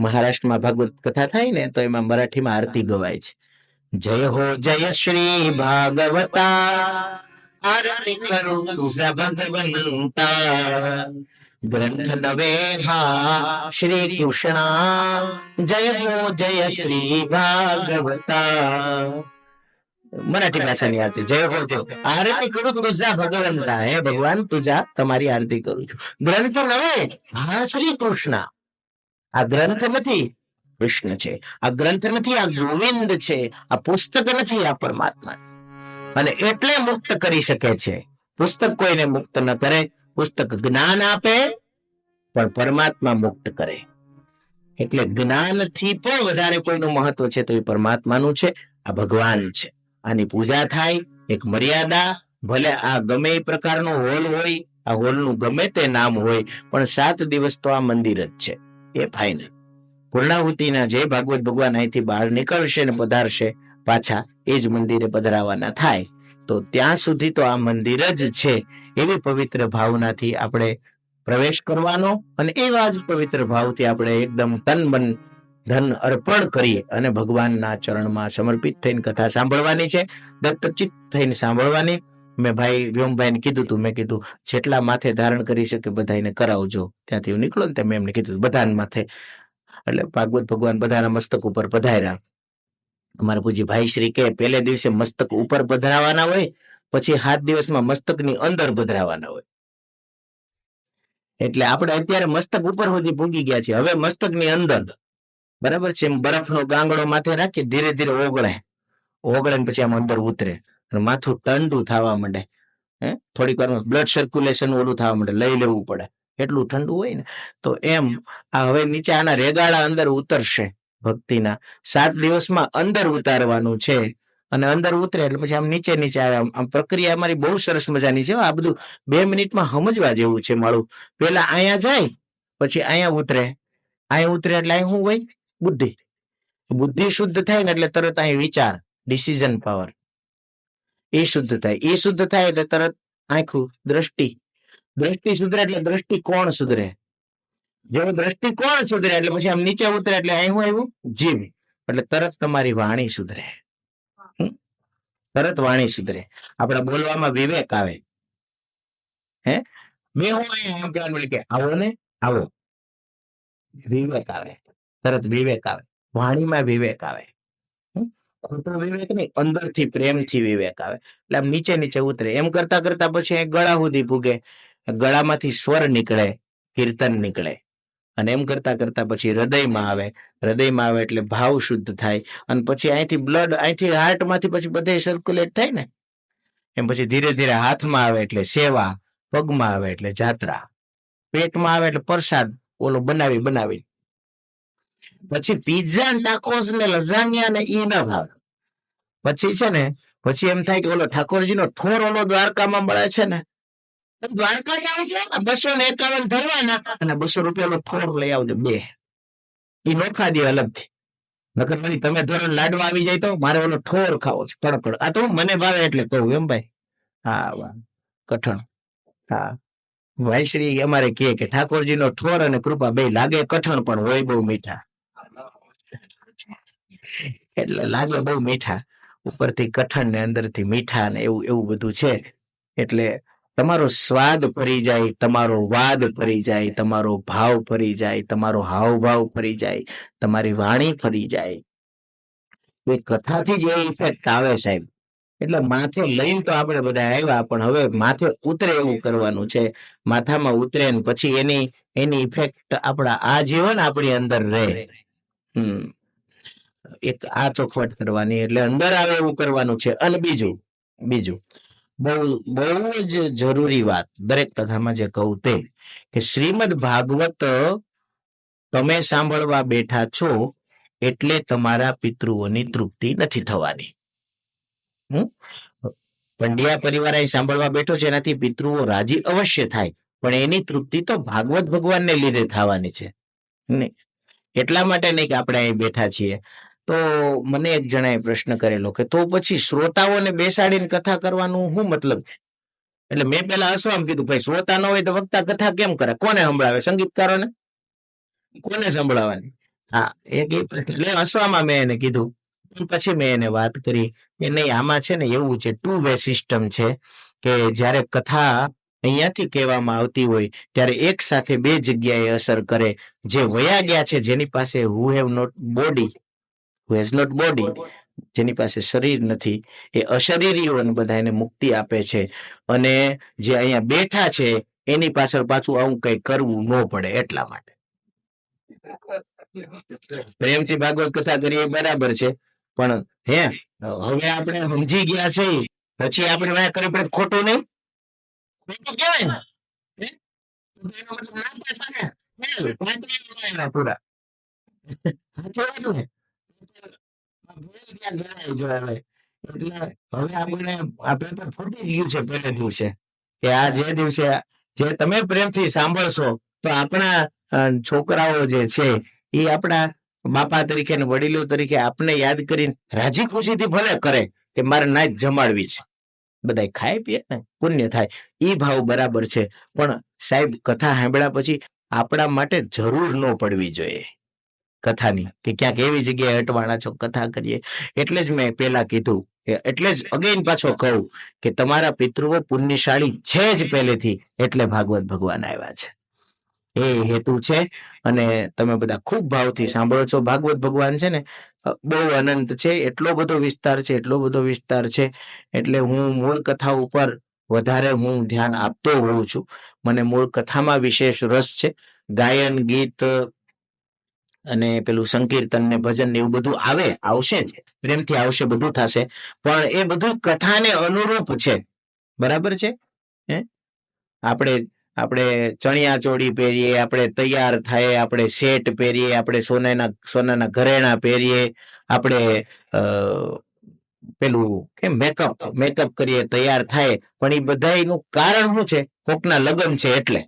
મહારાષ્ટ્રમાં ભાગવત કથા થાય ને તો એમાં મરાઠીમાં આરતી ગવાય છે. જય હો જય શ્રી ભાગવતા, આરતી કરું તુઝા ભગવંતા. ગ્રંથ નવે હા શ્રી કૃષ્ણ, જય હો જય શ્રી ભાગવતા. મરાઠી ભાષાની આરતી. જય હો જય, આરતી કરું તુઝા ભગવંતા. હે ભગવાન, તુજા તમારી આરતી કરું છું. ગ્રંથ નવે હા શ્રી કૃષ્ણ. આ ગ્રંથ નથી, કૃષ્ણ છે. આ ગ્રંથ નથી, આ ગોવિંદ છે. આ પુસ્તક નથી, આ પરમાત્મા. અને એટલે મુક્ત કરી શકે છે. પુસ્તક કોઈને મુક્ત ન કરે. પુસ્તક જ્ઞાન આપે, પણ પરમાત્મા મુક્ત કરે. એટલે જ્ઞાનથી પણ વધારે કોઈનું મહત્વ છે તો એ પરમાત્માનું છે. આ ભગવાન છે. આની પૂજા થાય, એક મર્યાદા. ભલે આ ગમે એ પ્રકારનો હોલ હોય, આ હોલનું ગમે તે નામ હોય, પણ 7 દિવસ તો આ મંદિર જ છે. એ ફાઇનલ. પૂર્ણાહુતિના જે ભાગવત ભગવાન અહીંથી બહાર નીકળશે ને પધારશે પાછા, એ જ મંદિરે પધરાવાના થાય. તો ત્યાં સુધી તો આ મંદિર જ છે. એવી પવિત્ર ભાવનાથી આપણે પ્રવેશ કરવાનો અને એવા જ પવિત્ર ભાવથી આપણે એકદમ તન મન ધન અર્પણ કરીએ અને ભગવાનના ચરણમાં સમર્પિત થઈને કથા સાંભળવાની છે. દત્તચિત્ત થઈને સાંભળવાની. મેં ભાઈ વ્યોમભાઈને કીધું હતું, મેં કીધું જેટલા માથે ધારણ કરી શકે બધાને કરાવજો. ત્યાંથી હું નીકળો ને મેં એમને કીધું બધાને માથે. એટલે ભાગવત ભગવાન બધાના મસ્તક ઉપર પધાર્યા. અમારા પૂજી ભાઈ શ્રી કે પહેલે દિવસે મસ્તક ઉપર પધરાવાના હોય, પછી 7 દિવસમાં મસ્તકની અંદર પધરાવાના હોય. એટલે આપણે અત્યારે મસ્તક ઉપર સુધી પૂગી ગયા છીએ. હવે મસ્તકની અંદર, બરાબર છે, બરફનો ગાંગડો માથે રાખી ધીરે ધીરે ઓગળે ને પછી આમ અંદર ઉતરે અને માથું ઠંડુ થવા માંડે. થોડીક વારમાં બ્લડ સર્ક્યુલેશન ઓલું થવા માંડે, લઈ લેવું પડે, એટલું ઠંડુ હોય ને. તો એમ આ હવે નીચે આના રેગાળા અંદર ઉતરશે ભક્તિના. 7 દિવસમાં અંદર ઉતારવાનું છે. અને અંદર ઉતરે એટલે પછી આમ નીચે આવે. આમ પ્રક્રિયા અમારી બહુ સરસ મજાની છે. આ બધું 2 મિનિટમાં સમજવા જેવું છે મારું. પેલા અહીંયા જાય, પછી અહીંયા ઉતરે એટલે અહીં શું હોય? બુદ્ધિ શુદ્ધ થાય ને એટલે તરત અહીં વિચાર, ડિસિઝન પાવર એ શુદ્ધ થાય. એ શુદ્ધ થાય એટલે તરત આંખું, દ્રષ્ટિ સુધરે એટલે દ્રષ્ટિકોણ સુધરે. જેવો દ્રષ્ટિકોણ સુધરે એટલે પછી આમ નીચે ઉતરે એટલે અહીં શું આવ્યું? જીવ. એટલે તરત તમારી વાણી સુધરે. તરત વાણી સુધરે. આપણા બોલવામાં વિવેક આવે. મેં હું એમ કહેવાનું કે આવો ને આવો, વિવેક આવે. તરત વિવેક આવે. વાણીમાં વિવેક આવે. ખોટો વિવેક નહીં, અંદરથી પ્રેમથી વિવેક આવે. એટલે આમ નીચે ઉતરે. એમ કરતા કરતા પછી ગળા સુધી પૂગે. ગળામાંથી સ્વર નીકળે, કીર્તન નીકળે. અને એમ કરતા કરતા પછી હૃદયમાં આવે એટલે ભાવ શુદ્ધ થાય. અને પછી અહીંથી બ્લડ, અહીંથી હાર્ટમાંથી પછી બધે સર્ક્યુલેટ થાય ને. એમ પછી ધીરે ધીરે હાથમાં આવે એટલે સેવા, પગમાં આવે એટલે જાત્રા, પેટમાં આવે એટલે પ્રસાદ ઓલો બનાવી. પછી પિઝા ને ટાકોસ ને લઝાનિયા ને ઈ ના ભાવે. પછી છે ને, પછી એમ થાય કે ઓલો ઠાકોરજીનો ઠોર ઓલો દ્વારકામાં મળે છે ને, દ્વારકા જાવ છે, 251 ધરવાના અને 200 રૂપિયાનો ઠોર લઈ આવજો 2. એ નોખા દે અલગથી. નકર પછી તમે ધોરણ લાડવા આવી જાય તો મારે ઓલો ઠોર ખાવો છે, કડકડ. આ તો મને ભાવે એટલે કહું એમ ભાઈ. હા, વાહ, કઠણ. હા, ભાઈશ્રી અમારે કહે કે ઠાકોરજીનો ઠોર અને કૃપા બે લાગે કઠણ પણ હોય બહુ મીઠા. એટલે લાગે બહુ મીઠા, ઉપરથી કઠણ ને અંદરથી મીઠા ને એવું બધું છે. એટલે તમારો સ્વાદ ફરી જાય, તમારો વાદ ફરી જાય, તમારો ભાવ ફરી જાય, તમારો હાવભાવ ફરી જાય, તમારી વાણી ફરી જાય. એ કથાથી જ એ ઇફેક્ટ આવે સાહેબ. એટલે માથે લઈને તો આપણે બધા આવ્યા, પણ હવે માથે ઉતરે એવું કરવાનું છે. માથામાં ઉતરે ને પછી એની ઇફેક્ટ આપણા આ જીવન આપણી અંદર રહે. એક આ ચોખવટ કરવાની, એટલે અંદર આવે એવું કરવાનું છે. અને બીજું બહુ જ જરૂરી વાત દરેક કથામાં જે કહું તે કે શ્રીમદ ભાગવત તમે સાંભળવા બેઠા છો એટલે તમારા પિતૃઓની તૃપ્તિ નથી થવાની. પંડ્યા પરિવાર અહીં સાંભળવા બેઠો છે, એનાથી પિતૃઓ રાજી અવશ્ય થાય, પણ એની તૃપ્તિ તો ભાગવત ભગવાનને લીધે થવાની છે. નહીં એટલા માટે નહીં કે આપણે અહીં બેઠા છીએ. તો મને એક જણાએ પ્રશ્ન કરેલો કે તો પછી શ્રોતાઓને બેસાડીને કથા કરવાનું શું મતલબ છે? એટલે મેં પેલા હસવામાં કીધું ભાઈ શ્રોતા ન હોય તો વક્તા કથા કેમ કરે? કોને સંભળાવે? સંગીતકારોને? કોને સંભળાવવાની? હા, એક એ પ્રશ્ન એટલે હસવામાં મેં એને કીધું. પછી મેં એને વાત કરી કે નહીં, આમાં છે ને એવું છે, 2 વે સિસ્ટમ છે કે જ્યારે કથા અહીંયાથી કહેવામાં આવતી હોય ત્યારે એક સાથે 2 જગ્યાએ અસર કરે. જે વયા ગયા છે, જેની પાસે હુ હેઝ નોટ બોડી, જેની પાસે શરીર નથી, એ અશરીરીઓને બધા એને મુક્તિ આપે છે. અને જે અહીંયા બેઠા છે એની પાછળ પાછું આવું કઈ કરવું ન પડે એટલા માટે. પ્રેમથી ભાગવત કથા કરીએ બરાબર છે, પણ હવે આપણે સમજી ગયા છે પછી આપણે વાત કરવી પડે ખોટું નહીં? ખોટું કહેવાય ને? એનો મતલબ ના પાડતા ને? પાંત્રીસ વરાયેલા પૂરા. સાચું વાત ને? એટલે હવે આપણે આ પેપર ફૂટી ગયું છે પહેલે દિવસે કે આ જે દિવસે જે તમે પ્રેમથી સાંભળશો તો આપણા છોકરાઓ જે છે એ આપણા બાપા તરીકે ને વડીલો તરીકે આપને યાદ કરીને રાજી ખુશીથી ભલે કરે કે મારે નાચ જમાડવી છે, બધા ખાય પીએ ને પુણ્ય થાય, એ ભાવ બરાબર છે. પણ સાહેબ કથા સાંભળ્યા પછી આપણા માટે જરૂર ન પડવી જોઈએ કથાની કે ક્યાંક એવી જગ્યાએ અટવાણા છો કથા કરીએ. એટલે જ મેં પેલા કીધું, એટલે જ અગેન પાછો કહું કે તમારા પિતૃઓ પુણ્યશાળી છે જ પહેલેથી, એટલે ભાગવત ભગવાન આવ્યા છે, એ હેતુ છે. અને તમે બધા ખૂબ ભાવથી સાંભળો છો. ભાગવત ભગવાન છે ને બહુ અનંત છે, એટલો બધો વિસ્તાર છે, એટલો બધો વિસ્તાર છે. એટલે હું મૂળ કથા ઉપર વધારે હું ધ્યાન આપતો હોઉં છું. મને મૂળ કથામાં વિશેષ રસ છે. ગાયન, ગીત અને પેલું સંકીર્તન ને ભજન ને એવું બધું આવશે જ, પ્રેમથી આવશે, બધું થશે, પણ એ બધું કથાને અનુરૂપ છે. બરાબર છે? આપણે ચણિયા ચોળી પહેરીએ, આપણે તૈયાર થાય, આપણે સેટ પહેરીએ, આપણે સોનાના ઘરેણા પહેરીએ, આપણે પેલું કેમ મેકઅપ કરીએ, તૈયાર થાય, પણ એ બધાનું કારણ શું છે? કોકના લગ્ન છે એટલે.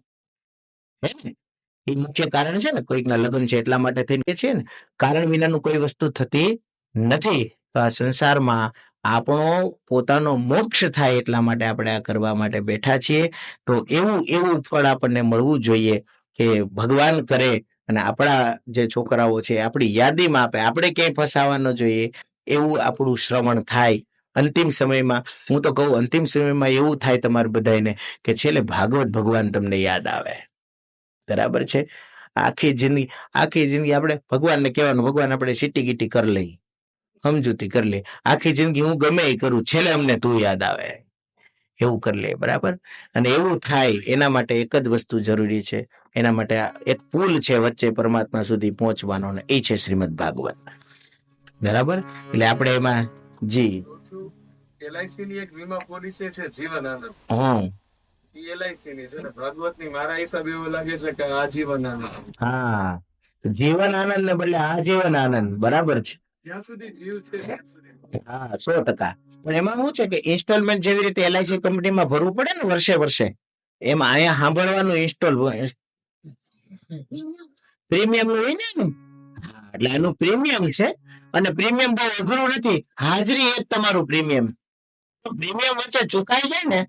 એ મુખ્ય કારણ છે ને, કોઈકના લગ્ન છે એટલા માટે થઈને છે ને. કારણ વિનાનું કોઈ વસ્તુ થતી નથી. તો આ સંસારમાં આપણો પોતાનો મોક્ષ થાય એટલા માટે આપણે આ કરવા માટે બેઠા છીએ. તો એવું ફળ આપણને મળવું જોઈએ કે ભગવાન કરે અને આપણા જે છોકરાઓ છે આપણી યાદીમાં આપે, આપણે ક્યાંય ફસાવા ન જોઈએ એવું આપણું શ્રવણ થાય. અંતિમ સમયમાં હું તો કહું, અંતિમ સમયમાં એવું થાય તમારે બધાને કે છેલ્લે ભાગવત ભગવાન તમને યાદ આવે. બરાબર છે? આખી જિંદગી આપણે ભગવાનને કહેવાનું, ભગવાન આપણે સીટી ગીટી કરી લઈ, સમજૂતી કરી લે, આખી જિંદગી હું ગમે એ કરું, છેલ્લે અમને તું યાદ આવે, એવું કરી લે. બરાબર? અને એવું થાય એના માટે એક જ વસ્તુ જરૂરી છે. એના માટે એક પુલ છે વચ્ચે પરમાત્મા સુધી પહોંચવાનો, ને એ છે શ્રીમદ ભાગવત. બરાબર? એટલે આપણે એમાં LIC ની એક વીમા પોલિસી છે જીવન આનંદ. LIC ની છે ને ભાગવત ની મારા હિસાબે એવું લાગે છે કે આજીવન આનંદ. હા, જીવન આનંદ ને બદલે આજીવન આનંદ. બરાબર છે? જ્યાં સુધી જીવ છે ત્યાં સુધી. હા, 100%. પણ એમાં શું છે કે ઇન્સ્ટોલમેન્ટ જેવી રીતે LIC કંપનીમાં ભરવું પડે ને વર્ષે, એમાં અહીંયા સાંભળવાનું પ્રીમિયમ નું હોય ને. એટલે એનું પ્રીમિયમ છે, અને પ્રીમિયમ બહુ અઘરું નથી. હાજરી એક તમારું પ્રીમિયમ વચ્ચે ચુકાઈ જાય ને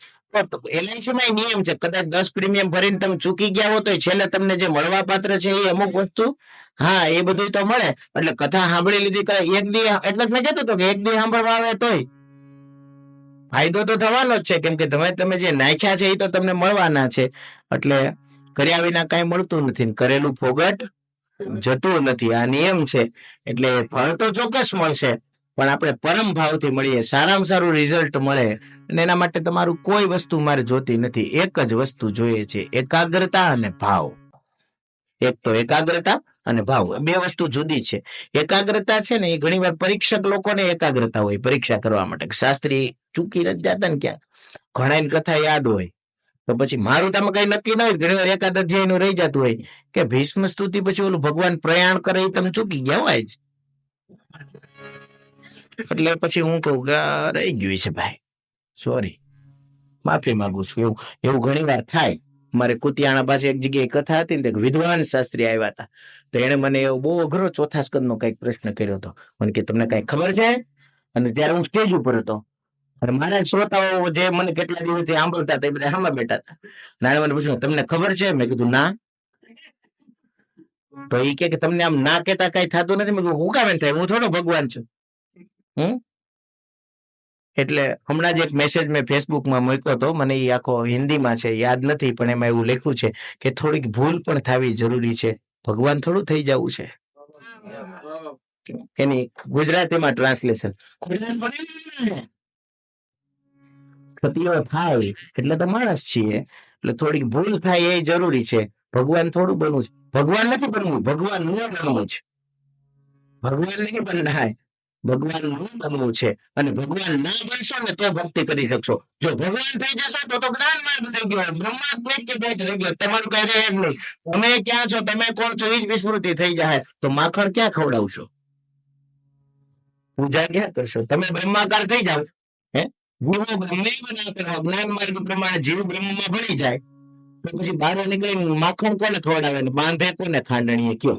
તો LIC માં નિયમ છે, કદાચ 10 પ્રીમિયમ ભરીને તમે ચૂકી ગયા હો તો છેલ્લે તમને જે મળવા પાત્ર છે એ અમુક વસ્તુ, હા, એ બધું તો મળે. એટલે કથા સાંભળી લીધી, એક દી, એટલે મેં કહેતો હતો કે એક દી સાંભળવા આવે તોય ફાયદો તો થવાનો જ છે, કેમ કે તમે જે નાખ્યા છે એ તો તમને મળવાના છે. એટલે કર્યા વિના કઈ મળતું નથી, કરેલું ફોગટ જતું નથી, આ નિયમ છે. એટલે ફળ તો ચોક્કસ મળશે, પણ આપણે પરમ ભાવથી મળીએ, સારામાં સારું રિઝલ્ટ મળે. અને એના માટે તમારું કોઈ વસ્તુ મારે જોતી નથી, એક જ વસ્તુ જોઈએ છે, એકાગ્રતા અને ભાવ. એક તો એકાગ્રતા અને ભાવ, બે વસ્તુ જુદી છે. એકાગ્રતા છે ને એ ઘણી વાર પરીક્ષક લોકોને એકાગ્રતા હોય પરીક્ષા કરવા માટે. શાસ્ત્રી ચૂકી નથી જતા ને ક્યાંક, ઘણા કથા યાદ હોય, તો પછી મારું તમે કઈ નક્કી ન હોય, ઘણી વાર એકાદ અધ્યાય નું રહી જતું હોય કે ભીષ્મ સ્તુતિ પછી ઓલું ભગવાન પ્રયાણ કરે એ તમે ચૂકી ગયા હોય જ. એટલે પછી હું કહું કે રહી ગયું છે ભાઈ, સોરી, માફી માંગુ છું. એવું ઘણી વાર થાય. મારે કુતિયાણા પાસે એક જગ્યાએ કથા હતી ને તો એક વિદ્વાન શાસ્ત્રી આવ્યા હતા, તો એને મને એવો બહુ અઘરો ચોથા સ્કંદનો કઈક પ્રશ્ન કર્યો હતો. મને કે તમને કઈ ખબર છે? અને ત્યારે હું સ્ટેજ ઉપર હતો અને મારા શ્રોતાઓ જે મને કેટલા દિવસથી સાંભળતા હતા એ બધા સામે બેઠા હતા. નાણે મને પૂછ્યું તમને ખબર છે? મેં કીધું ના. તો એ કે તમને આમ ના કેતા કઈ થતું નથી. મેં કીધું હું કામ એમ થાય, હું થોડો ભગવાન છું. એટલે હમણાં જ એક મેસેજ મેં ફેસબુકમાં મૂક્યો હતો, મને એ આખો હિન્દીમાં છે, યાદ નથી, પણ એમાં એવું લખ્યું છે કે થોડીક ભૂલ પણ થવી જરૂરી છે, ભગવાન થોડું થઈ જવું છે. એની ગુજરાતીમાં ટ્રાન્સલેશન ક્ષતિઓ થાય એટલે તો માણસ છીએ, એટલે થોડીક ભૂલ થાય એ જરૂરી છે. ભગવાન થોડું બનવું છે, ભગવાન નથી બનવું, ભગવાન ન બનવું છે. ભગવાન નહીં બનનાય, ભગવાન નું બનવું છે. અને ભગવાન ના બનશો ને તો ભક્તિ કરી શકશો. જો ભગવાન થઈ જશો તો જ્ઞાન માર્ગ થઈ ગયો, બ્રહ્માત્મિક કે ભેટ થઈ ગયો, તમારું કઈ રહે એમ નહીં. તમે ક્યાં છો, તમે કોણ છો એ જ વિસ્મૃતિ થઈ જાય તો માખણ ક્યાં ખવડાવશો, પૂજા ક્યાં કરશો? તમે બ્રહ્માકાર થઈ જાવ, જીવો બ્રહ્મે બનાવો, જ્ઞાન માર્ગ પ્રમાણે જીવ બ્રહ્મમાં ભળી જાય તો પછી બહાર નીકળીને માખણ કોને ખવડાવે ને બાંધે કોને ખાંડણીએ કયો?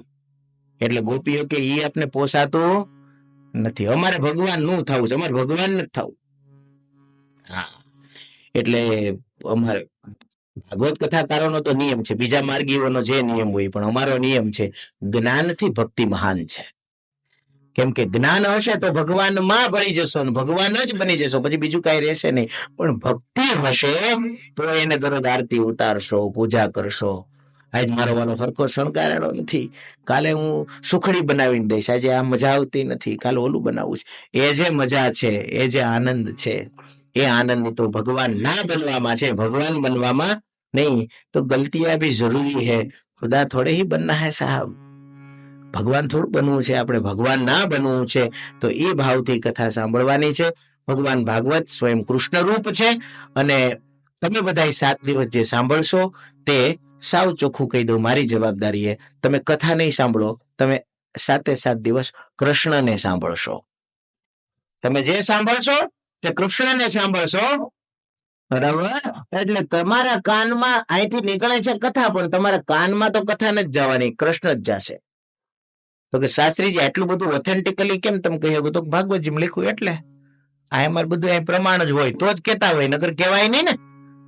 એટલે ગોપીઓ કે ઈ આપને પોસાતું નથી, અમારે ભગવાન નું થવું છે, અમારે ભગવાન નથી થવું. હા, એટલે અમારે ભાગવત કથાકારોનો તો નિયમ છે, બીજા માર્ગીઓનો જે નિયમ હોય, પણ અમારો નિયમ છે જ્ઞાનથી ભક્તિ મહાન છે. કેમ કે જ્ઞાન હશે તો ભગવાન માં ભળી જશો ને ભગવાન જ બની જશો, પછી બીજું કઈ રહેશે નહીં. પણ ભક્તિ હશે તો એને દરરોજ આરતી ઉતારશો, પૂજા કરશો. આજ મારો વાલો હરખો શણગારેલો નથી, કાલે હું સુખડી બનાવીને દઈશ, આજે આ મજા આવતી નથી, કાલે ઓલું બનાવવું છે. એ જે મજા છે, એ જે આનંદ છે, એ આનંદ તો ભગવાન ના બનવામાં છે, ભગવાન બનવામાં નહીં. તો ગલતિयां भी જરૂરી है, खुदा थोड़े ही बनना है साहब. ભગવાન થોડું બનવું છે, આપણે ભગવાન ના બનવું છે. તો એ ભાવથી કથા સાંભળવાની છે. ભગવાન ભાગવત સ્વયં કૃષ્ણ રૂપ છે. અને તમે બધા 7 દિવસ જે સાંભળશો તે સાવ ચોખ્ખું કહી દઉં, મારી જવાબદારી એ તમે કથા નહીં સાંભળો, તમે 7 દિવસ કૃષ્ણને સાંભળશો. તમે જે સાંભળશો તે કૃષ્ણને સાંભળશો, બરાબર? એટલે તમારા કાનમાં અહીંથી નીકળે છે કથા, પણ તમારા કાનમાં તો કથા નથી જવાની, કૃષ્ણ જ જશે. તો કે શાસ્ત્રીજી આટલું બધું ઓથેન્ટિકલી કેમ તમે કહી શકો? તો ભાગવતજી લખ્યું એટલે આ અમારે બધું અહીં પ્રમાણ જ હોય તો જ કેતા હોય, નગર કહેવાય નહીં ને.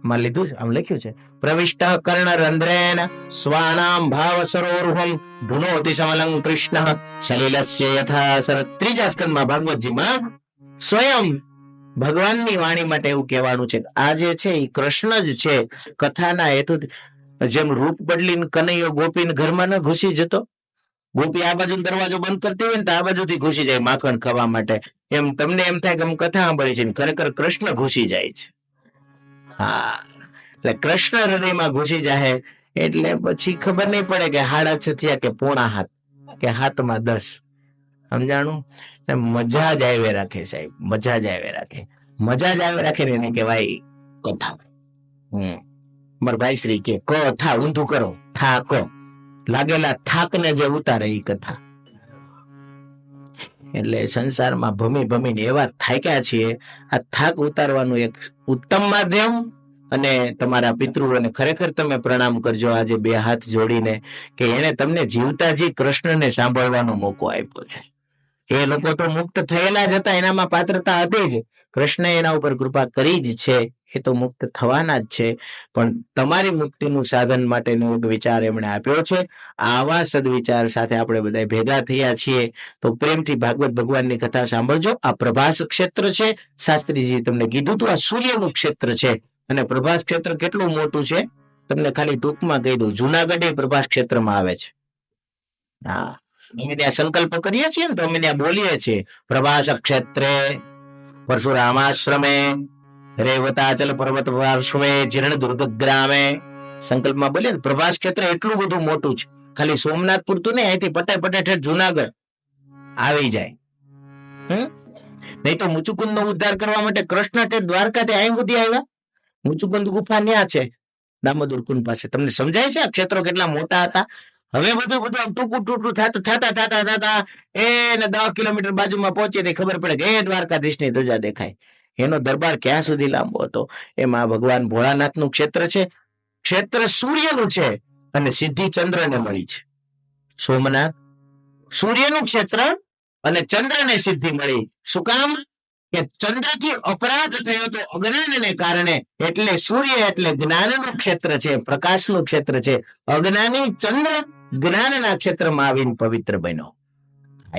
માં લીધું છે, આમ લખ્યું છે પ્રવિષ્ટ કર્ણ રંધ્રેન સ્વાનામ ભાવ સરોરુહમ ધુનોતિ સમલં કૃષ્ણ સલિલસ્ય યથા શરત. 3જા સ્કંદમાં ભાગવતજીમાં સ્વયં ભગવાનની વાણી માટે એવું કહેવાનું છે. આ જે છે એ કૃષ્ણ જ છે. કથાના હેતુ જેમ રૂપ બદલીને કનૈયો ગોપીને ઘરમાં ન ઘૂસી જતો, ગોપી આ બાજુ દરવાજો બંધ કરતી હોય ને તો આ બાજુથી ઘૂસી જાય માખણ ખાવા માટે, એમ તમને એમ થાય કે આમ કથા સાંભળી છે, ખરેખર કૃષ્ણ ઘૂસી જાય છે. હા, એટલે કૃષ્ણ હૃદયમાં ઘૂસી જાય એટલે પછી ખબર નહીં પડે કે 6:30 થયા કે 7:45 કે 7:10. સમજાણું? મજા જ આવે રાખે સાહેબ, મજા જ આવે રાખે, મજા જ આવે રાખે ને એને કહેવાય કથા. મારા ભાઈ શ્રી કે કથા ઊંધું કરો, થા કો લાગેલા થાકને જે ઉતારે એ કથા. એટલે સંસારમાં ભમી ભમીને એવા થાક્યા છીએ, આ થાક ઉતારવાનું એક ઉત્તમ માધ્યમ. અને તમારા પિતૃઓને ખરેખર તમે પ્રણામ કરજો આજે 2 હાથ જોડીને, કે એને તમને જીવતા જી કૃષ્ણને સાંભળવાનો મોકો આપ્યો છે. એ લોકો તો મુક્ત થયેલા જ હતા, એનામાં પાત્રતા હતી જ, કૃષ્ણ એના ઉપર કૃપા કરી જ છે, એ તો મુક્ત થવાના જ છે. પણ તમારી મુક્તિનું સાધન માટેનો એક વિચાર એમણે આપ્યો છે. આવા સદવિચાર સાથે આપણે બધા ભેગા થયા છીએ તો પ્રેમથી ભાગવત ભગવાનની કથા સાંભળજો. આ પ્રભાસ ક્ષેત્ર છે, શાસ્ત્રીજી તમને કીધું હતું, આ સૂર્યનું ક્ષેત્ર છે. અને પ્રભાસ ક્ષેત્ર કેટલું મોટું છે તમને ખાલી ટૂંકમાં કહી દઉં. જુનાગઢ એ પ્રભાસ ક્ષેત્રમાં આવે છે. હા, અમે ત્યાં સંકલ્પ કરીએ છીએ ને તો અમે ત્યાં બોલીએ છીએ પ્રભાસ ક્ષેત્રે પરશુરામાશ્રમે રેવતાચલ પર્વત પાર્શ્વે જીર્ણ દુર્ગ ગ્રામે. સંકલ્પમાં બોલીએ ને પ્રભાસ ક્ષેત્ર એટલું બધું મોટું છે, ખાલી સોમનાથ પૂરતું નહીં, અહીંથી પટે જુનાગઢ આવી જાય. નહીં તો મુચુકુંદ નો ઉદ્ધાર કરવા માટે કૃષ્ણ તે દ્વારકાથી અહીં સુધી આવ્યા. મુચુકુંદ ગુફા ન્યા છે દામોદર કુંડ પાસે. તમને સમજાય છે આ ક્ષેત્રો કેટલા મોટા હતા? હવે બધું ટૂંકું થતા એને 10 કિલોમીટર બાજુમાં પહોંચીએ તો ખબર પડે કે એ દ્વારકાધીશની ધજા દેખાય. એનો દરબાર ક્યાં સુધી લાંબો હતો. એમાં ભગવાન ભોળાનાથ નું ક્ષેત્ર છે. ક્ષેત્ર સૂર્યનું છે અને સિદ્ધિ ચંદ્રને મળી છે. સોમનાથ સૂર્યનું ક્ષેત્ર અને ચંદ્રને સિદ્ધિ મળી. શું કામ? કે ચંદ્રથી અપરાધ થયો તો અજ્ઞાનને કારણે. એટલે સૂર્ય એટલે જ્ઞાનનું ક્ષેત્ર છે, પ્રકાશનું ક્ષેત્ર છે. અજ્ઞાની ચંદ્ર જ્ઞાનના ક્ષેત્રમાં આવીને પવિત્ર બન્યો.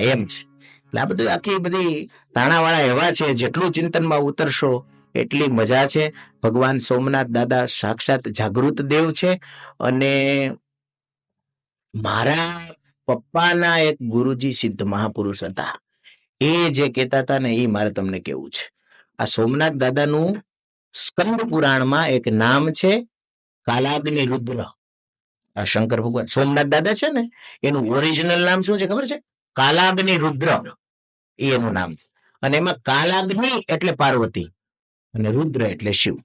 એમ છે. એટલે આ બધું આખી બધી તાણાવાળા એવા છે, જેટલું ચિંતનમાં ઉતરશો એટલી મજા છે. ભગવાન સોમનાથ દાદા સાક્ષાત જાગૃત દેવ છે. અને મારા પપ્પાના એક ગુરુજી સિદ્ધ મહાપુરુષ હતા. એ જે કહેતા હતા ને એ મારે તમને કેવું છે. આ સોમનાથ દાદાનું સ્કંદ પુરાણમાં એક નામ છે, કાલાગ્નિ રુદ્ર. આ શંકર ભગવાન સોમનાથ દાદા છે ને, એનું ઓરિજિનલ નામ શું છે ખબર છે? કાલાગ્નિ રુદ્ર એ એનું નામ છે. અને એમાં કાલાગ્નિ એટલે પાર્વતી અને રુદ્ર એટલે શિવ.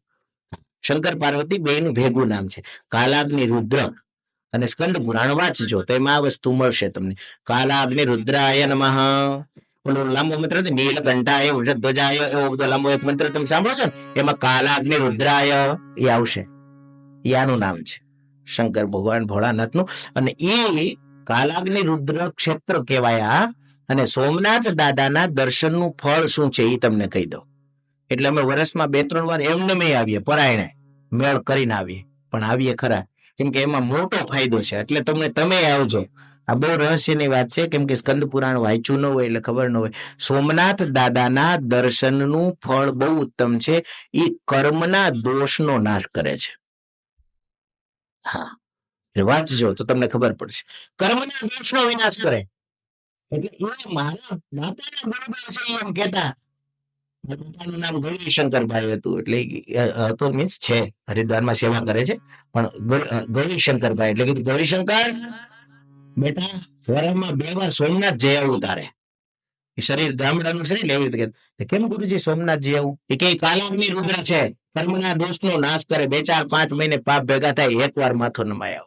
શંકર પાર્વતી બેયનું ભેગું નામ છે કાલાગ્નિ રુદ્ર. અને સ્કંદ પુરાણ વાંચજો તો એમાં આ વસ્તુ મળશે તમને. કાલાગ્નિ રુદ્રાય નમઃ. ઓલો લાંબો મંત્ર નીલકંઠાય વૃષધ્વજાય, એવો બધો લાંબો એક મંત્ર તમે સાંભળો છો ને, એમાં કાલાગ્નિ રુદ્રાય એ આવશે. એ આનું નામ છે શંકર ભગવાન ભોળાનાથનું. અને એ કાલાગ્નિ રુદ્ર ક્ષેત્ર કહેવાયા. અને સોમનાથ દાદાના દર્શનનું ફળ શું છે એ તમને કહી દઉં. એટલે અમે વર્ષમાં 2-3 વાર એમને આવીએ, પરાયણે મેળ કરીને આવીએ, પણ આવીએ ખરા, કેમ કે એમાં મોટો ફાયદો છે. એટલે તમે આવજો. આ બહુ રહસ્યની વાત છે, કેમ કે સ્કંદ પુરાણ વાંચ્યું ન હોય એટલે ખબર ન હોય. સોમનાથ દાદાના દર્શનનું ફળ બહુ ઉત્તમ છે. એ કર્મના દોષનો નાશ કરે છે. હા, વાંચજો તો તમને ખબર પડશે. કર્મના દોષનો વિનાશ કરે. એટલે એ મારા બાપાના ગુરુદેવ છે એમ કહેતા. પોતાનું નામ ગૌરીશંકરભાઈ હતું. એટલે હતો મીન્સ છે, હરિદ્વારમાં સેવા કરે છે, પણ ગૌરીશંકરભાઈ એટલે કીધું, ગૌરીશંકર બેટા વરમાં 2 વાર સોમનાથ જઈ આવું તારે. એ શરીર ગામડાનું છે ને, એવી રીતે કેમ ગુરુજી સોમનાથ જઈ આવું? એ કે કાલાગ્નિ રુદ્ર છે, કર્મના દોષનો નાશ કરે. 2-4-5 મહિને પાપ ભેગા થાય, 1 વાર માથો નમાય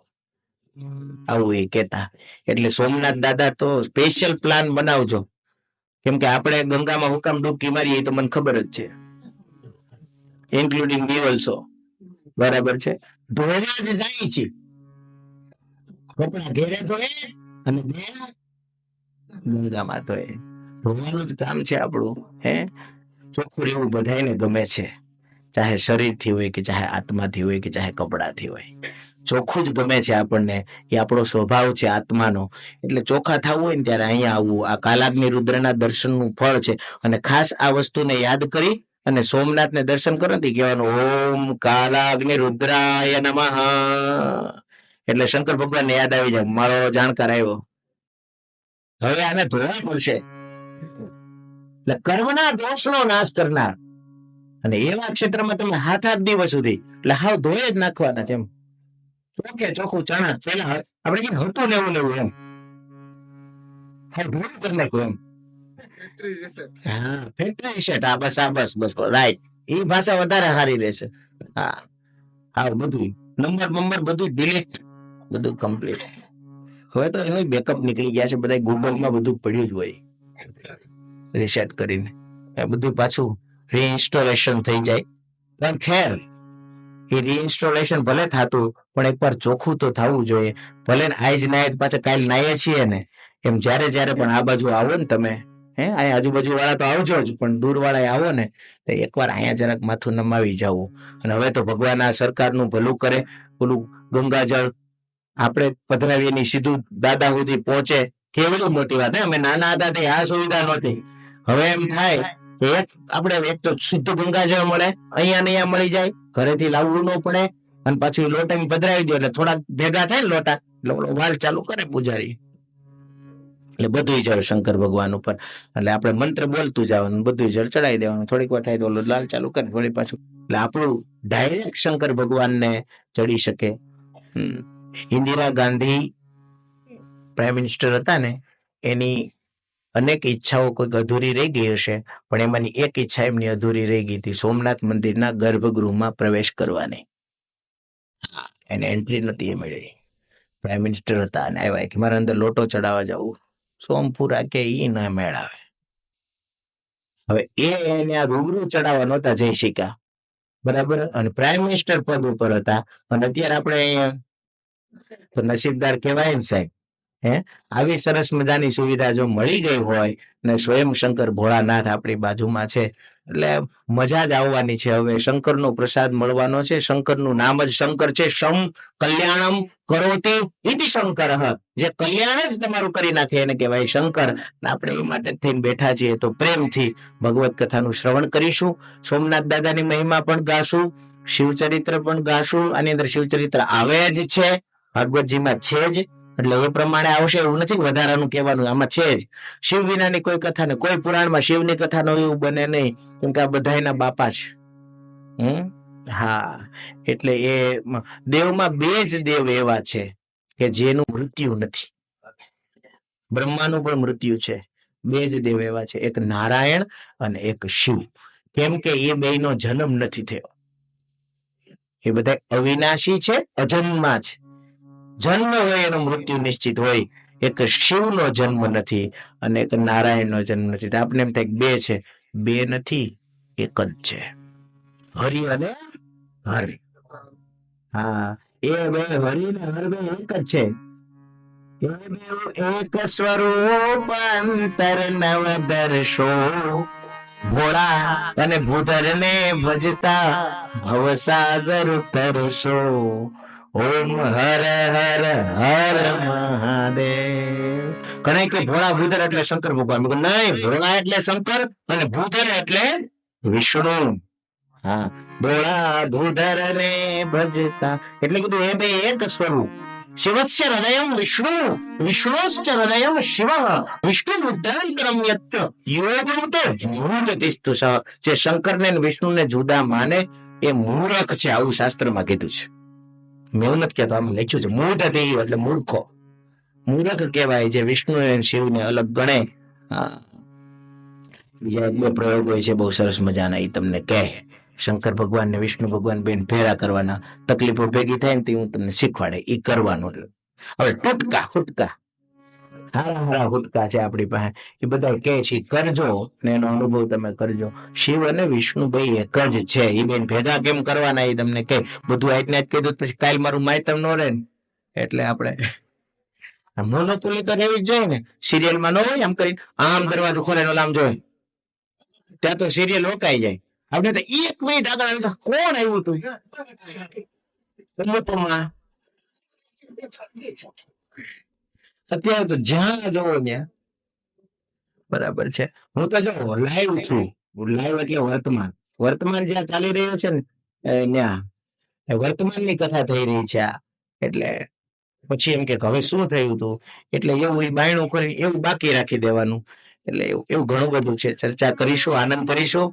આવું એ કહેતા. એટલે સોમનાથ દાદા તો સ્પેશિયલ પ્લાન બનાવજો, કેમ કે આપણે ગંગામાં હુકામ ડૂબકી મારીએ તો મને ખબર જ છે, ઇન્ક્લુડિંગ મી ઓલ્સો. બરાબર છે. ધોવા જ જાય છે, કપડા ઘેરે ધોએ અને ગંગામાં ધોએ. ધોવાનું જ કામ છે આપણું. હે, ચોખ્ખું રહેવું બધાને ગમે છે, ચાહે શરીરથી હોય કે ચાહે આત્માથી હોય કે ચાહે કપડાથી હોય. ચોખ્ખું જ ગમે છે આપણને. એ આપણો સ્વભાવ છે આત્માનો. એટલે ચોખ્ખા થવું હોય ને ત્યારે અહીંયા આવવું. આ કાલાગ્નિ રુદ્રના દર્શનનું ફળ છે. અને ખાસ આ વસ્તુને યાદ કરી અને સોમનાથને દર્શન કરો ને કહેવાનું, ઓમ કાલાગ્નિ રુદ્રાય નમઃ. એટલે શંકર ભગવાનને યાદ આવી જાય, મારો જાણકાર આવ્યો, હવે આને ધોવા પડશે. એટલે કર્મના દોષનો નાશ કરનાર. અને એવા ક્ષેત્રમાં તમે 7-8 દિવસ સુધી એટલે હાવ ધોઈ જ નાખવાના છે. એમ ચોખ્ખે ચોખ્ખું ચણા પેલા આપણે કઈ હતું લેવું એમ ધોળું કરી નાખ્યું એમ. હા, ફેક્ટરી સેટ. બસ રાઈટ. એ ભાષા વધારે સારી રહેશે. હા, હા, બધું નંબર બધું ડિલીટ, બધું કમ્પ્લીટ. હવે તો એનું બેકઅપ નીકળી ગયા છે, બધા ગૂગલમાં બધું પડ્યું જ હોય. રીસેટ કરીને એ બધું પાછું રીઇન્સ્ટોલેશન થઈ જાય. પણ ખેર, એ રીઇન્સ્ટોલેશન ભલે થતું, પણ એકવાર ચોખ્ખું તો થવું જોઈએ. ભલે આજ નાય પાછા કાલ નાઈએ છીએ ને, એમ જ્યારે પણ આ બાજુ આવો ને તમે, અહીંયા આજુબાજુ વાળા તો આવજો જ, પણ દૂર વાળા આવો ને તો એકવાર અહીંયા જરાક માથું નમાવી જવું. અને હવે તો ભગવાન આ સરકારનું ભલું કરે, પેલું ગંગાજળ આપણે પધરાવીએ ની સીધું દાદા સુધી પહોંચે, કેવડી મોટી વાત. અમે નાના હતા તે આ સુવિધા નહોતી. હવે એમ થાય કે આપણે એક તો શુદ્ધ ગંગાજળ મળે, અહીંયા મળી જાય, ઘરેથી લાવવું ન પડે. અને પાછું લોટામાં પધરાવી દો એટલે થોડાક ભેગા થાય ને લોટા, એટલે વાલ ચાલુ કરે પૂજારી. એટલે બધું જળ શંકર ભગવાન ઉપર. એટલે આપણે મંત્ર બોલતું જવાનું, બધું જળ ચડાવી દેવાનું. થોડીક વાર થાય તો લાલ ચાલુ કરે, થોડી પાછું. એટલે આપણું ડાયરેક્ટ શંકર ભગવાનને ચડી શકે. ઇન્દિરા ગાંધી પ્રાઇમ મિનિસ્ટર હતા ને, એની અનેક ઈચ્છાઓ કોઈક અધૂરી રહી ગઈ હશે, પણ એમાંની એક ઈચ્છા એમની અધૂરી રહી ગઈ હતી, સોમનાથ મંદિરના ગર્ભગૃહમાં પ્રવેશ કરવાની. એને એન્ટ્રી નથી એ મળી. પ્રાઇમ મિનિસ્ટર હતા અને આવ્યા કે મારે અંદર લોટો ચડાવવા જવું. સોમપુરા કે ઈ ન મેળાવે. હવે એને આ રૂબરૂ ચડાવવા નહોતા જઈ શક્યા, બરાબર, અને પ્રાઇમ મિનિસ્ટર પદ ઉપર હતા, અને અત્યારે આપણે અહીંયા તો નસીબદાર કહેવાય ને સાહેબ. આવી સરસ મજાની સુવિધા જો મળી ગઈ હોય ને સ્વયં શંકર ભોળાનાથ આપણી બાજુમાં છે એટલે મજા જ આવવાની છે. હવે શંકરનો પ્રસાદ મળવાનો છે. શંકરનું નામ જ શંકર છે. શમ કલ્યાણમ કરોતિ ઇતિ શંકર. જે કલ્યાણ જ તમારું કરી નાખે એને કહેવાય શંકર. આપણે એ માટે થઈને બેઠા છીએ તો પ્રેમથી ભગવત કથાનું શ્રવણ કરીશું. સોમનાથ દાદાની મહિમા પણ ગાશું, શિવચરિત્ર પણ ગાશું. આની અંદર શિવચરિત્ર આવે જ છે, ભાગવતજીમાં છે જ, એટલે એ પ્રમાણે આવશે એવું નથી વધારાનું કહેવાનું, આમાં છે જ. શિવ વિનાની કોઈ કથા ને કોઈ પુરાણમાં શિવની કથા નો એવું બને નહીં, કેમ કે આ બધાના બાપા છે. હા, એટલે એ દેવમાં બે જ દેવ એવા છે કે જેનું મૃત્યુ નથી. બ્રહ્માનું પણ મૃત્યુ છે. બે જ દેવ એવા છે, એક નારાયણ અને એક શિવ. કેમ કે એ બેયનો જન્મ નથી થયો. એ બધા અવિનાશી છે, અજન્મા છે. જન્મ હોય એનો મૃત્યુ નિશ્ચિત હોય. એક શિવનો જન્મ નથી અને એક નારાયણનો જન્મ નથી. આપણે એમ થાય બે છે, બે નથી, એક જ છે. હરિ અને હરિ. હા, એ બે હરિ ને હર બે એક જ છે. એ બે એક સ્વરૂપ અંતર નવ દર્શો. ભોળા અને ભૂધર ને ભજતા ભવસાગર તરસો. ઓમ હર હર હર મહાદેવ. ઘણા કે ભોળા ભૂધર એટલે શંકર ભગવાન. નહીં, ભોળા એટલે શંકર અને ભૂધર એટલે વિષ્ણુ. હા, ભોળા ભૂધર ને ભજતા એટલે કીધું એ બે એક સ્વરૂપ. શિવસ્ય હૃદયમ વિષ્ણુ, વિષ્ણુશ્ચ હૃદયમ શિવ, વિષ્ણુ બુદ્ધાંતરમ યત્ યોગમ તો મૂઢતિસ્તુ સહ. જે શંકરને અને વિષ્ણુને જુદા માને એ મૂર્ખ છે, આવું શાસ્ત્રમાં કીધું છે. મેં એવું નથી કહેતો, આમ લખ્યું છે. મૂઢ એટલે મૂર્ખો, મૂર્ખ કહેવાય જે વિષ્ણુ અને શિવને અલગ ગણે. બીજા બે પ્રયોગ હોય છે બહુ સરસ મજાના, એ તમને કહે. શંકર ભગવાન ને વિષ્ણુ ભગવાન બેન ભેરા કરવાના, તકલીફો ભેગી થાય ને હું તમને શીખવાડે એ કરવાનું. હવે ટુટકા હુટકા, હારા હુટકા છે આપણી પાસે, એ બધા કહે છે કરજો ને એનો અનુભવ તમે કરજો. શિવ અને વિષ્ણુ ભાઈ એક જ છે. એ બેન ભેગા કેમ કરવાના એ તમને કહે. બધું આજને જ કીધું પછી કાલ મારું માયતમ ન રહે ને, એટલે આપણે મોનોપોલી તો રહેવી જ જોઈએ ને. સિરિયલમાં ન હોય આમ કરીને આમ દરવાજો ખોલે આમ જોઈએ, ત્યાં તો સિરિયલ રોકાઈ જાય. આપણે તો 1 મિનિટ આગળ આવી તો કોણ આવ્યું હતું અત્યારે તો જ્યાં જોવો ત્યાં. બરાબર છે. હું તો જો લાઈવ છું. લાઈવ એટલે વર્તમાન, વર્તમાન જ્યાં ચાલી રહ્યો છે ને ત્યાં વર્તમાનની કથા થઈ રહી છે. એટલે પછી એમ કે હવે શું થયું હતું, એટલે એવું બાયણું કરી એવું બાકી રાખી દેવાનું. એટલે એવું ઘણું બધું છે. ચર્ચા કરીશું, આનંદ કરીશું.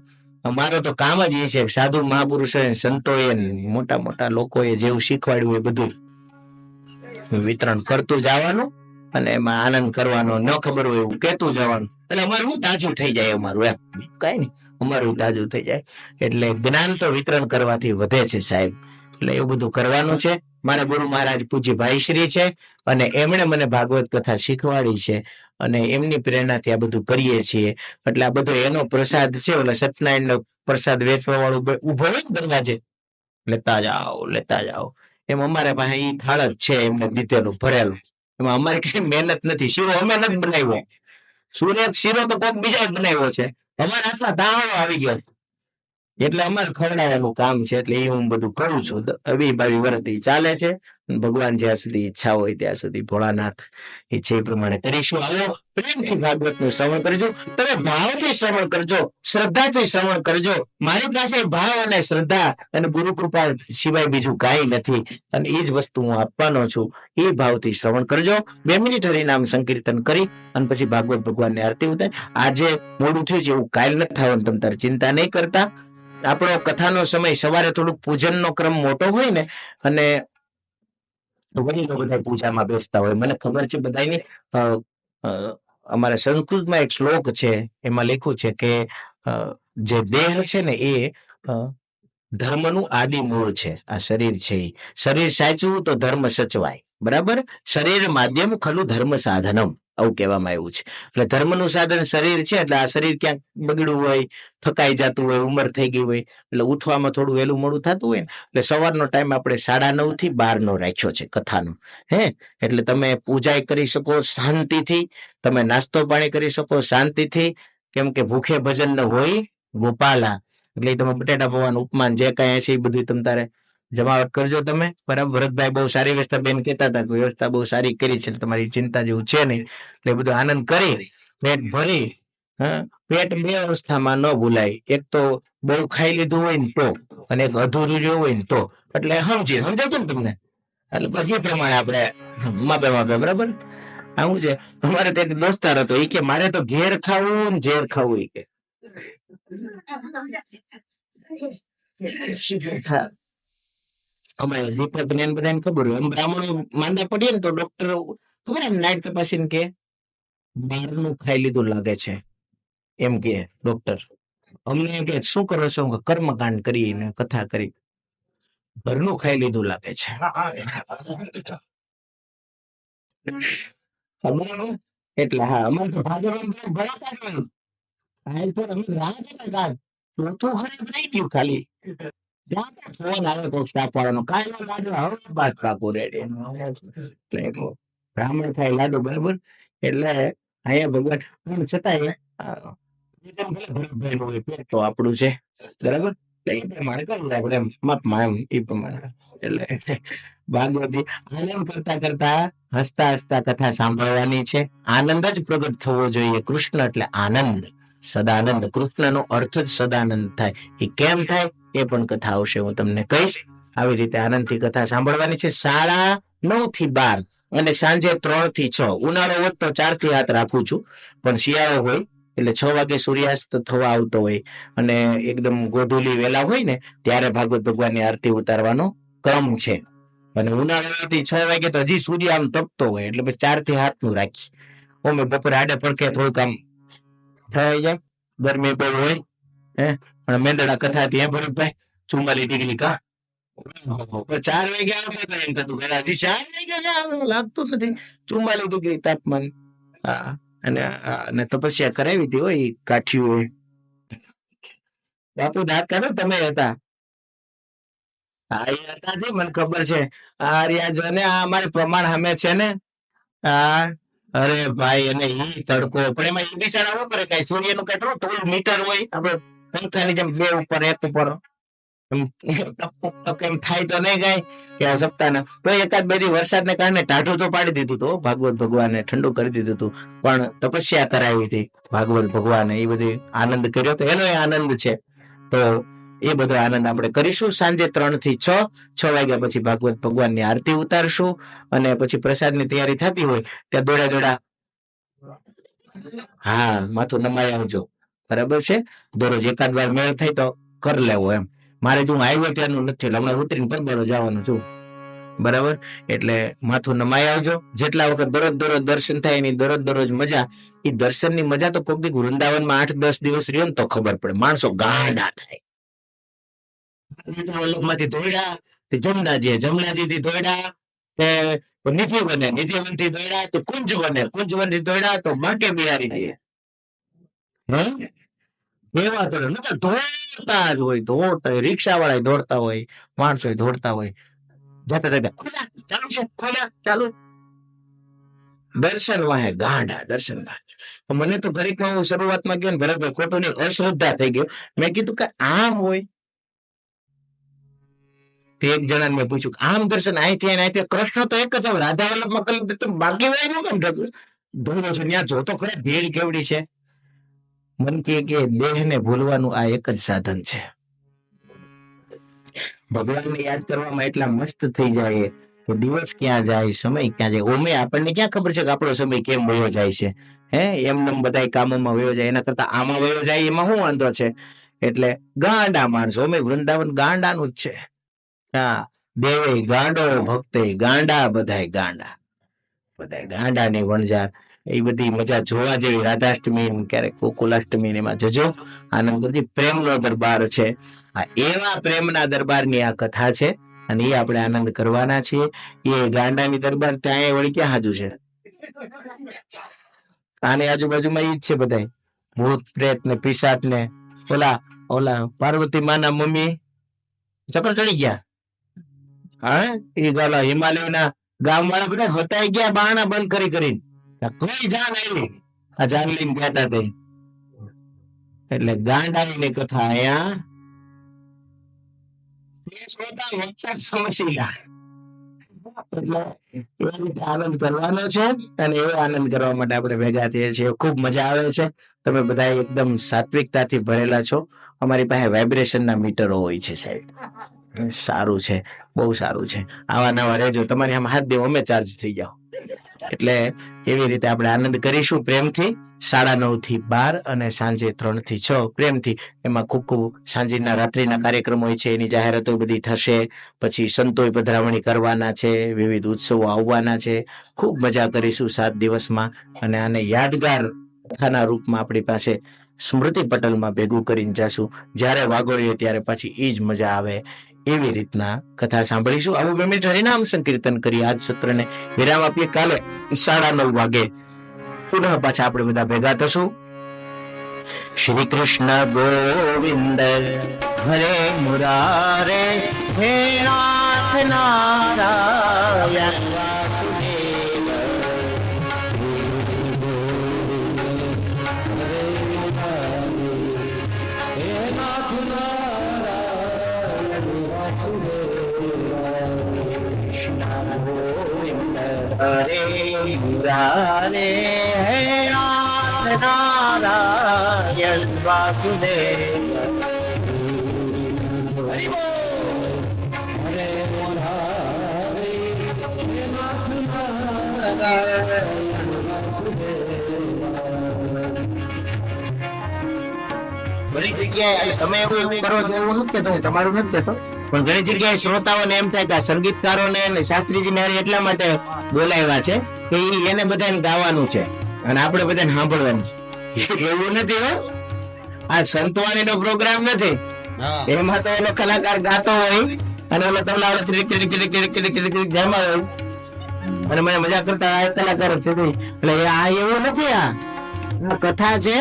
અમારો તો કામ જ એ છે, સાધુ મહાપુરુષો સંતોએ મોટા મોટા લોકોએ જેવું શીખવાડ્યું એ બધું વિતરણ કરતું જવાનું અને એમાં આનંદ કરવાનો. ન ખબર હોય એવું કહેતું જવાનું. એટલે અમારું તાજું થઈ જાય. અમારું એમ કઈ નઈ, અમારું તાજું થઈ જાય. એટલે જ્ઞાન તો વિતરણ કરવાથી વધે છે સાહેબ. એટલે એવું બધું કરવાનું છે. મારા ગુરુ મહારાજ પૂજ્ય ભાઈશ્રી છે અને એમણે મને ભાગવત કથા શીખવાડી છે અને એમની પ્રેરણાથી આ બધું કરીએ છીએ. એટલે આ બધો એનો પ્રસાદ છે. ઓલા સત્યનારાયણ નો પ્રસાદ વેચવા વાળું ઉભો હોય ને દરવાજે, લેતા જાઓ લેતા જાઓ. એમ અમારે પાસે ઈ થાળ જ છે એમને દીધેલું ભરેલું. એમાં અમારે કઈ મહેનત નથી. શીરો અમે નથી બનાવ્યો. શીરો તો કોઈક બીજા જ બનાવ્યો છે. અમારે આટલા દાણો આવી ગયો એટલે અમારે ખરડાવાનું કામ છે. એટલે એ હું બધું કરું છું. 22 વર્ષથી ચાલે છે. ભગવાન જ્યાં સુધી ઈચ્છા હોય ત્યાં સુધી ભોળાનાથ ઈચ્છે એ પ્રમાણે કરીશું. આવો પ્રેમથી ભાગવત નું શ્રવણ કરજો. તમે ભાવથી શ્રવણ કરજો, શ્રદ્ધાથી શ્રવણ કરજો. મારી પાસે ભાવ અને શ્રદ્ધા અને ગુરુ કૃપા સિવાય બીજું કાંઈ નથી અને એ જ વસ્તુ હું આપવાનો છું. એ ભાવથી શ્રવણ કરજો. 2 મિનિટ હરિનામ સંકીર્તન કરી અને પછી ભાગવત ભગવાનની આરતી ઉતારી. આજે મોડું થયું છે એવું કાલ નથી થવાનું, તમે તારે ચિંતા નહીં કરતા. આપણો કથાનો સમય સવારે થોડુંક પૂજનનો ક્રમ મોટો હોય ને અને વડીલો બધા પૂજામાં બેસતા હોય. મને ખબર છે બધાની. અમારા સંસ્કૃતમાં એક શ્લોક છે, એમાં લખ્યું છે કે જે દેહ છે ને એ ધર્મનું આદિ મૂળ છે. આ શરીર છે, શરીર સાચવું તો ધર્મ સચવાય. બરાબર. શરીર માધ્યમ ખલું ધર્મ સાધનમ. આવું કહેવામાં આવ્યું છે. એટલે ધર્મનું સાધન શરીર છે, એટલે આ શરીર ક્યાંક બગડ્યું હોય, થકાઈ જતું હોય, ઉંમર થઈ ગઈ હોય, એટલે ઉઠવામાં થોડું વહેલું મોડું થતું હોય ને, એટલે સવારનો ટાઈમ આપણે 9:30 થી 12 રાખ્યો છે કથાનો. એટલે તમે પૂજા કરી શકો શાંતિથી, તમે નાસ્તો પાણી કરી શકો શાંતિથી, કેમ કે ભૂખે ભજન ન હોય ગોપાલા. એટલે તમે બટેટા પૌવાનું ઉપમાન જે કાંઈ છે એ બધું તમે તારે જમાવટ કરજો તમે. બરાબર, ભરતભાઈ બહુ સારી વ્યવસ્થા બેન કહેતા હતા કે વ્યવસ્થા બહુ સારી કરી છે, તમારી ચિંતા જેવું છે નહીં. એટલે બધું આનંદ કરી પેટ ભરી. પેટ બે અવસ્થામાં ન ભૂલાય, એક તો બહુ ખાઈ લીધું હોય ને તો, અને એક અધૂરું રહ્યું હોય ને તો. એટલે સમજાતું ને તમને? એટલે પછી એ પ્રમાણે આપણે માપે બરાબર. આવું છે. અમારે તે દોસ્તાર હતો, એ કે મારે તો ઘેર ખાવું ને ઝેર ખાવું. એ કે અમારે દીપક ને બધાને ખબર હોય, બ્રાહ્મણો માંદા પડીએ ને તો ડોક્ટર ખબર એમ નાઈટ તપાસીને કે બહારનું ખાઈ લીધું લાગે છે, એમ કે ડોક્ટર. અમને કે શું કરો છો? કર્મકાંડ કરીને કથા કરી, ઘરનું ખાઈ લીધું લાગે છે. એટલે હા, અમારે તો ખાલી ફોન આવે કોઈક સ્ટાફ વાળાનો, કાંઈ લાડુ હવે બાદ કાકુ રેડી. બ્રાહ્મણ થાય લાડુ, બરાબર. એટલે અહીંયા ભગવાન પણ છતાંય પેટ તો આપણું છે, બરાબર. એ પ્રમાણે કરવું આપણે માપમાં એમ, એ પ્રમાણે. એટલે ભાગવતી આનંદ કરતા કરતા હસતા હસતા કથા સાંભળવાની છે. આનંદ જ પ્રગટ થવો જોઈએ. કૃષ્ણ એટલે આનંદ, સદાનંદ. કૃષ્ણનો અર્થ જ સદાનંદ થાય. એ કેમ થાય એ પણ કથા આવશે, હું તમને કહીશ. આવી રીતે આનંદથી કથા સાંભળવાની છે. 9:30 થી 12 અને સાંજે 3 થી 6. ઉનાળો હોત તો 4 થી 7 રાખું છું, પણ શિયાળો હોય એટલે 6 વાગે સૂર્યાસ્ત થવા આવતો હોય અને એકદમ ગોધૂલી વેલા હોય ને ત્યારે ભાગવત ભગવાનની આરતી ઉતારવાનો ક્રમ છે. અને ઉનાળાથી 6 વાગે તો હજી સૂર્ય આમ તપતો હોય, એટલે પછી 4 થી 7 નું રાખી. અમે બપોરે આડે પડકે થોડુંક આમ થઈ જાય, ગરમી બહુ હોય. પણ મેંદડા કથા હતી ભરતભાઈ 44 ડિગ્રી કા 4 વાગે આવતા એમ થતું, હજી 4 વાગે લાગતું નથી. 44 ડિગ્રી તાપમાન. હા, અને તપસ્યા કરાવી હતી હોય કાઠીઓ હોય. બાપુ દાંત કાઢો, તમે હતા? હા, એ હતા છે, મને ખબર છે. આ રહ્યા જો ને, આ અમારે પ્રમાણ સામે છે ને. હા, અરે ભાઈ, અને ઈ તડકો પણ એમાં ઈ બિચારા વાપરે કઈ સૂર્યનું કઈ થોડું થોડું મીટર હોય, આપણે પંખાની જેમ 2 ઉપર 1 ઉપર એમ થાય તો નહીં કઈ કે સપ્તાહના. તો 1-2 દી વરસાદને કારણે ટાઢું તો પાડી દીધું હતું ભાગવત ભગવાને, ઠંડુ કરી દીધું હતું, પણ તપસ્યા કરાવી હતી ભાગવત ભગવાને. એ બધી આનંદ કર્યો તો એનો આનંદ છે. તો એ બધો આનંદ આપણે કરીશું. સાંજે 3 થી 6 વાગ્યા પછી ભાગવત ભગવાનની આરતી ઉતારશું અને પછી પ્રસાદની તૈયારી થતી હોય ત્યાં દોડા હા માથું નમાઈ આવજો, બરાબર છે. દરરોજ 1-8 વાર મેળ થાય તો કર લેવો એમ. મારે જો આવ્યો ત્યારનું નથી, હમણાં ઉતરીને પરબરો જવાનું છું, બરાબર. એટલે માથું નમાઈ આવજો. જેટલા વખત દરરોજ દર્શન થાય એની દરરોજ મજા. એ દર્શનની મજા તો કોઈક દી વૃંદાવનમાં 8-10 દિવસ રહ્યો ને તો ખબર પડે. માણસો ગાંડા થાય. માંથી દોડ્યા જમનાજી થી દોડ્યા નિધિ બને, નિધિવન થી દોડ્યા તો કુંજ બને, કુંજવન થી દોડ્યા તો બાકે બિહારી જઈએ. એવા દોડતા જ હોય, દોડતા હોય. રિક્ષા વાળા દોડતા હોય, માણસો દોડતા હોય. જતા ચાલુ છે, ચાલુ. દર્શન વાહે ગાંડા, દર્શન વાહે. મને તો ઘડીકમાં હું શરૂઆતમાં ગયો ને બરાબર ખોટું ની અશ્રદ્ધા થઈ ગયો. મેં કીધું કે આમ હોય. એક જણા મેં પૂછ્યું આમ દર્શન અહીંથી કૃષ્ણ તો એક જ હોય, રાધા વલ્લભમાં કર્યું બાકી હોય નું કેમ થતું ધોળો છે ત્યાં જોતો ખરા ભીડ કેવડી છે. મન કે દેહ ને ભૂલવાનું આ એક જ સાધન છે. ભગવાનને યાદ કરવામાં એટલા મસ્ત થઈ જાય કે દિવસ ક્યાં જાય, સમય ક્યાં જાય. ઓમે આપણને ક્યાં ખબર છે કે આપણો સમય કેમ વયો જાય છે. એમને બધા કામોમાં વયો જાય, એના કરતા આમાં વયો જાય એમાં શું વાંધો છે. એટલે ગાંડા માણસો, અમે વૃંદાવન ગાંડાનું જ છે. હા, દેવે ગાંડો, ભક્તે ગાંડા, બધાય ગાંડાની વણઝાર. એ બધી મજા જોવા જેવી. રાધાષ્ટમી ક્યારેક ગોકુલાષ્ટમી એમાં જજો, આનંદ કરજો. પ્રેમનો દરબાર છે. આ એવા પ્રેમના દરબારની આ કથા છે અને એ આપણે આનંદ કરવાના છીએ. એ ગાંડાની દરબાર ત્યાં વળી ક્યાં હાજુ છે. આની આજુબાજુમાં ઈ જ છે બધા ભૂત પ્રેત ને પિશાચ ને ઓલા ઓલા પાર્વતી માના મમ્મી ચક્કર ચડી ગયા. હા એ ગાલા હિમાલયના ગામ વાળા બધા હટાઈ ગયા બારણા બંધ કરી કરીને. કોઈ જાન આવી આ જાન લઈને ગયા તા તે. એટલે ગાંડાની કથા અહીંયા સમસ્યા એટલે એવી રીતે આનંદ કરવાનો છે અને એવો આનંદ કરવા માટે આપણે ભેગા થઈએ છીએ. ખૂબ મજા આવે છે. તમે બધા એકદમ સાત્વિકતાથી ભરેલા છો. અમારી પાસે વાઇબ્રેશન ના મીટરો હોય છે સાહેબ. સારું છે, બહુ સારું છે. આવા નવા રહેજો. તમારી આમ હાથ દેવો અમે ચાર્જ થઈ જાઓ. એટલે એવી રીતે આપણે આનંદ કરીશું પ્રેમથી. 9:30 થી 12 અને સાંજે 3 થી 6 પ્રેમથી. એમાં ખૂબ ખૂબ સાંજના રાત્રિના કાર્યક્રમો હોય છે, એની જાહેરાતો બધી થશે. પછી સંતોય પધરામણી કરવાના છે, વિવિધ ઉત્સવો આવવાના છે. ખૂબ મજા કરીશું 7 દિવસમાં અને આને યાદગાર કથાના રૂપમાં આપણી પાસે સ્મૃતિ પટલમાં ભેગું કરીને જાશું. જ્યારે વાગોળીએ ત્યારે પાછી એ જ મજા આવે. એવી રીતના કથા સાંભળીશું. આવું 2 મિનિટ હરિનામ સંકીર્તન કરી આજ સત્રને વિરામ આપીએ. કાલે 9:30 વાગે પુનઃ પાછા આપણે બધા ભેગા થશું. શ્રી કૃષ્ણ ગોવિંદ હરે મુરારે હે નાથ નારાયણ વાસુદેવ હે નાથ નારાયણ વાસુદેવ કૃષ્ણ ગોવિંદ હરે મુરારે હે નાથ નારાયણ વાસુદેવ હરે મુરારે હે નાથ નારાયણ બધી જગ્યાએ તમે એવું કરો છો એવું નથી કહેતો, તમારું નથી કહેતો, પણ ઘણી જગ્યાએ શ્રોતાઓને એમ થાય કે આ સંગીતકારોને અને શાસ્ત્રીજીને એટલા માટે બોલાવ્યા છે કે એને બધાને ગાવાનું છે અને આપણે બધાને સાંભળવાનું છે. એવું નથી હો, આ સંતવાણીનો પ્રોગ્રામ નથી. એમાં તો એનો કલાકાર ગાતો હોય અને ઓલો તબલા જમા હોય અને મને મજા કરતા આ કલાકાર છે. એટલે આ એવું નથી, આ કથા છે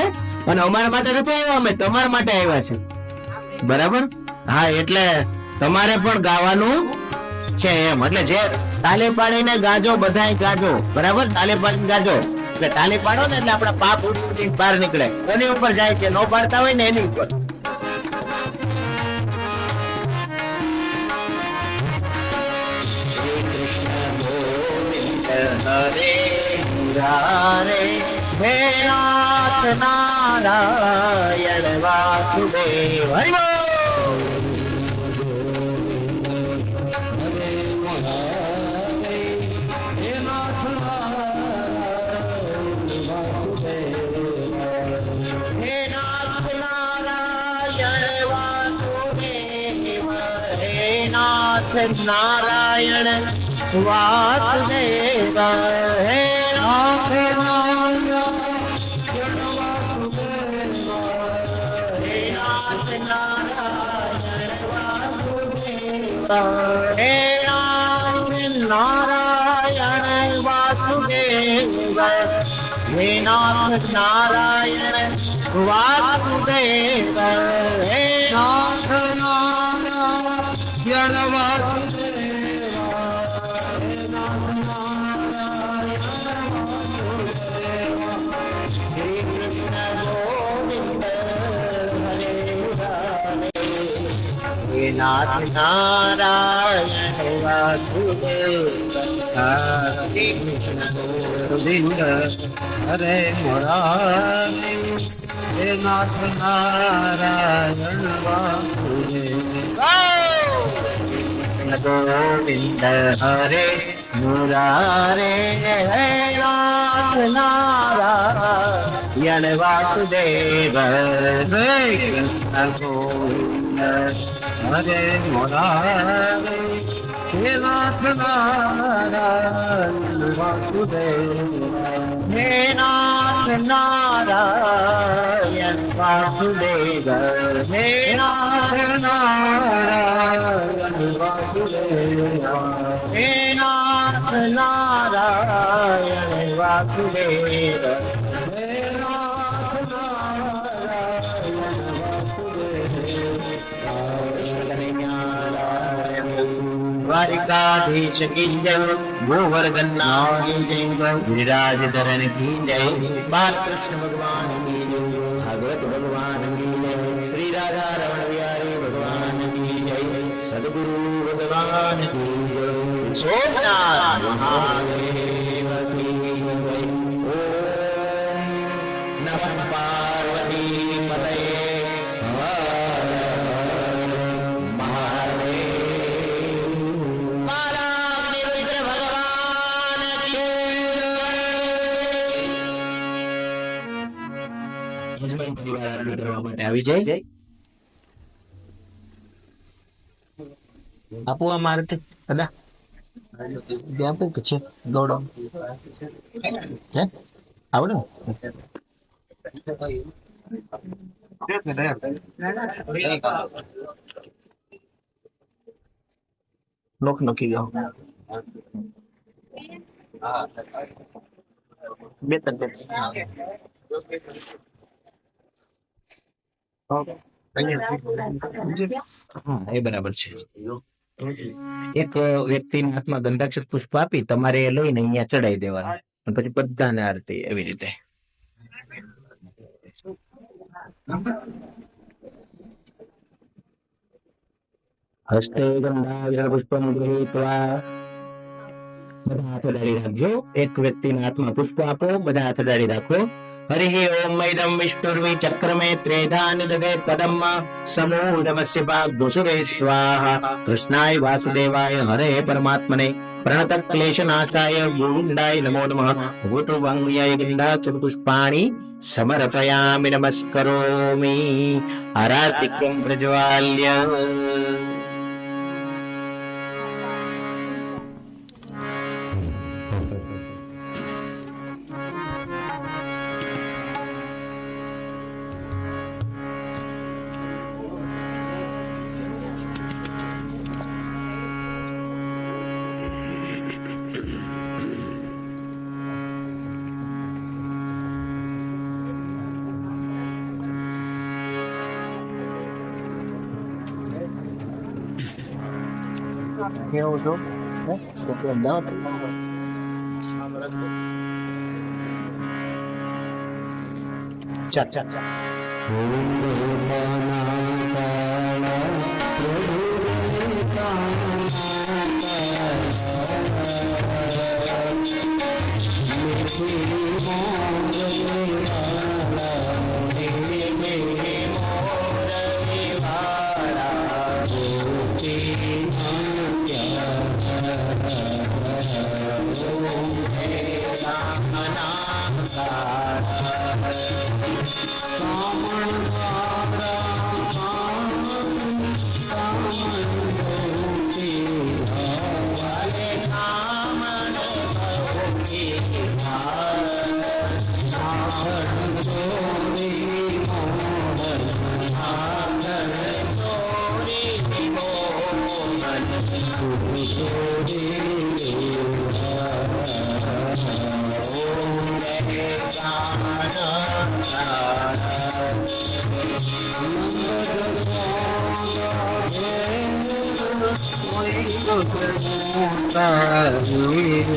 અને અમારા માટે નથી આવ્યા, અમે તમારા માટે આવ્યા છે. બરાબર? હા, એટલે તમારે પણ ગાવાનું છે એમ. એટલે જે તાલે પાડીને ગાજો, બધાય ગાજો. બરાબર? તાલે પાડીને ગાજો. એટલે તાલી પાડો ને એટલે આપણા પાપ ઉડીને બહાર નીકળે. કોની ઉપર જાય કે નો પાડતા હોય ને એની ઉપર. હરે મુરારે હે નાથ નારાયણ વાસુદેવ હરિ બોલ. નારાયણ વાસુદેવ હે નાથ નારાયણ હે નારાયણ વાસુદેવ હે નાથ નારાયણ વાસુદેવ હે નાથ નારાયણ વાસુદેવ નાથ નારાયણ વાસુદેવ હરે કૃષ્ણ ગોવિંદ હરે મુરારે હે નાથ નારાયણ વાસુદેવ ગોવિંદ હરે મુરારે હે નાથ નારાયણ વાસુદેવ હરે કૃષ્ણ ગોવિંદ હરે મુરારે હે નાથ નારાયણ વાસુદેવ હે નાથ નારાયણ વાસુદેવ હે નાથ નારાયણ વાસુદેવ હે નાથ નારાયણ વાસુદેવ द्वारिकाधीश की जय, गोवर्धन नाथ की जय, गिरिराज धरन की जय, बालकृष्ण भगवान की जय, भागवत भगवान की जय, श्री राधा रमण बिहारी भगवान की जय, सदगुरु भगवान की जय, सोमनाथ महादेव की जय। ओम नमः पार्वती पतये हर हर महादेव। महाराज रुद्र भगवान की जय। યજમાન પરિવાર આરતી કરવા માટે આવી જાય. આપો આ મારતે દાદા આપો કે છે દોડો હે આવડે લોક નોકી ગયો બે તક હા એ બરાબર છે. એક વ્યક્તિના હાથમાં ગંધાક્ષર પુષ્પ આપી તમારે એ લઈને અહીંયા ચડાવી દેવાનું અને પછી બધાને આરતી એવી રીતે. હસ્તે ગંધાક્ષર પુષ્પમ ગૃહીત્વા બધા હાથ અડાડી રાખજો. એક વ્યક્તિના હાથમાં પુષ્પ આપો, બધા હાથ અડાડી રાખો. हरिः ओम इदं विष्णुर्वि चक्रमे त्रेधानि ददे पदम् समूढमस्य भाग्यसुरे स्वाहा. कृष्णाय वासुदेवाय हरे परमात्मने प्रणत क्लेशनाशाय गोविन्दाय नमो नमः. भगवतो वाङ्मयाय गन्धाक्षरपुष्पाणि समर्पयामि नमस्करोमि. आरातिक्यं प्रज्वाल्य કેવું છો અમદાવાદ ચાલ ચાલ ચાલ.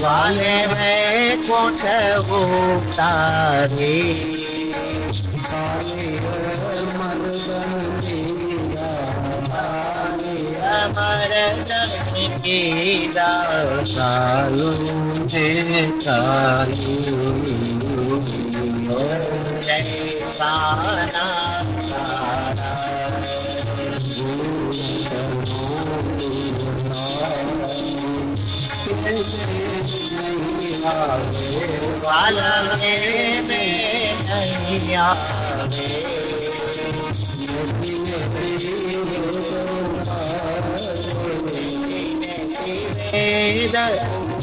वाले में कोठ उतारे अमर जन की दासालू जय पाना वाले में नहीं आवे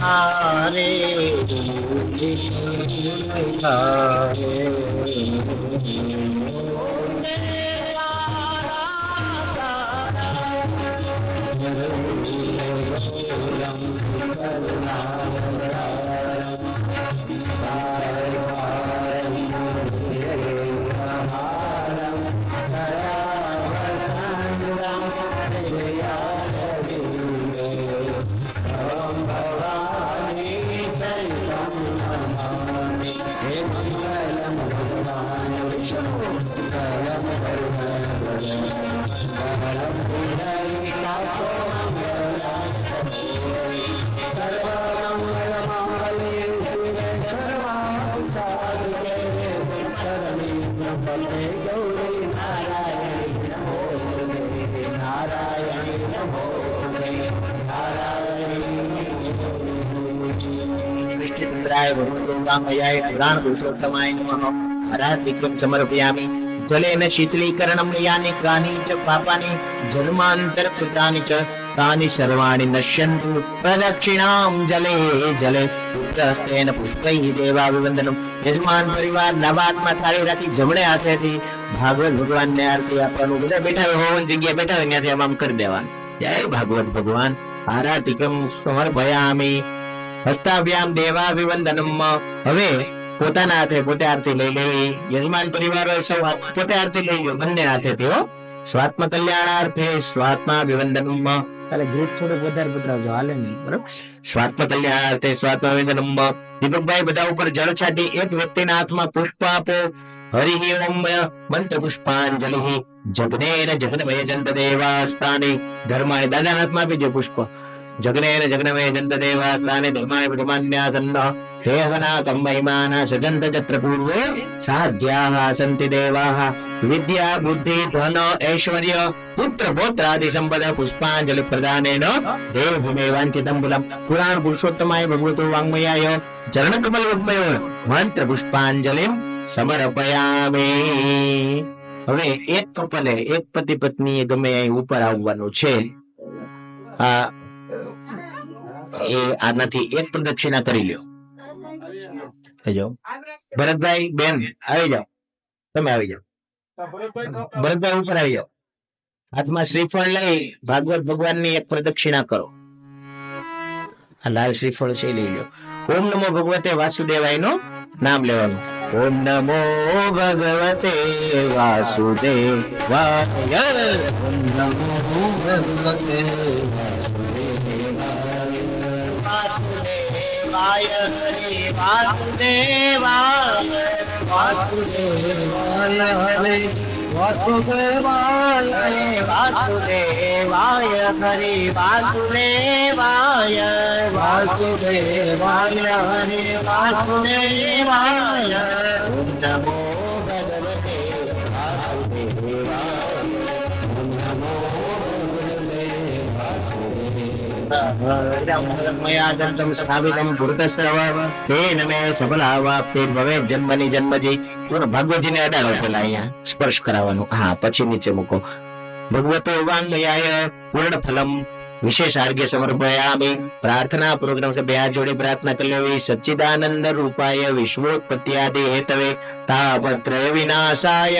आरे कृष्णचंद्राय भगवतो वामयाय पुराण पुरुषोत्तमाय नमः हरादिक्यं समर्पयामि जलेन शीतलीकरणं यानि कानि च पापानि जन्मान्तरकृतानि च तानि सर्वाणि नश्यन्तु प्रदक्षिणां जले जले પુત્રસ્તેન પુષ્પૈઃ દેવાભિવંદનમ યજમાન પરિવાર નવાત્મા થાળી રાખી જમણે હાથેથી ભાગવત ભગવાનને આરતી આપવાનું બધા બેઠા હોય હોવાની જગ્યાએ બેઠા હોય ત્યાંથી આમ કરી દેવાનું જય ભાગવત ભગવાન આરાતિકમ સમર્પયામિ હસ્તાભ્યામ દેવાભિવંદનમ હવે પોતાના હાથે પોતે આરતી લઈ લેવી યજમાન પરિવાર હોય સૌ પોતે આરતી લઈ લો બંને હાથેથી હો સ્વાત્મ કલ્યાણાર્થે સ્વાત્માભિવંદનમ તારે ગીત થોડું વધારે બતાવજો હાલે નહીં બરાબર સ્વાત્મ કલ્યાણાર્થે સ્વાત્માભિવંદનમ દીપકભાઈ બધા ઉપર જળ છાટી એક વ્યક્તિના હાથમાં પુષ્પ આપો હરિ ઓમ મંત્ર પુષ્પાંજલિ જગનેન જગનમય જંત દેવાસ્તાને ધર્માણી દાદાના હાથમાં આપી દો પુષ્પ જગનેન જગનમય જંત દેવાસ્તાને ધર્માણી પ્રમાન્યાસન્ન દેવના કમ્મહિમાના સજંત ચત્ર પૂર્વે સાધ્યાઃ સંતિ દેવાઃ વિદ્યા બુદ્ધિ ધન ઐશ્વર્ય પુત્ર પૌત્રાદિ સંપદ પુષ્પાંજલિ પ્રદાનેન દેવભૂમે વાંછિતમ ફલમ પુરાણ પુરુષોત્તમાય ભગવતો વાંગ્મયાય ચરણકમલ ઉદ્મયો મંત્ર પુષ્પાંજલિ સમર્પયામિ હવે એક કપલે એક પતિ પત્ની ગમે અહીં ઉપર આવવાનું છે આનાથી એક પ્રદક્ષિણા કરી લ્યો ભરતભાઈ બેન આવી જાઓ તમે આવી જાઓ ભરતભાઈ ઉપર આવી જાઓ હાથમાં શ્રીફળ લઈ ભાગવત ભગવાનની એક પ્રદક્ષિણા કરો આ લાલ શ્રીફળ છે લઈ લો ઓમ નમો ભગવતે વાસુદેવાય નું નામ લેવાનું ઓમ નમો ભગવતે વાસુદેવાય ઓમ નમો ભગવતે વાસુદેવાય હરે વાસુદેવાય વાસુદેવાય હરે વાસુદેવાય વાસુદેવાય હરે વાસુદેવાય વાસુદેવાય હરે વાસુદેવાય ઓમ નમો ભગવતે વાસુદેવાય ઓમ નમો ભગવતે વાસુદેવાય સ્થાપિતમ પુરતસ્તવ તેન મે સફલાવાપ્તિ ભવે જન્મની જન્મજી ભાગવતજીને અડાડો પેલા અહીંયા સ્પર્શ કરાવવાનું હા પછી નીચે મૂકો ભગવતો વાંગયાય પૂર્ણ ફલમ વિશેષ આર્ઘ્ય સમર્પયામિ પ્રાર્થના પ્રોગ્રામ से हाथ जोड़े प्रार्थना कर लो सच्चिदानंद रूपाय विश्वोत्पत्त्यादि हेतवे तापत्रय विनाशाय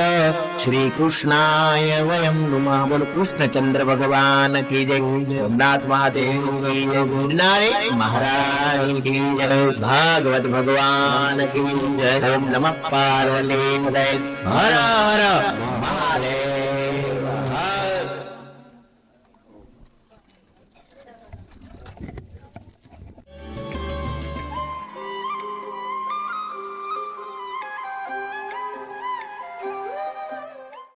श्री कृष्णाय वयं नुमः बोलो कृष्ण चंद्र भगवान की जय सोमनाथ महादेव की जय गुरुनानक महाराज की जय भागवत भगवान की जय ओम नमः पार्वती हर हर महादेव।